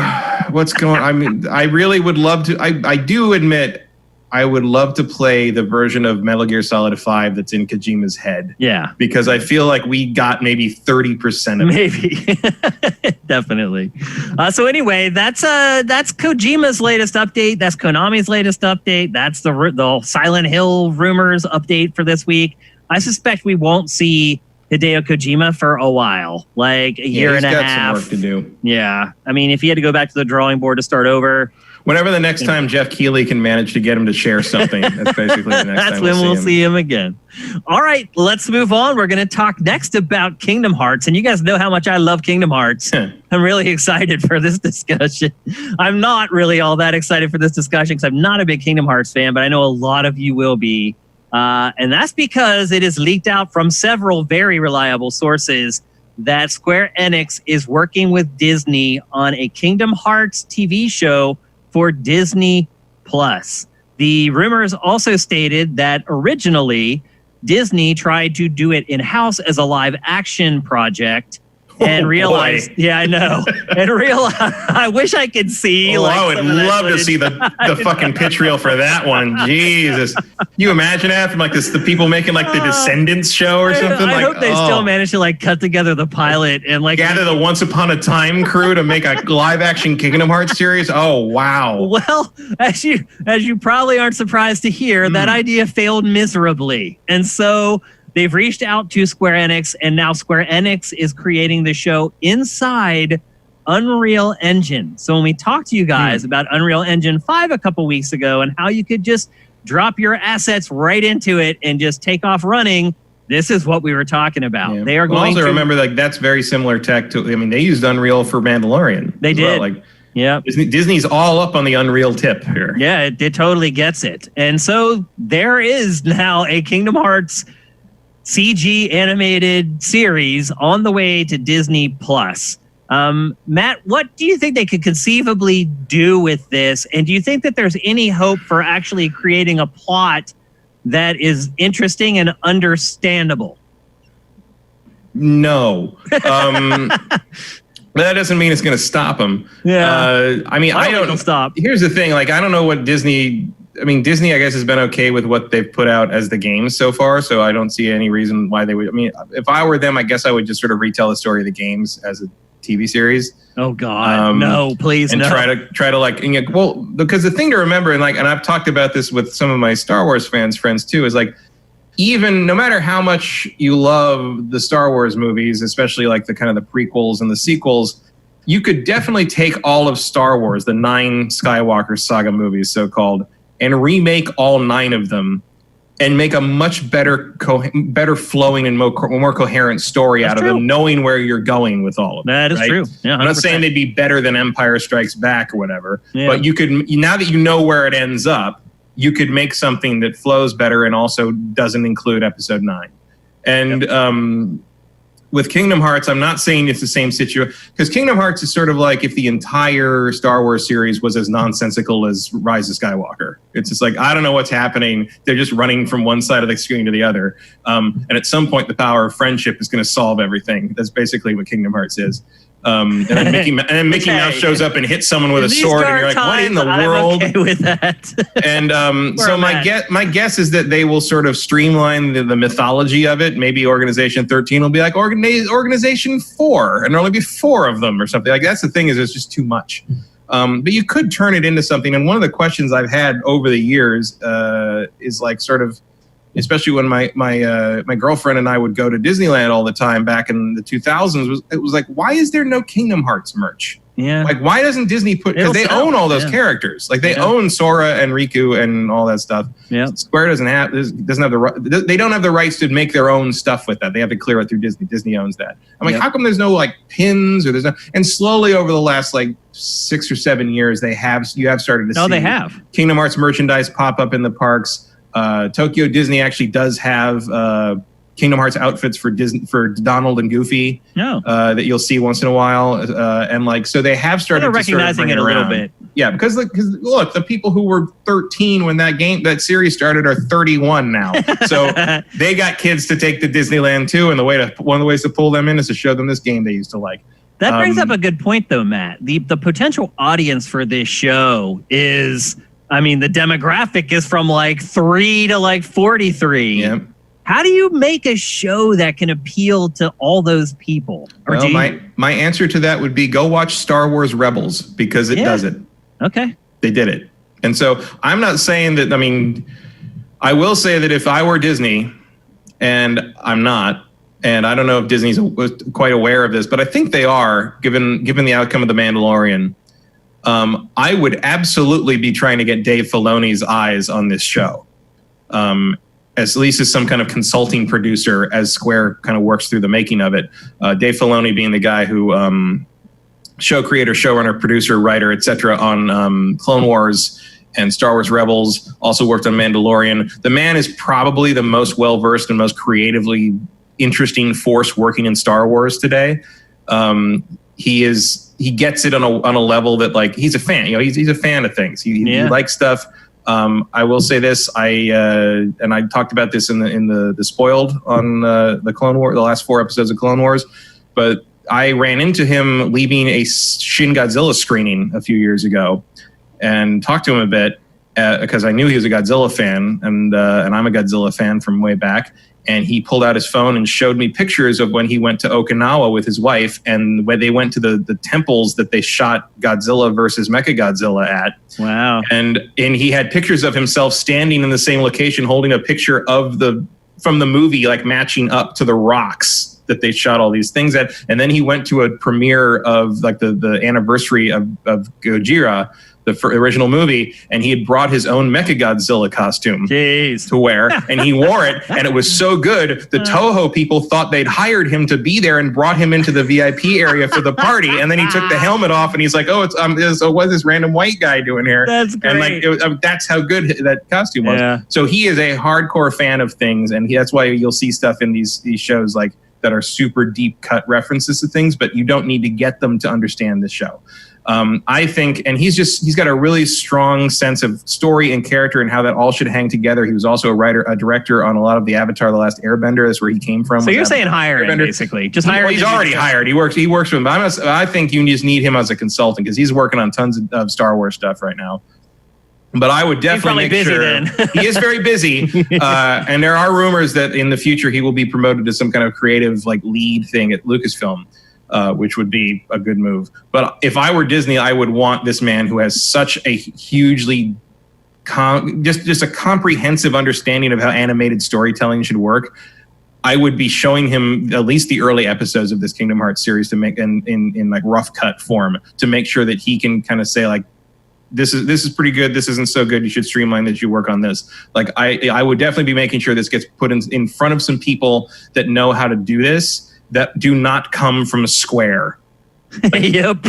what's going on. I mean, I really would love to. I do admit, I would love to play the version of Metal Gear Solid 5 that's in Kojima's head. Yeah. Because I feel like we got maybe 30% of it. Maybe. Definitely. So anyway, that's Kojima's latest update. That's Konami's latest update. That's the Silent Hill rumors update for this week. I suspect we won't see Hideo Kojima for a while, like a year and a half. He's got some work to do. Yeah. I mean, if he had to go back to the drawing board to start over. Whenever the next time Jeff Keighley can manage to get him to share something, that's basically the next time that's when we'll see him again. All right, let's move on. We're going to talk next about Kingdom Hearts, and you guys know how much I love Kingdom Hearts. I'm really excited for this discussion. I'm not really all that excited for this discussion because I'm not a big Kingdom Hearts fan, but I know a lot of you will be. And that's because it is leaked out from several very reliable sources that Square Enix is working with Disney on a Kingdom Hearts TV show for Disney Plus. The rumors also stated that originally Disney tried to do it in-house as a live action project and realized, I know, and realized, I wish I could see. I would love to see the fucking pitch reel for that one. Jesus. You imagine that from like this, the people making like the Descendants show or something? I hope they still manage to like cut together the pilot and like gather the Once Upon a Time crew to make a live action Kingdom Hearts series. Oh, wow. Well, as you probably aren't surprised to hear, that idea failed miserably. And so they've reached out to Square Enix, and now Square Enix is creating the show inside Unreal Engine. So when we talked to you guys about Unreal Engine 5 a couple weeks ago and how you could just drop your assets right into it and just take off running, this is what we were talking about. Yeah. They are going to remember, like, that's very similar tech to, I mean, they used Unreal for Mandalorian. They did. Well. Like, yeah, Disney's all up on the Unreal tip here. Yeah, it totally gets it. And so there is now a Kingdom Hearts CG animated series on the way to Disney Plus. Matt, what do you think they could conceivably do with this? And do you think that there's any hope for actually creating a plot that is interesting and understandable? No. But that doesn't mean it's going to stop them. Yeah. I mean, I don't stop. Here's the thing. Like, I don't know what Disney... I mean, Disney, I guess, has been okay with what they've put out as the games so far, so I don't see any reason why they would. I mean, if I were them, I guess I would just sort of retell the story of the games as a TV series. Oh God, no, please, and no. try to like, well, because the thing to remember, and I've talked about this with some of my Star Wars friends too, is like, even no matter how much you love the Star Wars movies, especially like the kind of the prequels and the sequels, you could definitely take all of Star Wars, the 9 Skywalker saga movies, so-called, and remake all 9 of them and make a much better flowing and more coherent story out of them, knowing where you're going with all of them. That is true. Yeah, I'm not saying they'd be better than Empire Strikes Back or whatever, but you could, now that you know where it ends up, you could make something that flows better and also doesn't include Episode 9. And with Kingdom Hearts, I'm not saying it's the same situation, because Kingdom Hearts is sort of like if the entire Star Wars series was as nonsensical as Rise of Skywalker. It's just like, I don't know what's happening. They're just running from one side of the screen to the other. And at some point, the power of friendship is going to solve everything. That's basically what Kingdom Hearts is. And then Mickey Mouse shows up and hits someone with a sword, and you're like, "What in the world?" I'm okay with that. And so my guess is that they will sort of streamline the mythology of it. Maybe Organization 13 will be like Organization 4, and there'll only be 4 of them or something. Like, that's the thing, is it's just too much. But you could turn it into something. And one of the questions I've had over the years is like sort of, especially when my girlfriend and I would go to Disneyland all the time back in the 2000s, it was like, why is there no Kingdom Hearts merch? Yeah. Like, why doesn't Disney because they own all those characters. Like, they own Sora and Riku and all that stuff. Yeah. Square doesn't have the they don't have the rights to make their own stuff with that. They have to clear it through Disney. Disney owns that. I'm like, how come there's no like pins or there's no? And slowly over the last like 6 or 7 years, you have started to see they have Kingdom Hearts merchandise pop up in the parks. Tokyo Disney actually does have Kingdom Hearts outfits for Donald and Goofy that you'll see once in a while, and like so they have started recognizing it a little bit. Yeah, because look, the people who were 13 when that series started are 31 now, so they got kids to take to Disneyland too, and one of the ways to pull them in is to show them this game they used to like. That brings up a good point, though, Matt. The potential audience for this show is, I mean, the demographic is from like 3 to like 43. Yeah. How do you make a show that can appeal to all those people? Well, my answer to that would be go watch Star Wars Rebels, because it does it. Okay. They did it. And so I'm not saying that, I mean, I will say that if I were Disney, and I'm not, and I don't know if Disney's quite aware of this, but I think they are, given the outcome of The Mandalorian, I would absolutely be trying to get Dave Filoni's eyes on this show. At least as some kind of consulting producer as Square kind of works through the making of it. Dave Filoni being the guy who show creator, showrunner, producer, writer, etc. on Clone Wars and Star Wars Rebels, also worked on Mandalorian. The man is probably the most well-versed and most creatively interesting force working in Star Wars today. He gets it on a level that, like, he's a fan. You know, he's a fan of things. He likes stuff. I will say this, and I talked about this in the Spoiled on the Clone War, the last 4 episodes of Clone Wars, but I ran into him leaving a Shin Godzilla screening a few years ago, and talked to him a bit because I knew he was a Godzilla fan, and I'm a Godzilla fan from way back. And he pulled out his phone and showed me pictures of when he went to Okinawa with his wife, and when they went to the temples that they shot Godzilla versus Mechagodzilla at. Wow. And he had pictures of himself standing in the same location, holding a picture from the movie, like matching up to the rocks that they shot all these things at. And then he went to a premiere of like the anniversary of Gojira, the original movie, and he had brought his own Mechagodzilla costume to wear, and he wore it, and it was so good, the Toho people thought they'd hired him to be there and brought him into the VIP area for the party, and then he took the helmet off, and he's like, what's this random white guy doing here? That's great. And like, that's how good that costume was. Yeah. So he is a hardcore fan of things, and that's why you'll see stuff in these shows like that are super deep cut references to things, but you don't need to get them to understand this show. I think, and he's got a really strong sense of story and character and how that all should hang together. He was also a director on a lot of the Avatar: The Last Airbender. That's where he came from. So you're saying hire him, basically. Just hire him. He's already hired. He works with him. But I think you just need him as a consultant because he's working on tons of Star Wars stuff right now. But I would definitely make sure then. He is very busy. And there are rumors that in the future he will be promoted to some kind of creative like lead thing at Lucasfilm. Which would be a good move. But if I were Disney, I would want this man who has such a hugely just a comprehensive understanding of how animated storytelling should work. I would be showing him at least the early episodes of this Kingdom Hearts series to make in like rough cut form to make sure that he can kind of say like, this is pretty good. This isn't so good. You should streamline this. You work on this. Like I would definitely be making sure this gets put in front of some people that know how to do this, that do not come from Square. Yep.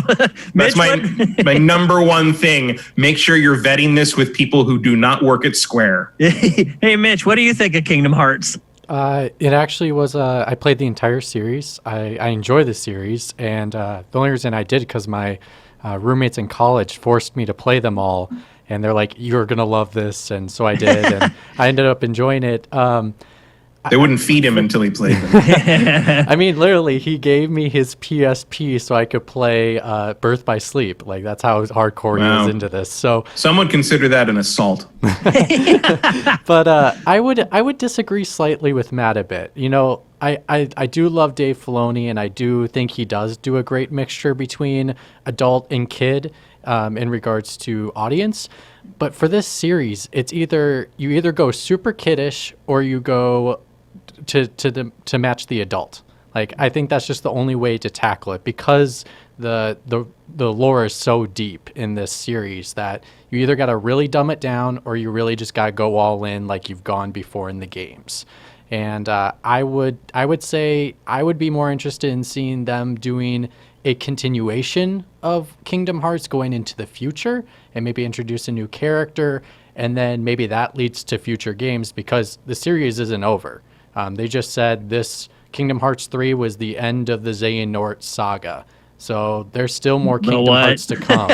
That's my number one thing. Make sure you're vetting this with people who do not work at Square. Hey, Mitch, what do you think of Kingdom Hearts? It actually was, I played the entire series. I enjoy the series. And the only reason I did because my roommates in college forced me to play them all. And they're like, you're going to love this. And so I did. And I ended up enjoying it. They wouldn't feed him until he played them. I mean, literally, he gave me his PSP so I could play Birth by Sleep. Like, that's how hardcore he was into this. So some would consider that an assault. But I would disagree slightly with Matt a bit. You know, I do love Dave Filoni, and I do think he does do a great mixture between adult and kid. in regards to audience. But for this series, it's you either go super kiddish or you go to match the adult. Like, I think that's just the only way to tackle it, because the lore is so deep in this series that you either got to really dumb it down or you really just got to go all in like you've gone before in the games. And I would say I would be more interested in seeing them doing a continuation of Kingdom Hearts going into the future and maybe introduce a new character, and then maybe that leads to future games, because the series isn't over. They just said this Kingdom Hearts 3 was the end of the Xehanort saga. So there's still more Kingdom Hearts to come.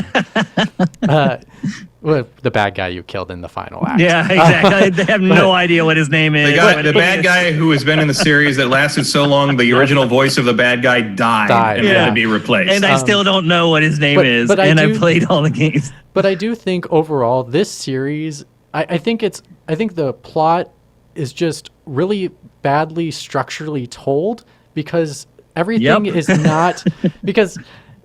The bad guy you killed in the final act. Yeah, exactly. They have no idea what his name is. The bad guy who has been in the series that lasted so long, the original voice of the bad guy died and had to be replaced. And I still don't know what his name is, but I played all the games. But I do think overall, this series, I think the plot is just really badly structurally told, because everything is not, because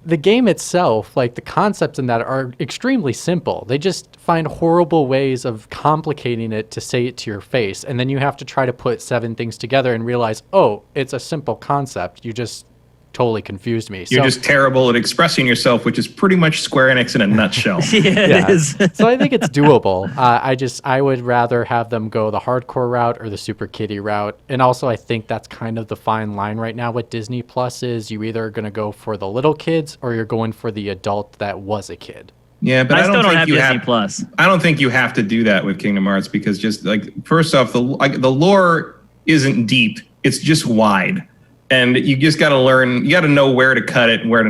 the game itself, like the concepts in that, are extremely simple. They just find horrible ways of complicating it to say it to your face. And then you have to try to put 7 things together and realize, oh, it's a simple concept. You just totally confused me. You're just terrible at expressing yourself, which is pretty much Square Enix in a nutshell. It is. So I think it's doable. I would rather have them go the hardcore route or the super kiddie route. And also, I think that's kind of the fine line right now with Disney Plus, is you either going to go for the little kids or you're going for the adult that was a kid. Yeah, but I still don't think have you Disney have. Plus. I don't think you have to do that with Kingdom Hearts, because just like, first off, the lore isn't deep; it's just wide. And you just got to learn. You got to know where to cut it and where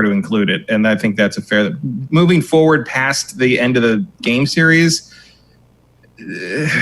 to include it. And I think that's a fair. Moving forward past the end of the game series,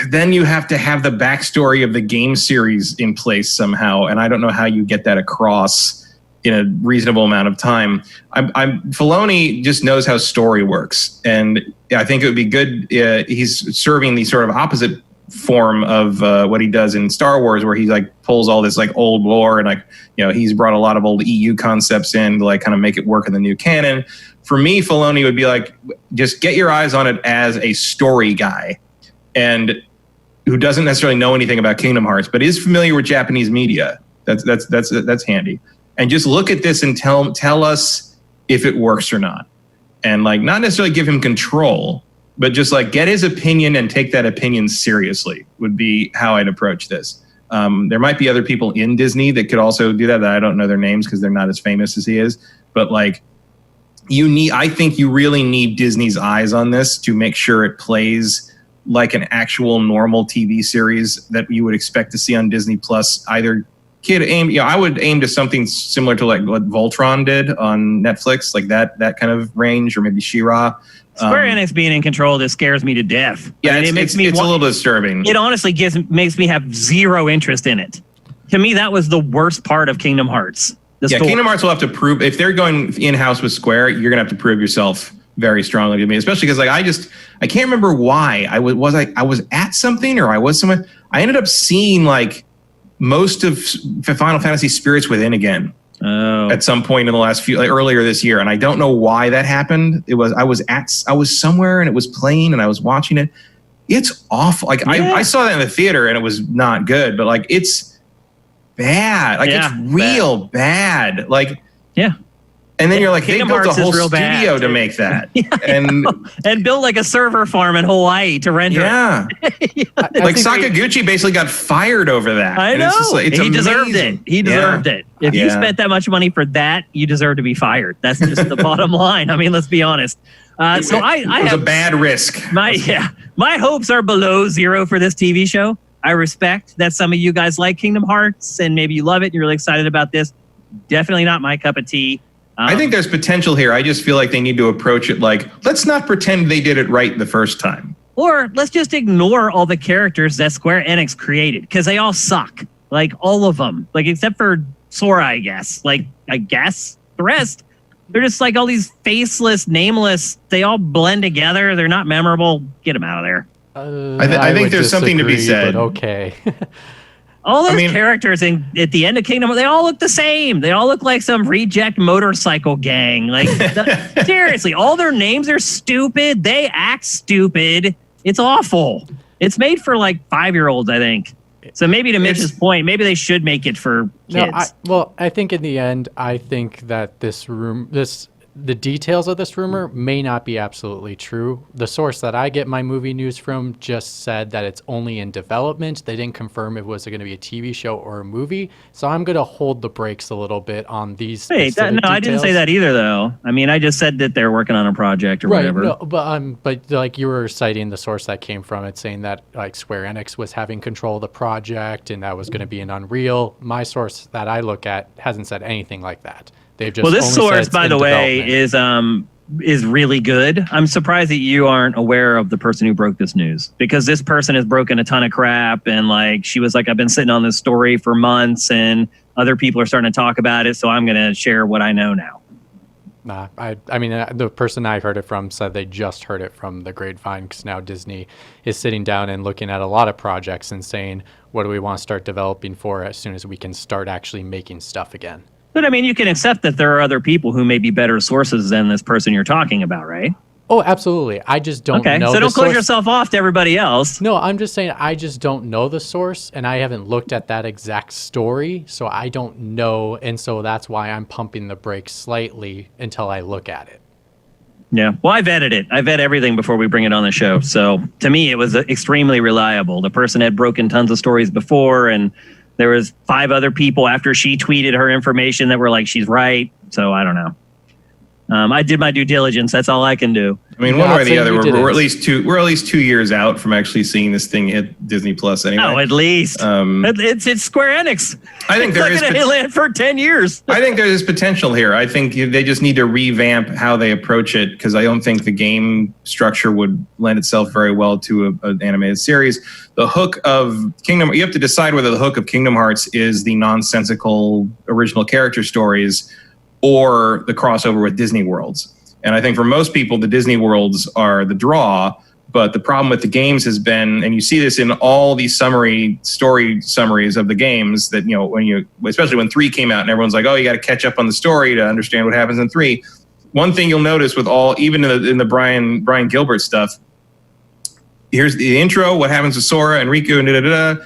then you have to have the backstory of the game series in place somehow. And I don't know how you get that across in a reasonable amount of time. Filoni just knows how story works, and I think it would be good. He's serving the sort of opposite form of what he does in Star Wars, where he like pulls all this like old lore, and like, you know, he's brought a lot of old EU concepts in to like kind of make it work in the new canon. For me, Filoni would be like, just get your eyes on it as a story guy, and who doesn't necessarily know anything about Kingdom Hearts but is familiar with Japanese media. That's handy. And just look at this and tell us if it works or not, and like not necessarily give him control, but just like get his opinion and take that opinion seriously would be how I'd approach this. There might be other people in Disney that could also do that I don't know their names because they're not as famous as he is. But like, I think you really need Disney's eyes on this to make sure it plays like an actual normal TV series that you would expect to see on Disney Plus. Either I would aim to something similar to like what Voltron did on Netflix, like that kind of range, or maybe She-Ra. Square Enix being in control of this scares me to death. Yeah, I mean, it's a little disturbing. It honestly makes me have zero interest in it. To me, that was the worst part of Kingdom Hearts. Kingdom Hearts will have to prove, if they're going in-house with Square, you're gonna have to prove yourself very strongly to me, especially because like I can't remember why I was at something, or I was somewhere. I ended up seeing like most of Final Fantasy Spirits Within again. At some point in the last earlier this year, and I don't know why that happened. I was somewhere and it was playing and I was watching it. It's awful. Like I saw that in the theater and it was not good, but like it's bad. Like it's real bad. Like And then you're like, Kingdom they built Hearts a whole studio to make that. And built like a server farm in Hawaii to render it. Like Sakaguchi basically got fired over that. I know. He deserved it. He deserved it. If you spent that much money for that, you deserve to be fired. That's just the bottom line. I mean, let's be honest. It was a bad risk. My hopes are below zero for this TV show. I respect that some of you guys like Kingdom Hearts and maybe you love it and you're really excited about this. Definitely not my cup of tea. I think there's potential here. I just feel like they need to approach it like, let's not pretend they did it right the first time. Or let's just ignore all the characters that Square Enix created, because they all suck. Like, all of them. Like, except for Sora, I guess. Like, I guess. The rest, they're just like all these faceless, nameless. They all blend together. They're not memorable. Get them out of there. I think there's something to be said. Okay. All those characters at the end of Kingdom, they all look the same. They all look like some reject motorcycle gang. Like, seriously, all their names are stupid. They act stupid. It's awful. It's made for like 5-year-olds, I think. So maybe to Mitch's point, maybe they should make it for kids. I think in the end, I think that the details of this rumor may not be absolutely true. The source that I get my movie news from just said that it's only in development. They didn't confirm if it was going to be a TV show or a movie. So I'm going to hold the brakes a little bit on these. Details. I didn't say that either, though. I mean, I just said that they're working on a project or whatever. No, but like you were citing the source that came from it, saying that like Square Enix was having control of the project and that was going to be an Unreal. My source that I look at hasn't said anything like that. This source, by the way, is really good. I'm surprised that you aren't aware of the person who broke this news, because this person has broken a ton of crap, and like she was like, I've been sitting on this story for months, and other people are starting to talk about it, so I'm going to share what I know now. I mean, the person I heard it from said they just heard it from the grapevine, because now Disney is sitting down and looking at a lot of projects and saying, what do we want to start developing for as soon as we can start actually making stuff again? But I mean, you can accept that there are other people who may be better sources than this person you're talking about, right? Oh, absolutely. I just don't know. Okay, so don't close yourself off to everybody else. No, I'm just saying I just don't know the source, and I haven't looked at that exact story, so I don't know, and so that's why I'm pumping the brakes slightly until I look at it. Yeah, well, I vetted it. I vet everything before we bring it on the show. So to me, it was extremely reliable. The person had broken tons of stories before, and there was 5 other people after she tweeted her information that were like, she's right. So I don't know. I did my due diligence. That's all I can do. I mean, one way or the other, we're at least 2 years out from actually seeing this thing hit Disney Plus. Anyway, oh, at least it's Square Enix. I think there is it for 10 years. I think there is potential here. I think they just need to revamp how they approach it, because I don't think the game structure would lend itself very well to an animated series. The hook of Kingdom, you have to decide whether the hook of Kingdom Hearts is the nonsensical original character stories or the crossover with Disney Worlds. And I think for most people, the Disney Worlds are the draw, but the problem with the games has been, and you see this in all these story summaries of the games, that, especially when 3 came out and everyone's like, oh, you got to catch up on the story to understand what happens in 3. One thing you'll notice with even in the Brian Gilbert stuff, here's the intro, what happens to Sora and Riku and da-da-da-da.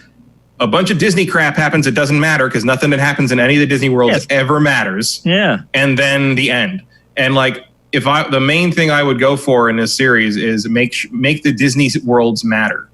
A bunch of Disney crap happens. It doesn't matter, because nothing that happens in any of the Disney worlds ever matters. Yeah. And then the end. And like, the main thing I would go for in this series is make the Disney worlds matter.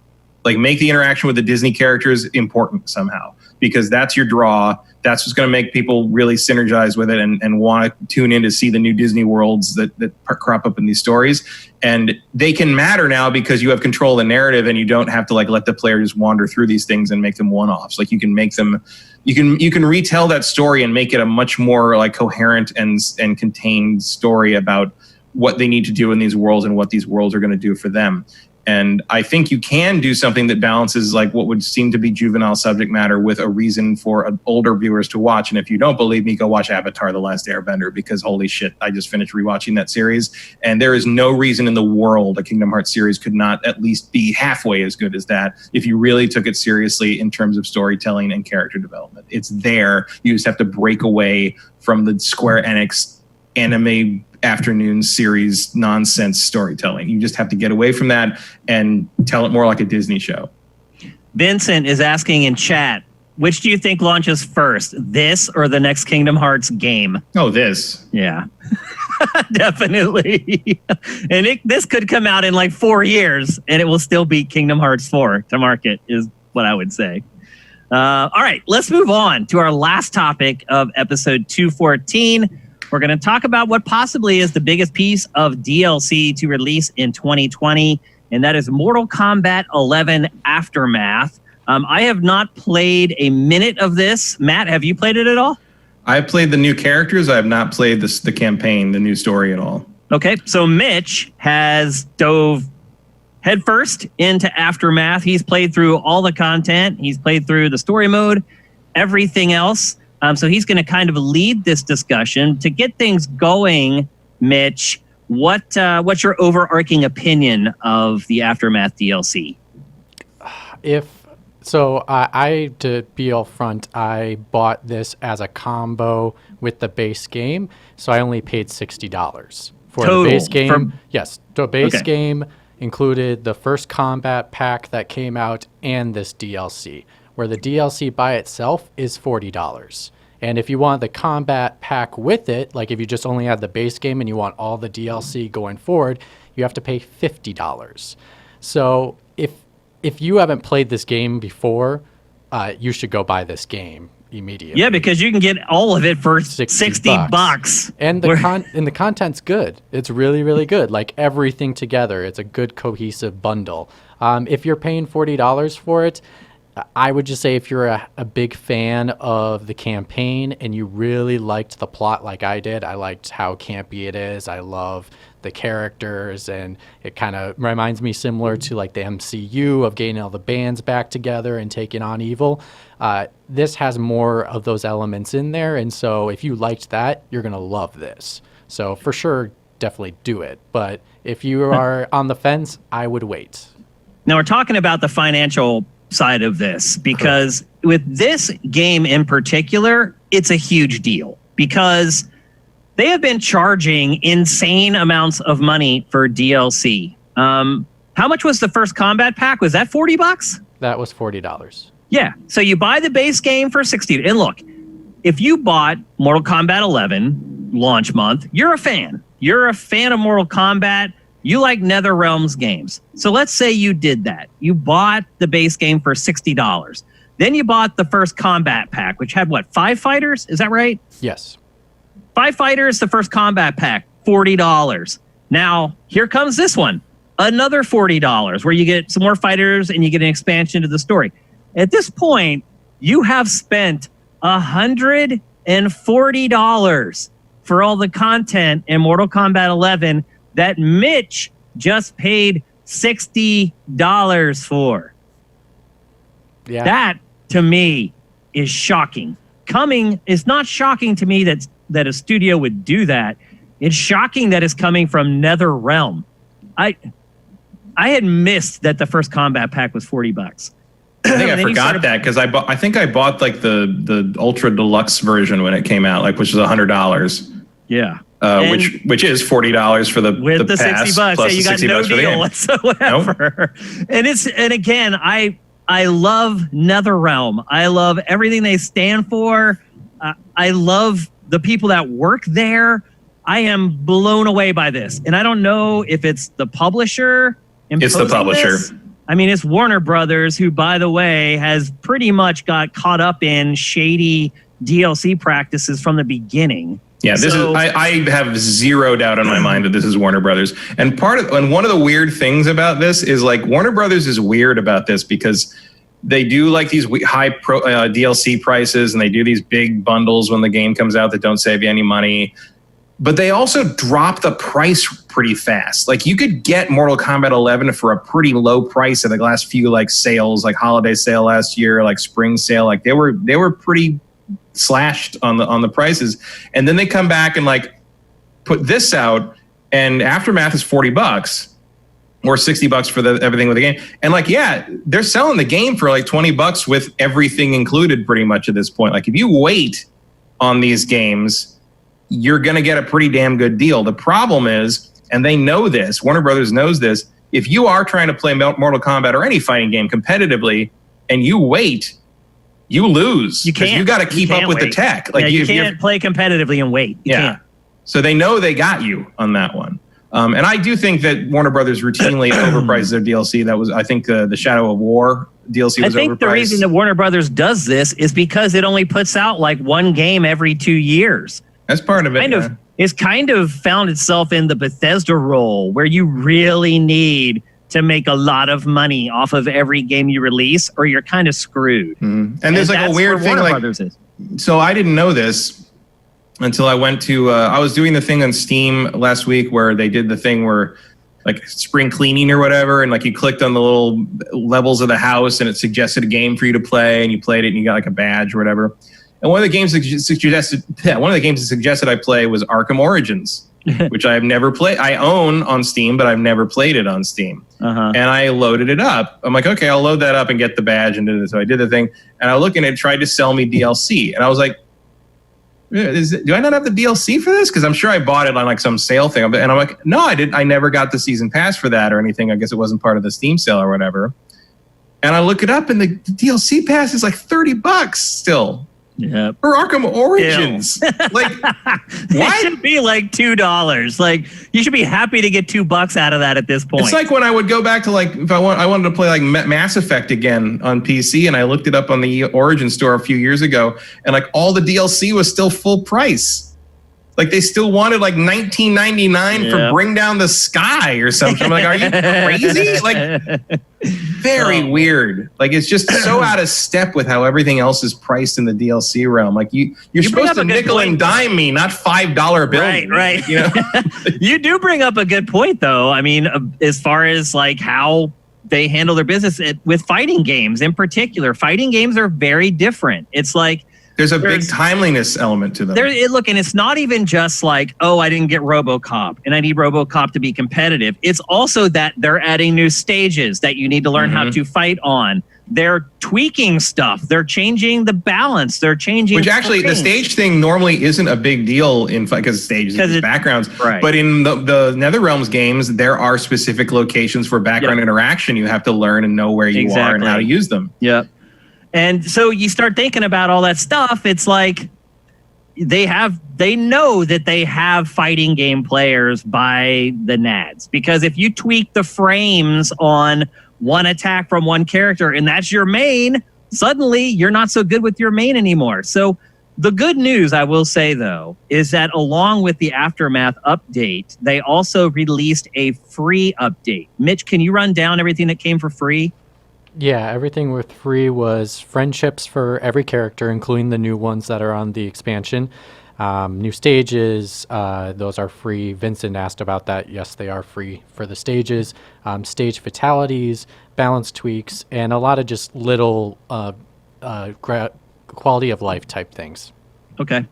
Like, make the interaction with the Disney characters important somehow, because that's your draw. That's what's going to make people really synergize with it and want to tune in to see the new Disney worlds that crop up in these stories. And they can matter now because you have control of the narrative, and you don't have to like let the player just wander through these things and make them one-offs. Like, you can make them, you can retell that story and make it a much more like coherent and contained story about what they need to do in these worlds and what these worlds are going to do for them. And I think you can do something that balances like what would seem to be juvenile subject matter with a reason for older viewers to watch. And if you don't believe me, go watch Avatar: The Last Airbender, because holy shit, I just finished rewatching that series. And there is no reason in the world a Kingdom Hearts series could not at least be halfway as good as that if you really took it seriously in terms of storytelling and character development. It's there. You just have to break away from the Square Enix anime afternoon series nonsense storytelling. You just have to get away from that and tell it more like a Disney show. Vincent is asking in chat, which do you think launches first, this or the next Kingdom Hearts game? Oh, this. Yeah, definitely. And this could come out in like 4 years, and it will still be Kingdom Hearts 4 to market, is what I would say. All right, let's move on to our last topic of episode 214. We're going to talk about what possibly is the biggest piece of DLC to release in 2020, and that is Mortal Kombat 11 Aftermath. I have not played a minute of this. Matt, have you played it at all? I've played the new characters. I have not played the campaign, the new story at all. Okay, so Mitch has dove headfirst into Aftermath. He's played through all the content. He's played through the story mode, everything else. So he's going to kind of lead this discussion. To get things going, Mitch, what's your overarching opinion of the Aftermath DLC? So to be upfront, I bought this as a combo with the base game, so I only paid $60 for Total, the base game. for- Yes, the base Okay. game included the first combat pack that came out and this DLC, where the DLC by itself is $40. And if you want the combat pack with it, like if you just only had the base game and you want all the DLC going forward, you have to pay $50. So if you haven't played this game before, you should go buy this game immediately. Yeah, because you can get all of it for 60 60 bucks. And the content's good. It's really, really good. Like everything together, it's a good cohesive bundle. If you're paying $40 for it, I would just say if you're a big fan of the campaign and you really liked the plot like I did, I liked how campy it is. I love the characters, and it kind of reminds me similar to like the MCU of getting all the bands back together and taking on evil. This has more of those elements in there, and so if you liked that, you're going to love this. So for sure, definitely do it. But if you are on the fence, I would wait. Now we're talking about the financial side of this, because with this game in particular, it's a huge deal because they have been charging insane amounts of money for DLC. How much was the first combat pack? Was that $40? That was $40. Yeah. So you buy the base game for 60. And look, if you bought Mortal Kombat 11 launch month, you're a fan. You're a fan of Mortal Kombat. You like NetherRealms games. So let's say you did that. You bought the base game for $60. Then you bought the first combat pack, which had what, 5 fighters? Is that right? Yes. 5 fighters, the first combat pack, $40. Now, here comes this one, another $40, where you get some more fighters and you get an expansion to the story. At this point, you have spent $140 for all the content in Mortal Kombat 11 that Mitch just paid $60 for. Yeah. That, to me, is shocking. It's not shocking to me that a studio would do that. It's shocking that it's coming from NetherRealm. I had missed that the first combat pack was $40. I think I forgot that because I think I bought like the ultra deluxe version when it came out, like which was $100. Yeah. Which is $40 for the pass, $60. plus Yeah, you got $60 no for the deal game. whatsoever. Nope. And again, I love NetherRealm. I love everything they stand for. I love the people that work there. I am blown away by this. And I don't know if it's the publisher. It's the publisher. This. I mean, it's Warner Brothers, who, by the way, has pretty much got caught up in shady DLC practices from the beginning. Yeah, I have zero doubt in my mind that this is Warner Brothers. And one of the weird things about this is like Warner Brothers is weird about this because they do like these high DLC prices and they do these big bundles when the game comes out that don't save you any money. But they also drop the price pretty fast. Like you could get Mortal Kombat 11 for a pretty low price at the last few like sales, like holiday sale last year, like spring sale. Like they were pretty slashed on the prices. And then they come back and like put this out, and Aftermath is $40 or $60 for everything with the game. And like, yeah, they're selling the game for like $20 with everything included pretty much at this point. Like if you wait on these games, you're going to get a pretty damn good deal. The problem is, and they know this, Warner Brothers knows this, if you are trying to play Mortal Kombat or any fighting game competitively and you wait, you lose. You can't. You got to keep up with the tech. Like you can't play competitively and wait. You can't. So they know they got you on that one. And I do think that Warner Brothers routinely overprices their DLC. That was, I think, the Shadow of War DLC was overpriced. I think the reason that Warner Brothers does this is because it only puts out like one game every 2 years. That's part of it. It's kind of found itself in the Bethesda role where you really need to make a lot of money off of every game you release, or you're kind of screwed. Mm-hmm. And there's like a weird thing. Like, so I didn't know this until I went to. I was doing the thing on Steam last week where they did the thing where, like spring cleaning or whatever, and like you clicked on the little levels of the house and it suggested a game for you to play, and you played it and you got like a badge or whatever. And one of the games it suggested I play was Arkham Origins. which I've never played. I own on Steam, but I've never played it on Steam. And I loaded it up. I'm like, okay, I'll load that up and get the badge and do this. So I did the thing, and I look and it tried to sell me DLC, and I was like, do I not have the DLC for this? Because I'm sure I bought it on like some sale thing. And I'm like, no, I didn't. I never got the season pass for that or anything. I guess it wasn't part of the Steam sale or whatever. And I look it up, and the DLC pass is like $30 still. Yeah. For Arkham Origins. Like, it should be like $2. Like, you should be happy to get $2 out of that at this point. It's like when I would go back to like, if I wanted to play like Mass Effect again on PC, and I looked it up on the Origin store a few years ago, and like all the DLC was still full price. Like they still wanted like $19.99 for Bring Down the Sky or something. I'm like, are you crazy? Like, very weird. Like it's just so out of step with how everything else is priced in the DLC realm. Like you're supposed to nickel and dime me, not $5 bills. Right. You know, you do bring up a good point, though. I mean, as far as like how they handle their business with fighting games in particular, fighting games are very different. It's like. There's a big timeliness element to them. Look, and it's not even just like, oh, I didn't get RoboCop and I need RoboCop to be competitive. It's also that they're adding new stages that you need to learn how to fight on. They're tweaking stuff. They're changing the balance. They're changing. Which actually, the stage thing normally isn't a big deal in because stages and backgrounds. Right. But in the NetherRealms games, there are specific locations for background interaction. You have to learn and know where you are and how to use them. Yep. And so you start thinking about all that stuff. It's like they know that they have fighting game players by the nads, because if you tweak the frames on one attack from one character and that's your main, suddenly you're not so good with your main anymore. So the good news, I will say, though, is that along with the Aftermath update, they also released a free update. Mitch, can you run down everything that came for free? Yeah, everything with free was friendships for every character, including the new ones that are on the expansion. New stages, those are free. Vincent asked about that. Yes, they are free for the stages. Stage fatalities, balance tweaks, and a lot of just little quality of life type things. Okay.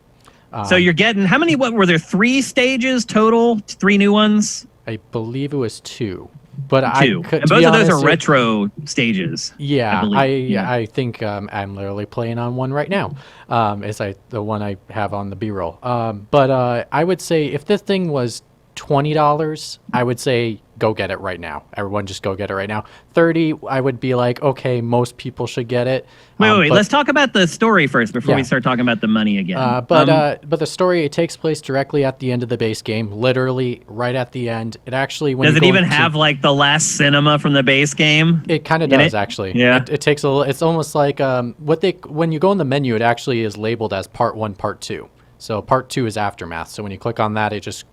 So you're getting, how many, what were there, 3 stages total? 3 new ones? I believe it was 2. But and both of those are retro stages. Yeah, I think I'm literally playing on one right now. The one I have on the B-roll. But I would say if this thing was $20, I would say go get it right now. Everyone just go get it right now. $30, I would be like, okay, most people should get it. Wait. Let's talk about the story first before we start talking about the money again. But the story, it takes place directly at the end of the base game, literally right at the end. It actually does it even have like the last cinema from the base game? It kind of does actually. Yeah. It takes a little. It's almost like when you go in the menu, it actually is labeled as Part 1, Part 2. So Part 2 is Aftermath. So when you click on that, it just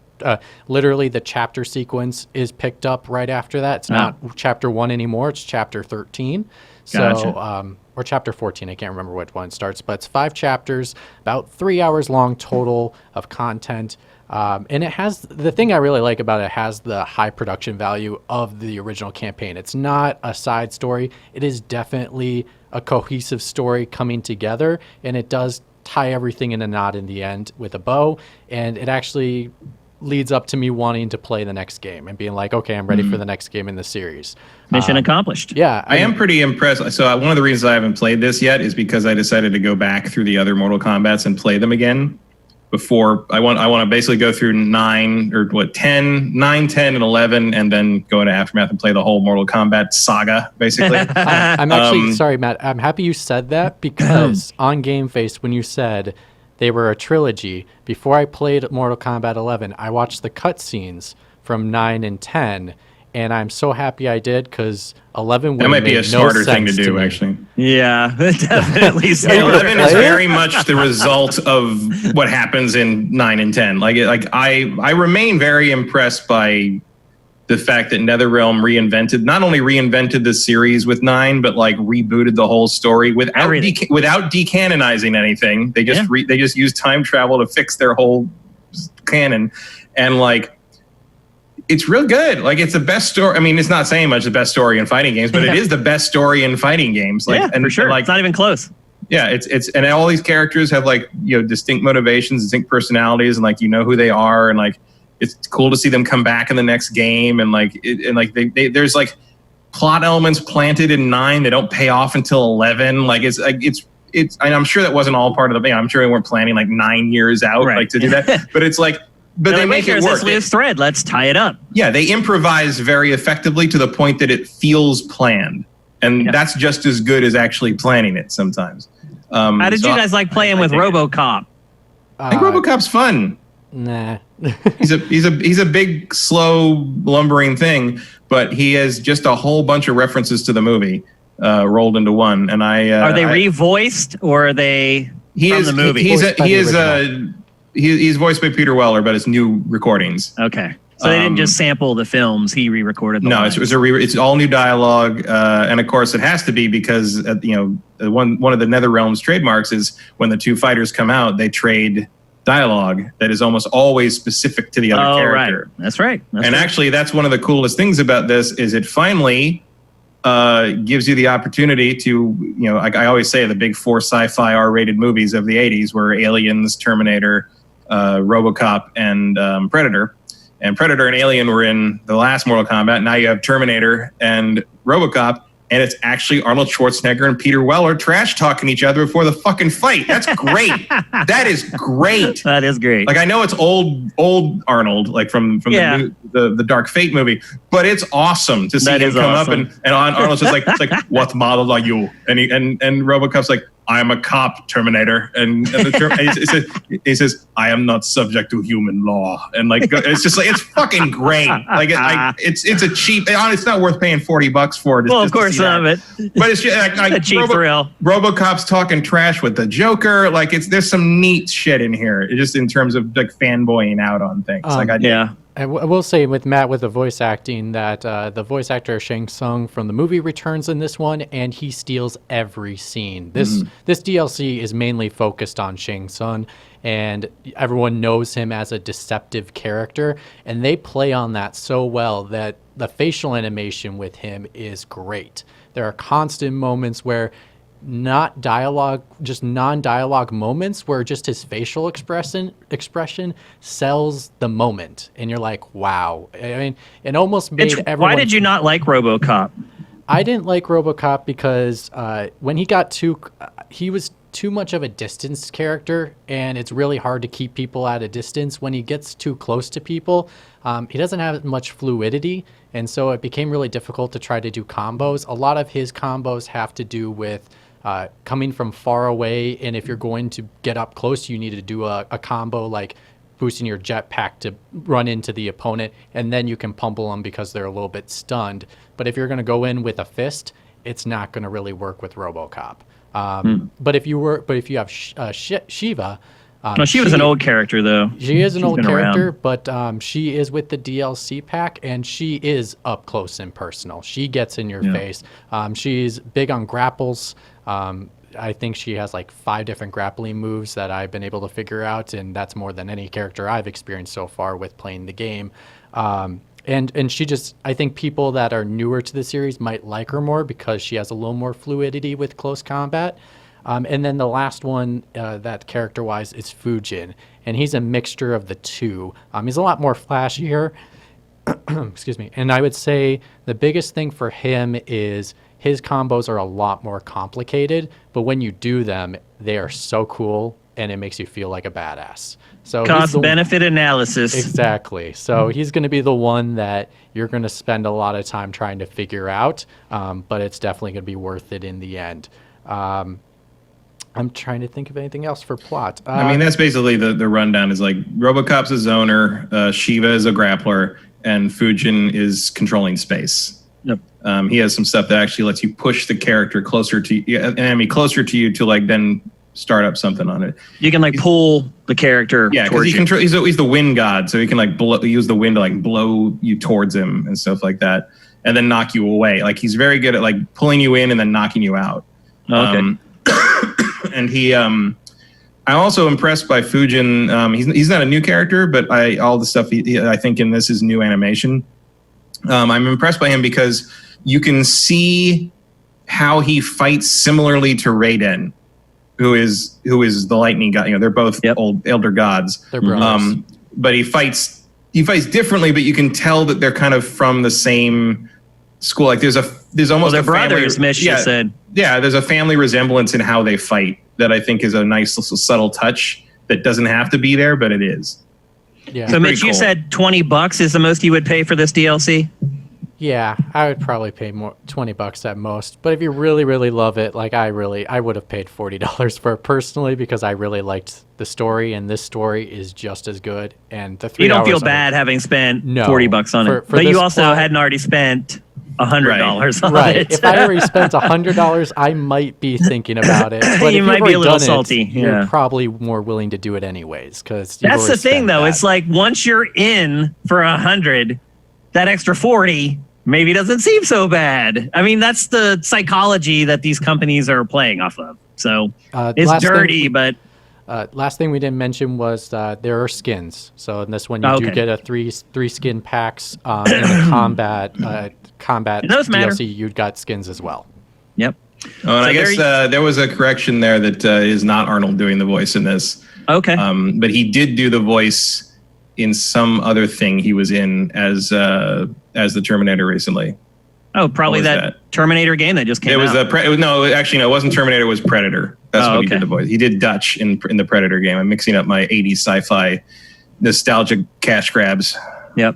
literally the chapter sequence is picked up right after that. It's not chapter 1 anymore. It's chapter 13. Gotcha. So, or chapter 14. I can't remember which one it starts, but it's 5 chapters, about 3 hours long total of content. And it has, the thing I really like about it has the high production value of the original campaign. It's not a side story. It is definitely a cohesive story coming together, and it does tie everything in a knot in the end with a bow. And it actually leads up to me wanting to play the next game and being like, okay, I'm ready for the next game in the series. Mission accomplished. Yeah. I am pretty impressed. So one of the reasons I haven't played this yet is because I decided to go back through the other Mortal Kombats and play them again before I want to basically go through 9, 10, and 11, and then go into Aftermath and play the whole Mortal Kombat saga, basically. I'm actually, sorry, Matt, I'm happy you said that, because on GameFace, when you said they were a trilogy, before I played Mortal Kombat 11, I watched the cutscenes from 9 and 10, and I'm so happy I did, because 11 that might be a smarter thing to do, actually. Yeah, definitely. So 11 is very much the result of what happens in 9 and 10. I remain very impressed by the fact that NetherRealm not only reinvented the series with 9, but like rebooted the whole story without decanonizing anything. They just they just used time travel to fix their whole canon, and like it's real good. Like it's the best story. I mean, it's not saying much the best story in fighting games, but it is the best story in fighting games. Like, for sure. Like, it's not even close. Yeah, it's and all these characters have like distinct motivations, distinct personalities, and like who they are, and like it's cool to see them come back in the next game, and like there's like plot elements planted in 9 that don't pay off until 11. Like it's and I'm sure that wasn't all part of the thing. I'm sure they weren't planning like 9 years out like to do that. But it's like, but they make it work. This loose thread. Let's tie it up. Yeah, they improvise very effectively to the point that it feels planned, and that's just as good as actually planning it sometimes. How did you guys like playing with RoboCop? I think RoboCop's fun. Nah. he's a big, slow, lumbering thing, but he has just a whole bunch of references to the movie rolled into one. And are they revoiced or are they from the movie? He's voiced by Peter Weller, but it's new recordings. Okay, so they didn't just sample the films; he re-recorded them. No, it's all new dialogue, and of course it has to be because one of the NetherRealm's trademarks is when the two fighters come out, they trade dialogue that is almost always specific to the other character. Right. That's right. Actually, that's one of the coolest things about this is it finally gives you the opportunity to, I always say the big 4 sci-fi R-rated movies of the 80s were Aliens, Terminator, RoboCop, and Predator. And Predator and Alien were in the last Mortal Kombat. Now you have Terminator and RoboCop. And it's actually Arnold Schwarzenegger and Peter Weller trash talking each other before the fucking fight. That's great. That is great. That is great. Like I know it's old Arnold, like from the Dark Fate movie, but it's awesome to see him come up and Arnold's just like, it's like, what model are you? And RoboCop's like, I'm a cop, Terminator, and he says, I am not subject to human law, and like it's just like it's fucking great. Like it's a cheap. It's not worth paying $40 for. Well, of course, some of it, but it's just like a cheap thrill. RoboCop's talking trash with the Joker. Like there's some neat shit in here, just in terms of like fanboying out on things. I will say with Matt, with the voice acting, that the voice actor Shang Tsung from the movie returns in this one, and he steals every scene. This DLC is mainly focused on Shang Tsung, and everyone knows him as a deceptive character, and they play on that so well that the facial animation with him is great. There are constant moments where not dialogue, just non-dialogue moments where just his facial expression sells the moment, and you're like, wow. I mean, it almost made everyone. Why did you not like RoboCop? I didn't like RoboCop because when he was too much of a distance character, and it's really hard to keep people at a distance. When he gets too close to people, he doesn't have much fluidity, and so it became really difficult to try to do combos. A lot of his combos have to do with coming from far away, and if you're going to get up close, you need to do a combo like boosting your jetpack to run into the opponent, and then you can pummel them because they're a little bit stunned. But if you're going to go in with a fist, it's not going to really work with RoboCop. But if you have Shiva. She was an old character, though. She is an old character, but she is with the DLC pack, and she is up close and personal. She gets in your face. She's big on grapples. I think she has like 5 different grappling moves that I've been able to figure out, and that's more than any character I've experienced so far with playing the game. And she just, I think people that are newer to the series might like her more because she has a little more fluidity with close combat. And then the last one, that character-wise, is Fujin, and he's a mixture of the two. He's a lot more flashier, excuse me, and I would say the biggest thing for him is his combos are a lot more complicated, but when you do them, they are so cool, and it makes you feel like a badass. So cost-benefit analysis. Exactly. So he's going to be the one that you're going to spend a lot of time trying to figure out, but it's definitely going to be worth it in the end. I'm trying to think of anything else for plot. I mean, that's basically the rundown is like RoboCop's a zoner, Shiva is a grappler, and Fujin is controlling space. Yep. He has some stuff that actually lets you push the character closer to you to like then start up something on it. You can like pull the character. Yeah, because he's the wind god, so he can like use the wind to like blow you towards him and stuff like that, and then knock you away. Like he's very good at like pulling you in and then knocking you out. Okay. And I'm also impressed by Fujin. He's not a new character, but all the stuff I think in this is new animation. I'm impressed by him because you can see how he fights similarly to Raiden, who is the lightning god. They're both elder gods. They're brothers. But he fights he fights differently, but you can tell that they're kind of from the same school. Like there's almost they're a family, brothers. Misha said. Yeah, there's a family resemblance in how they fight that I think is a nice little subtle touch that doesn't have to be there, but it is. Yeah. So Mitch, you said $20 is the most you would pay for this DLC? Yeah, I would probably pay more, $20 at most. But if you really, really love it, like I would have paid $40 for it personally because I really liked the story, and this story is just as good. And the 3 You don't hours feel of bad it, having spent No. $40 on it, For but you this also plot- hadn't already spent $100 on Right. it. If I already spent $100, I might be thinking about it. But You if might you've be a already little done salty, It, you're yeah. probably more willing to do it anyways because That's the thing, though. It's like once you're in for 100, that extra 40 maybe doesn't seem so bad. I mean, that's the psychology that these companies are playing off of. So it's dirty, but last thing we didn't mention was there are skins. So in this one, you do get a three skin packs. In the combat those matter. DLC, you got skins as well. Yep. Oh, and I guess there was a correction there that is not Arnold doing the voice in this. Okay. But he did do the voice in some other thing he was in as the Terminator recently. Oh, probably that Terminator game that just came out. It wasn't Terminator. It was Predator. That's what he did the voice. He did Dutch in the Predator game. I'm mixing up my 80s sci-fi nostalgic cash grabs. Yep.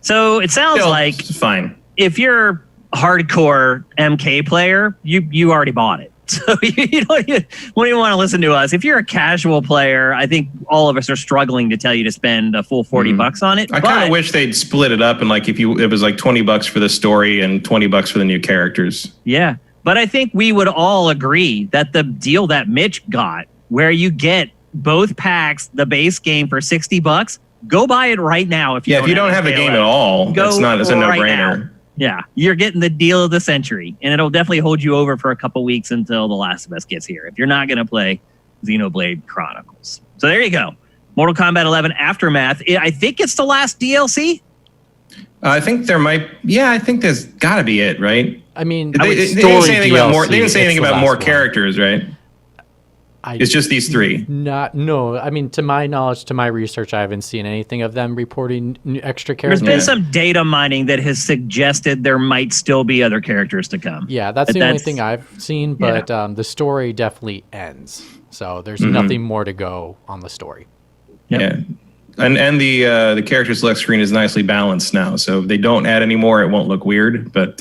So it sounds like it's fine. If you're a hardcore MK player, you already bought it. So you don't even want to listen to us. If you're a casual player, I think all of us are struggling to tell you to spend a full $40 on it. I kind of wish they'd split it up and like it was like $20 for the story and $20 for the new characters. Yeah, but I think we would all agree that the deal that Mitch got, where you get both packs, the base game for $60, go buy it right now. If you don't have the game at all, it's a no-brainer. Now. Yeah, you're getting the deal of the century, and it'll definitely hold you over for a couple weeks until The Last of Us gets here, if you're not going to play Xenoblade Chronicles. So there you go. Mortal Kombat 11 Aftermath. I think it's the last DLC. I think there might... Yeah, I think there's got to be it, right? I mean, they didn't say anything about more characters, right? It's just these three. No. I mean, to my knowledge, to my research, I haven't seen anything of them reporting extra characters. There's been some data mining that has suggested there might still be other characters to come. Yeah, that's the only thing I've seen, but the story definitely ends. So there's nothing more to go on the story. Yep. Yeah. And the character select screen is nicely balanced now. So if they don't add any more, it won't look weird. But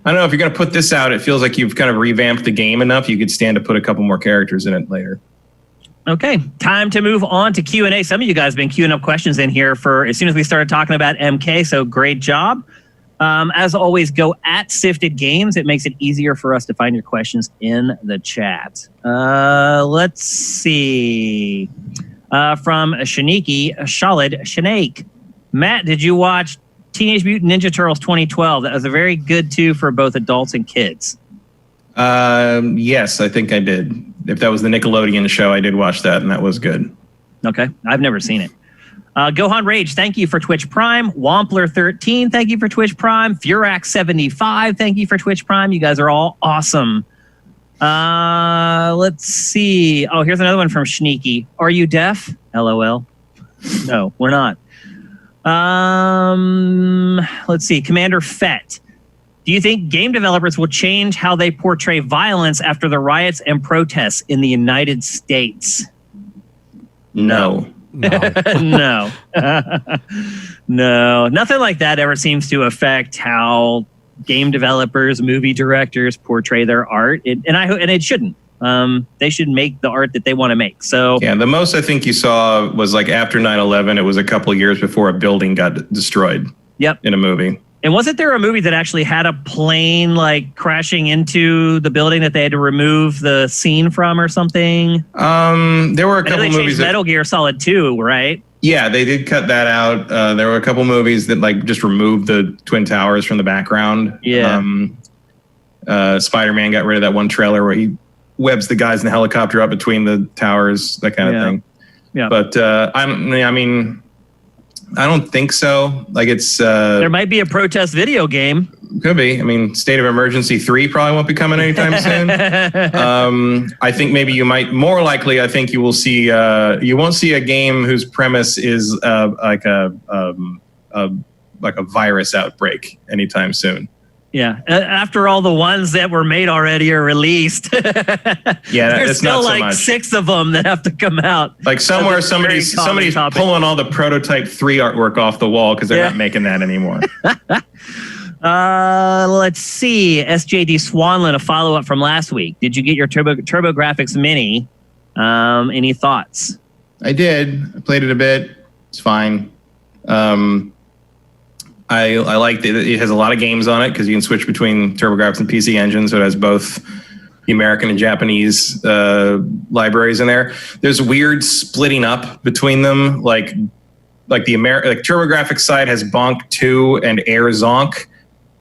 I don't know, if you're going to put this out, it feels like you've kind of revamped the game enough. You could stand to put a couple more characters in it later. Okay, time to move on to Q&A. Some of you guys have been queuing up questions in here for as soon as we started talking about MK, so great job. As always, go at Sifted Games. It makes it easier for us to find your questions in the chat. Let's see. From Shaniki, Shalid Shanake. Matt, did you watch Teenage Mutant Ninja Turtles 2012? That was a very good too for both adults and kids. Yes, I think I did. If that was the Nickelodeon show, I did watch that, and that was good. Okay, I've never seen it. Gohan Rage, thank you for Twitch Prime. Wampler13, thank you for Twitch Prime. Furax75, thank you for Twitch Prime. You guys are all awesome. Let's see. Oh, here's another one from Sneaky. Are you deaf? LOL. No, we're not. Let's see. Commander Fett. Do you think game developers will change how they portray violence after the riots and protests in the United States? No. No. No. Nothing like that ever seems to affect how game developers, movie directors portray their art. And it shouldn't. They should make the art that they want to make. So yeah, the most I think you saw was like after 9/11. It was a couple of years before a building got destroyed. Yep. In a movie. And wasn't there a movie that actually had a plane like crashing into the building that they had to remove the scene from or something? There were a couple movies. Metal Gear Solid 2, right? Yeah, they did cut that out. There were a couple movies that like just removed the Twin Towers from the background. Yeah. Spider-Man got rid of that one trailer where he webs the guys in the helicopter up between the towers, that kind of thing. Yeah. But I mean, I don't think so. Like it's there might be a protest video game. Could be. I mean, State of Emergency 3 probably won't be coming anytime soon. I think maybe you might. More likely, I think you will see. You won't see a game whose premise is like a virus outbreak anytime soon. Yeah, after all the ones that were made already are released. Yeah, there's it's still not so like much. 6 of them that have to come out. Like somewhere, somebody's pulling all the Prototype 3 artwork off the wall because they're not making that anymore. Let's see. SJD Swanlin, a follow-up from last week. Did you get your TurboGrafx Mini? Any thoughts? I did. I played it a bit. It's fine. I like that it has a lot of games on it because you can switch between TurboGrafx and PC Engine, so it has both the American and Japanese libraries in there. There's weird splitting up between them, like the TurboGrafx side has Bonk 2 and Air Zonk,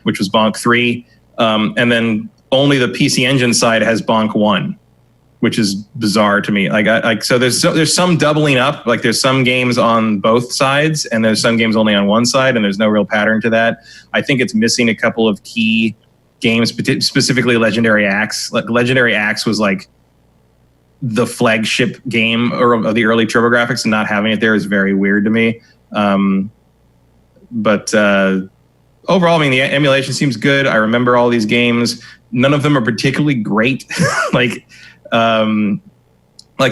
which was Bonk 3, and then only the PC Engine side has Bonk 1, which is bizarre to me. So there's some doubling up. Like there's some games on both sides, and there's some games only on one side, and there's no real pattern to that. I think it's missing a couple of key games, specifically Legendary Axe. Like Legendary Axe was like the flagship game of the early TurboGrafx, and not having it there is very weird to me. But overall, I mean, the emulation seems good. I remember all these games. None of them are particularly great. Like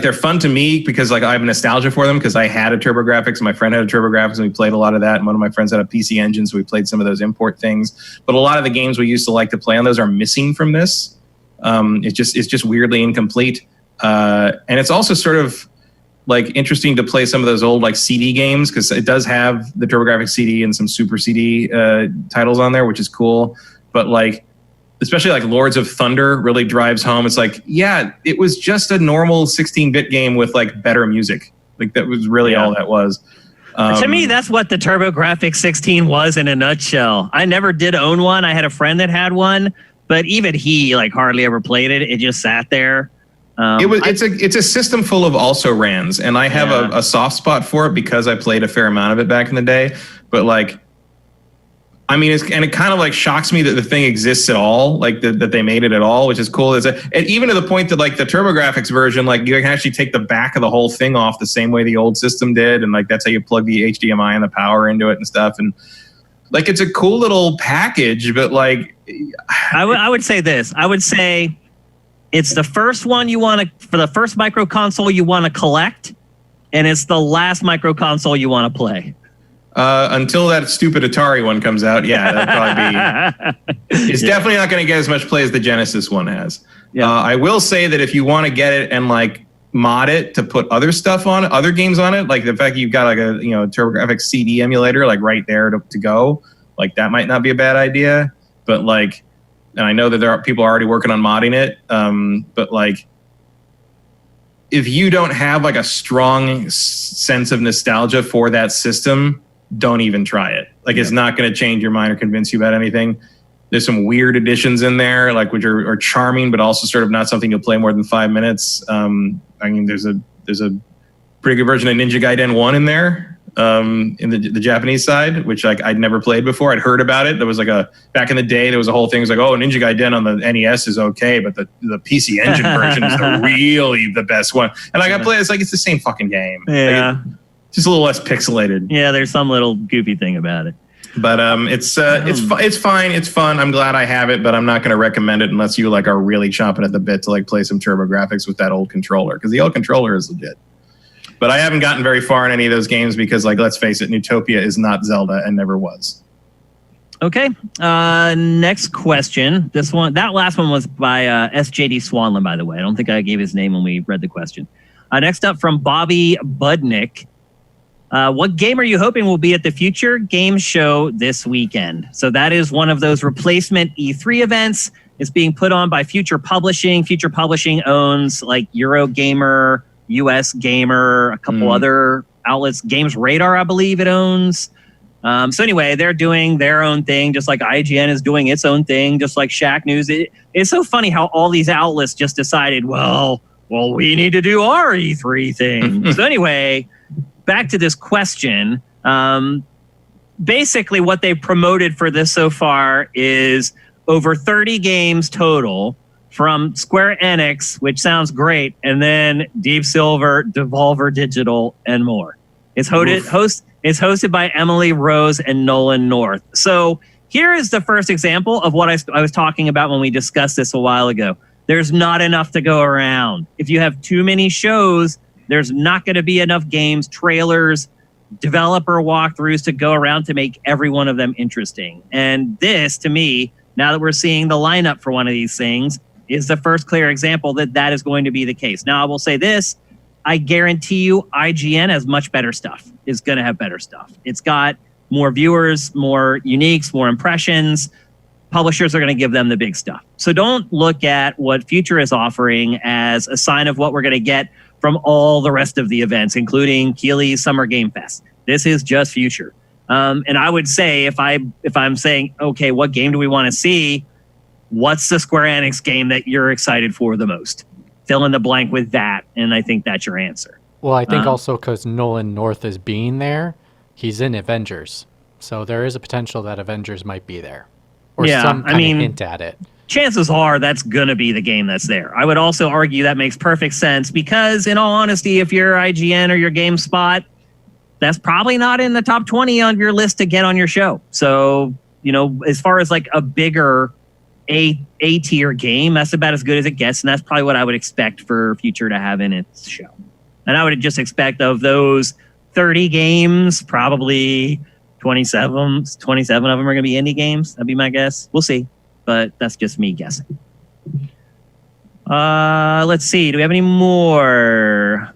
they're fun to me because like I have nostalgia for them because I had a TurboGrafx and my friend had a TurboGrafx and we played a lot of that, and one of my friends had a PC Engine, so we played some of those import things. But a lot of the games we used to like to play on those are missing from this. It's just weirdly incomplete, and it's also sort of like interesting to play some of those old like CD games because it does have the TurboGrafx CD and some Super CD titles on there, which is cool. But like, especially like Lords of Thunder really drives home. It's like, yeah, it was just a normal 16-bit game with like better music. Like that was really all that was. To me, that's what the TurboGrafx 16 was in a nutshell. I never did own one. I had a friend that had one, but even he like hardly ever played it. It just sat there. It's a system full of also rans, and I have a soft spot for it because I played a fair amount of it back in the day. But like, I mean, it kind of like shocks me that the thing exists at all, like that they made it at all, which is cool. And even to the point that like the TurboGrafx version, like you can actually take the back of the whole thing off the same way the old system did, and like that's how you plug the HDMI and the power into it and stuff. And like it's a cool little package, but like, I would say this. I would say it's the first one you want to, for the first micro console you want to collect, and it's the last micro console you want to play. Until that stupid Atari one comes out, that'd probably be. It's definitely not going to get as much play as the Genesis one has. Yeah. I will say that if you want to get it and like mod it to put other stuff on it, other games on it, like the fact you've got like a TurboGrafx CD emulator like right there to go, like that might not be a bad idea. But like, and I know that there are people already working on modding it, but like, if you don't have like a strong sense of nostalgia for that system, don't even try it. Like it's not going to change your mind or convince you about anything. There's some weird additions in there, like which are charming, but also sort of not something you'll play more than 5 minutes. I mean, there's a pretty good version of Ninja Gaiden 1 in there, in the Japanese side, which like I'd never played before. I'd heard about it. There was like back in the day, there was a whole thing. It was like, oh, Ninja Gaiden on the NES is okay, but the PC Engine version is really the best one. And like I play, it's like it's the same fucking game. Yeah. Like, just a little less pixelated. Yeah, there's some little goofy thing about it. But it's fine. It's fun. I'm glad I have it, but I'm not going to recommend it unless you like are really chomping at the bit to like play some TurboGrafx with that old controller, because the old controller is legit. But I haven't gotten very far in any of those games because, like, let's face it, Neutopia is not Zelda and never was. Okay. Next question. That last one was by SJD Swanlin, by the way. I don't think I gave his name when we read the question. Next up from Bobby Budnick. What game are you hoping will be at the Future Game Show this weekend? So that is one of those replacement E3 events. It's being put on by Future Publishing. Future Publishing owns like Eurogamer, US Gamer, a couple other outlets. Games Radar, I believe it owns. So anyway, they're doing their own thing, just like IGN is doing its own thing, just like Shack News. It's so funny how all these outlets just decided, well, we need to do our E3 thing. So anyway, back to this question. Basically, what they promoted for this so far is over 30 games total from Square Enix, which sounds great, and then Deep Silver, Devolver Digital, and more. It's hosted by Emily Rose and Nolan North. So here is the first example of what I was talking about when we discussed this a while ago. There's not enough to go around. If you have too many shows, there's not going to be enough games, trailers, developer walkthroughs to go around to make every one of them interesting. And this, to me, now that we're seeing the lineup for one of these things, is the first clear example that that is going to be the case. Now, I will say this. I guarantee you IGN has much better stuff. It's going to have better stuff. It's got more viewers, more uniques, more impressions. Publishers are going to give them the big stuff. So don't look at what Future is offering as a sign of what we're going to get from all the rest of the events, including Keighley's Summer Game Fest. This is just Future. And I would say if I'm saying, okay, what game do we want to see? What's the Square Enix game that you're excited for the most? Fill in the blank with that, and I think that's your answer. Well, I think also because Nolan North is being there, he's in Avengers. So there is a potential that Avengers might be there. Or some kind of hint at it. Chances are that's going to be the game that's there. I would also argue that makes perfect sense because, in all honesty, if you're IGN or your GameSpot, that's probably not in the top 20 on your list to get on your show. So, as far as like a bigger A-tier game, that's about as good as it gets. And that's probably what I would expect for Future to have in its show. And I would just expect of those 30 games, probably 27 of them are going to be indie games. That'd be my guess. We'll see. But that's just me guessing. Let's see. Do we have any more?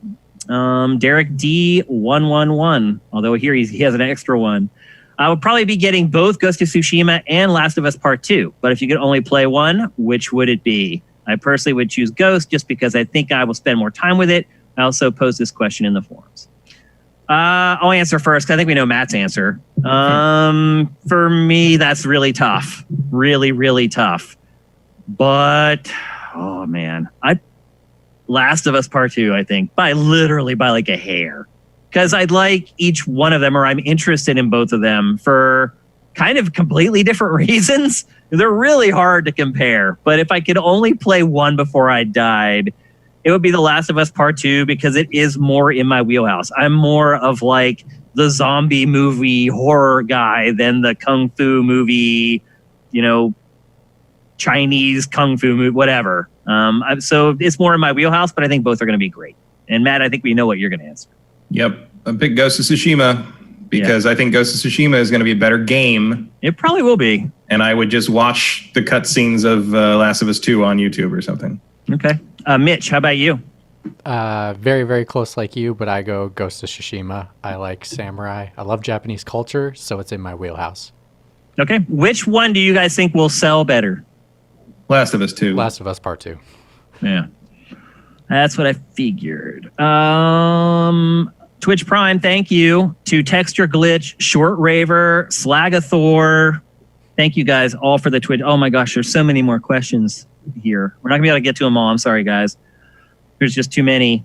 Derek D111. Although here he has an extra one. I would probably be getting both Ghost of Tsushima and Last of Us Part 2. But if you could only play one, which would it be? I personally would choose Ghost just because I think I will spend more time with it. I also posed this question in the forums. I'll answer first because I think we know Matt's answer. For me, that's really tough. Really, really tough. But, oh man. Last of Us Part 2, I think, by like a hair. Because I'd like each one of them, or I'm interested in both of them for kind of completely different reasons. They're really hard to compare. But if I could only play one before I died, it would be The Last of Us Part 2 because it is more in my wheelhouse. I'm more of like the zombie movie horror guy than the kung fu movie, Chinese kung fu movie, whatever. So it's more in my wheelhouse, but I think both are going to be great. And Matt, I think we know what you're going to answer. Yep. I picked Ghost of Tsushima because I think Ghost of Tsushima is going to be a better game. It probably will be. And I would just watch the cutscenes of Last of Us 2 on YouTube or something. Okay. Mitch, how about you? Very, very close like you, but I go Ghost of Tsushima. I like samurai. I love Japanese culture, so it's in my wheelhouse. Okay. Which one do you guys think will sell better? Last of Us 2. Last of Us Part 2. Yeah. That's what I figured. Twitch Prime, thank you. To Texture Glitch, Short Raver, Slagathor. Thank you guys all for the Twitch. Oh my gosh, there's so many more questions here. We're not going to be able to get to them all. I'm sorry, guys. There's just too many.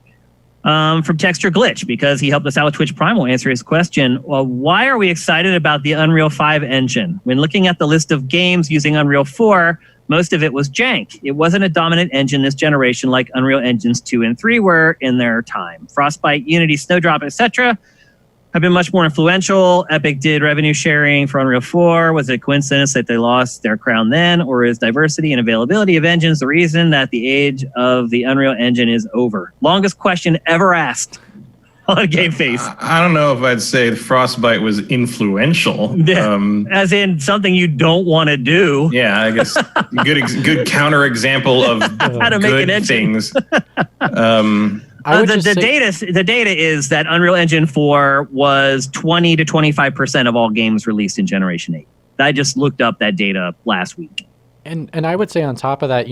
From Texture Glitch, because he helped us out with Twitch Prime, we'll answer his question. Well, why are we excited about the Unreal 5 engine? When looking at the list of games using Unreal 4, most of it was jank. It wasn't a dominant engine this generation like Unreal Engines 2 and 3 were in their time. Frostbite, Unity, Snowdrop, etc. have been much more influential. Epic did revenue sharing for Unreal 4. Was it a coincidence that they lost their crown then? Or is diversity and availability of engines the reason that the age of the Unreal Engine is over? Longest question ever asked on GameFace. I don't know if I'd say Frostbite was influential. Yeah, as in something you don't want to do. Yeah, I guess good counterexample of how to make an engine. Things. The data is that Unreal Engine 4 was 20 to 25% of all games released in Generation 8. I just looked up that data last week. And I would say on top of that,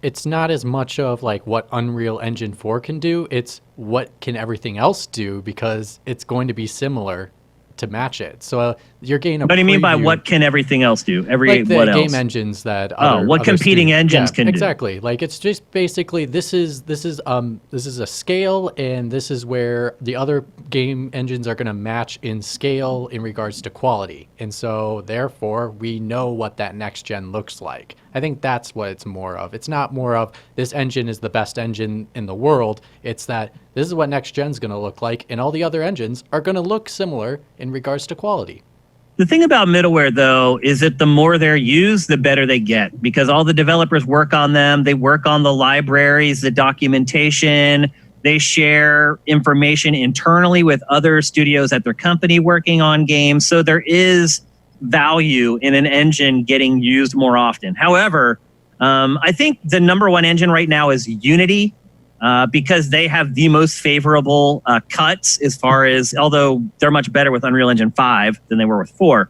it's not as much of like what Unreal Engine 4 can do. It's what can everything else do because it's going to be similar to match it. So you're getting a What do you mean by preview. what can everything else do? Like the what game else? engines that What competing engines can do. Exactly. Like it's just basically this is a scale, and this is where the other game engines are going to match in scale in regards to quality. And so therefore we know what that next gen looks like. I think that's what it's more of. It's not more of this engine is the best engine in the world. It's that this is what next gen's going to look like, and all the other engines are going to look similar in regards to quality. The thing about middleware, though, is that the more they're used, the better they get, because all the developers work on them. They work on the libraries, the documentation. They share information internally with other studios at their company working on games. So there is value in an engine getting used more often. However, I think the number one engine right now is Unity. Because they have the most favorable cuts as far as, although they're much better with Unreal Engine 5 than they were with 4.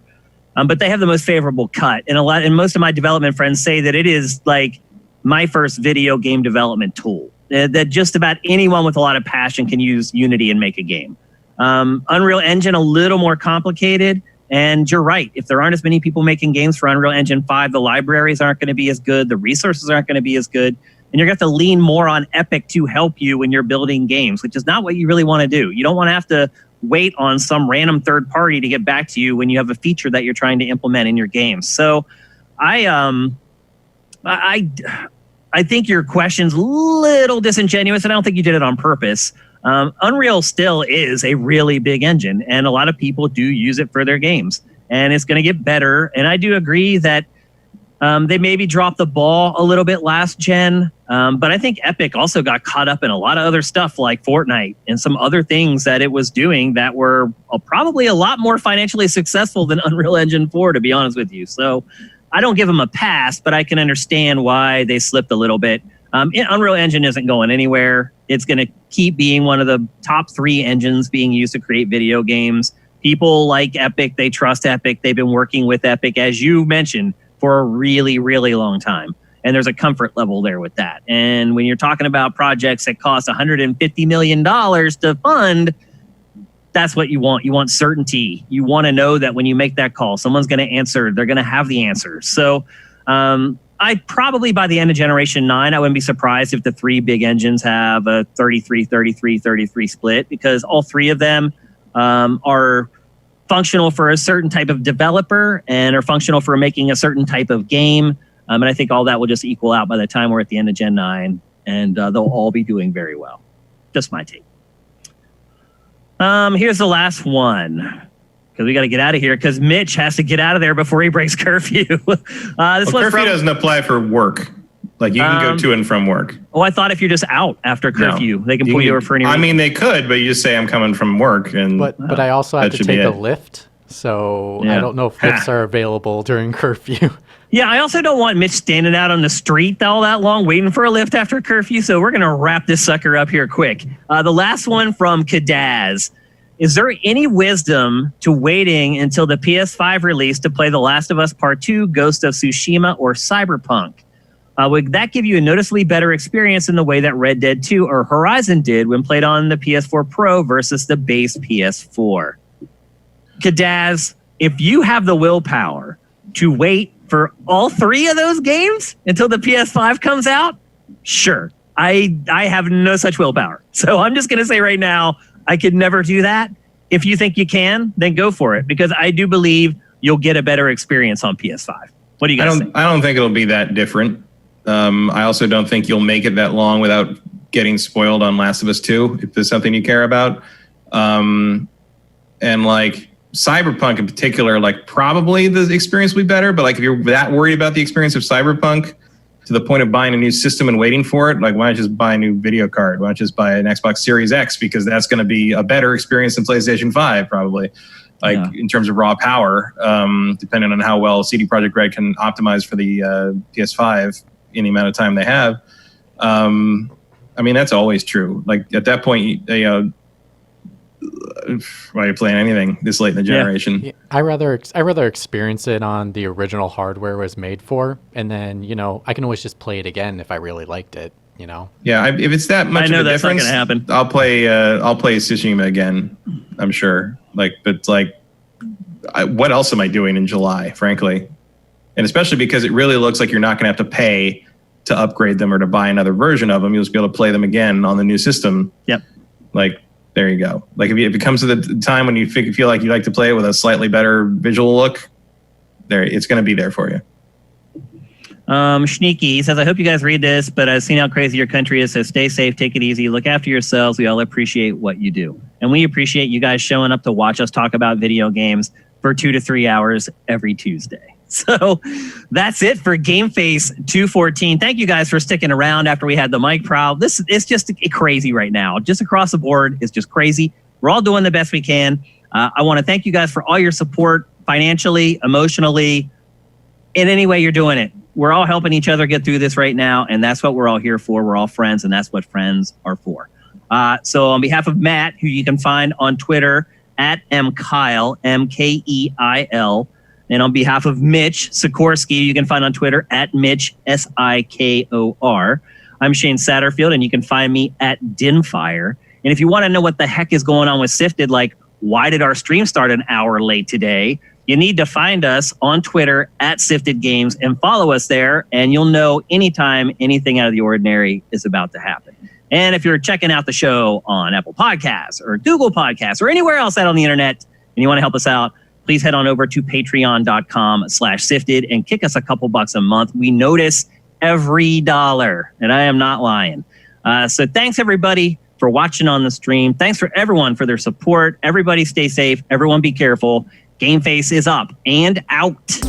But they have the most favorable cut. And most of my development friends say that it is like my first video game development tool. That just about anyone with a lot of passion can use Unity and make a game. Unreal Engine, a little more complicated. And you're right. If there aren't as many people making games for Unreal Engine 5, the libraries aren't going to be as good. The resources aren't going to be as good. And you're going to have to lean more on Epic to help you when you're building games, which is not what you really want to do. You don't want to have to wait on some random third party to get back to you when you have a feature that you're trying to implement in your game. So I think your question's a little disingenuous, and I don't think you did it on purpose. Unreal still is a really big engine, and a lot of people do use it for their games. And it's going to get better. And I do agree that they maybe dropped the ball a little bit last gen, but I think Epic also got caught up in a lot of other stuff like Fortnite and some other things that it was doing that were probably a lot more financially successful than Unreal Engine 4, to be honest with you. So I don't give them a pass, but I can understand why they slipped a little bit. Unreal Engine isn't going anywhere. It's going to keep being one of the top 3 engines being used to create video games. People like Epic, they trust Epic. They've been working with Epic, as you mentioned, for a really, really long time. And there's a comfort level there with that. And when you're talking about projects that cost $150 million to fund, that's what you want. You want certainty. You want to know that when you make that call, someone's going to answer. They're going to have the answers. So I probably by the end of Generation 9, I wouldn't be surprised if the 3 big engines have a 33-33-33 split, because all 3 of them are functional for a certain type of developer and are functional for making a certain type of game. And I think all that will just equal out by the time we're at the end of Gen 9, and they'll all be doing very well. Just my take. Here's the last one, because we got to get out of here, because Mitch has to get out of there before he breaks curfew. Curfew doesn't apply for work. Like, you can go to and from work. Oh, I thought if you're just out after curfew, they can pull you over for any reason. I mean, they could, but you just say I'm coming from work. But I also have to take a lift, so I don't know if lifts are available during curfew. Yeah, I also don't want Mitch standing out on the street all that long waiting for a lift after curfew, so we're going to wrap this sucker up here quick. The last one from Kadaz. Is there any wisdom to waiting until the PS5 release to play The Last of Us Part 2, Ghost of Tsushima, or Cyberpunk? Would that give you a noticeably better experience in the way that Red Dead 2 or Horizon did when played on the PS4 Pro versus the base PS4? Kadaz, if you have the willpower to wait for all 3 of those games until the PS5 comes out, sure. I have no such willpower. So I'm just going to say right now, I could never do that. If you think you can, then go for it, because I do believe you'll get a better experience on PS5. What do you guys think? I don't think it'll be that different. I also don't think you'll make it that long without getting spoiled on Last of Us 2, if there's something you care about. And like Cyberpunk in particular, like probably the experience will be better, but like if you're that worried about the experience of Cyberpunk to the point of buying a new system and waiting for it, like why not just buy a new video card? Why not just buy an Xbox Series X? Because that's going to be a better experience than PlayStation 5 probably. In terms of raw power, depending on how well CD Projekt Red can optimize for the PS5 in the amount of time they have. I mean, that's always true. Like at that point, why are you playing anything this late in the generation? Yeah. I rather experience it on the original hardware it was made for, and then I can always just play it again if I really liked it. Yeah, if it's that much of a difference, not gonna happen. I'll play Tsushima again. I'm sure. But what else am I doing in July, frankly? And especially because it really looks like you're not going to have to pay to upgrade them or to buy another version of them. You'll just be able to play them again on the new system. Yep. Like, there you go. Like, if it comes to the time when you feel like you like to play it with a slightly better visual look, there, it's going to be there for you. Schneeky says, I hope you guys read this, but I've seen how crazy your country is, so stay safe, take it easy, look after yourselves. We all appreciate what you do. And we appreciate you guys showing up to watch us talk about video games for 2 to 3 hours every Tuesday. So that's it for GameFace 214. Thank you guys for sticking around after we had the mic problem. This is just crazy right now. Just across the board, it's just crazy. We're all doing the best we can. I want to thank you guys for all your support financially, emotionally, in any way you're doing it. We're all helping each other get through this right now, and that's what we're all here for. We're all friends, and that's what friends are for. So on behalf of Matt, who you can find on Twitter at mkeil, MKEIL, and on behalf of Mitch Sikorsky, you can find on Twitter at Mitch, SIKOR. I'm Shane Satterfield, and you can find me at Dinfire. And if you want to know what the heck is going on with Sifted, like why did our stream start an hour late today, you need to find us on Twitter at Sifted Games and follow us there, and you'll know anytime anything out of the ordinary is about to happen. And if you're checking out the show on Apple Podcasts or Google Podcasts or anywhere else out on the internet and you want to help us out, please head on over to patreon.com/sifted and kick us a couple bucks a month. We notice every dollar, and I am not lying. So thanks, everybody, for watching on the stream. Thanks for everyone for their support. Everybody stay safe. Everyone be careful. GameFace is up and out.